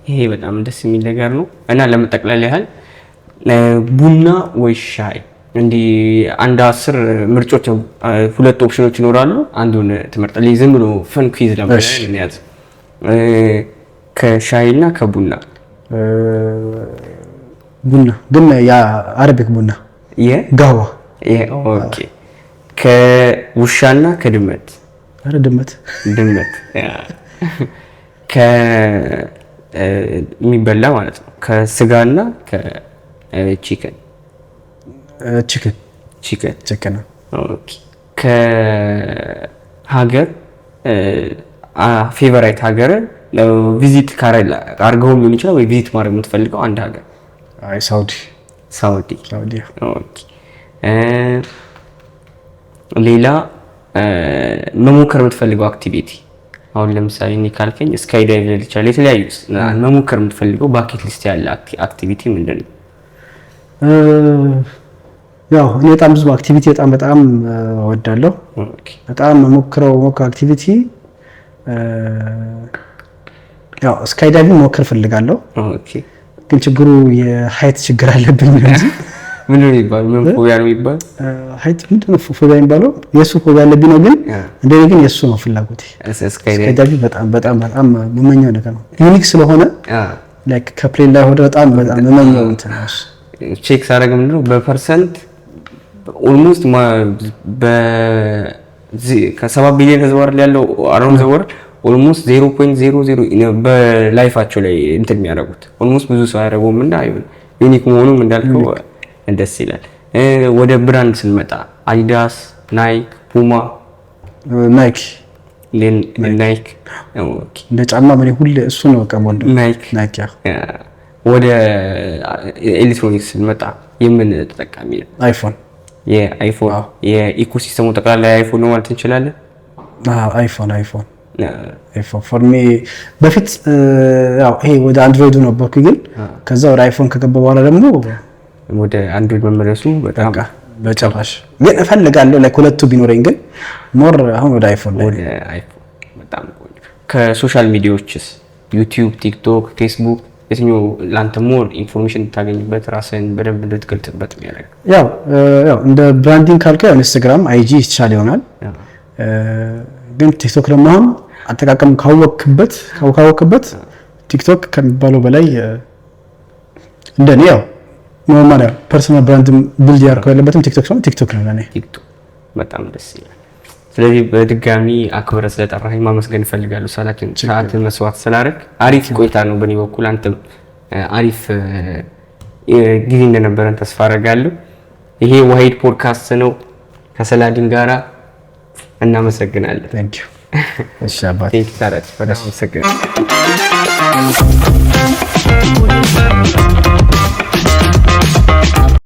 ይሄ በጣም ደስ የሚል ነገር ነው እና ለመጠቅለል ያህል ቡና ወይ ሻይ እንዲህ አንድ 10 ምርጫዎች 2 ኦፕሽኖች ይኖራሉ። አንዱን ትመርጣለህ። ዝም ብሎ ፈን ኩዊዝ ለማለት እንያዝ። ከሻይና ከቡና ቡና ግን ያ አረቢክ ቡና ጋዋ። ኦኬ። ከውሻና ከድመት? አረ ድመት። የሚበላ ማለት ነው። ከስጋና ከቺክን? ቺክን። ኦኬ። ከሀገር ፌቨራይት ሀገር ቪዚት አድርገው ሊሆን ይችላል ወይ ቪዚት ማድረግ የምትፈልገው አንድ ሀገር? አይ ሳውዲ። ኦኬ። ሌላ መሞከር የምትፈልገው አክቲቪቲ? አሁን ለምሳሌ እኔ ካልከኝ ስካይ ዳይቭ ሊሆን ይችላል። የተለያዩ መሞከር የምትፈልገው ባኬት ሊስት ያለ አክቲቪቲ ምንድን ነው? ያው እኔ በጣም ብዙ አክቲቪቲ በጣም እወዳለሁ። በጣም መሞክረው አክቲቪቲ ያው ስካይ ዳይቭ መሞከር ፈልጋለሁ። ግን ችግሩ የሃይት ችግር አለብኝ ነው እንጂ ምን ነው የሚባለው? ምን ፎቢያ ነው የሚባለው? ሃይት ምንድን ነው ፎቢያ የሚባለው? የሱ ፎቢያ አለብኝ ነው። ግን እንደኔ ግን የሱ ነው ፍላጎቴ። ስካይ ዳይቭ በጣም መመኘው ነገር ነው። ዩኒክ ስለሆነ ላይክ ከፕሌን ላይ ሆደ በጣም መመኘው እንትን ነው። ቼክ ሳደርግ ምንድነው በፐርሰንት ኦልሞስት ከ7 ቢሊዮን ህዝብ አይደል ያለው አራውንድ ዘ ወርልድ ኦልሞስት 0.00 በላይፋቸው ላይ እንትን የሚያደርጉት ኦልሞስት ብዙ ሰው ያደረገውም እና ዩኒክ መሆኑም እንዳልከው ደስ ይላል። ወደ ብራንድ ስንመጣ አዲዳስ፣ ናይክ፣ ፑማ? ናይክ። ኦኬ። እንደ ጫማ ምን ሁሉ እሱ ነው በቃ ሞልዶ ናይክ። ወደ ኤሌክትሮኒክስ ስንመጣ የምን ተጠቃሚ ነው? አይፎን። የአይፎን የኢኮሲስተሙ ጠቅላላ አይፎን ነው ማለት እንችላለን? አይፎን ፎር ሚ በፊት ያው ይሄ ወደ አንድሮይዱ ነበርኩ። ግን ከዛ ወደ አይፎን ከገባ በኋላ ደግሞ ወደ አንድሮይድ መመለሱ በጣም በጭራሽ ግን እፈልጋለሁ ላይ ሁለቱ ቢኖረኝ ግን ሞር አሁን ወደ አይፎን በጣም ቆንጆ። ከሶሻል ሚዲያዎችስ ዩቲዩብ፣ ቲክቶክ፣ ፌስቡክ የትኛው ላንተ ሞር ኢንፎርሜሽን ታገኝበት ራስን በደንብ እንድትገልጽበት የሚያደርግ? ያው እንደ ብራንዲንግ ካልከው ኢንስታግራም፣ አይጂ ይቻል ይሆናል። ግን ቲክቶክ ደግሞ አሁን አጠቃቀም ካወቅክበት ቲክቶክ ከሚባለው በላይ እንደኔ ያው ኖርማል ፐርሰናል ብራንድ ቢልድ ያደርገው ያለበትም ቲክቶክ ነው ለኔ። ቲክቶክ በጣም ደስ ይላል። ስለዚህ በድጋሚ አክብረህ ስለጠራኸኝ ማመስገን እፈልጋለሁ። ሰዓትን መስዋዕት ስላደረግ አሪፍ ቆይታ ነው በእኔ በኩል። አንተም አሪፍ ጊዜ እንደነበረን ተስፋ አደርጋለሁ። ይሄ ዋሂድ ፖድካስት ነው ከሰላዲን ጋራ። እናመሰግናለን። ታንክ ዩ። እሺ አባቴ በጣም አመሰግናለሁ።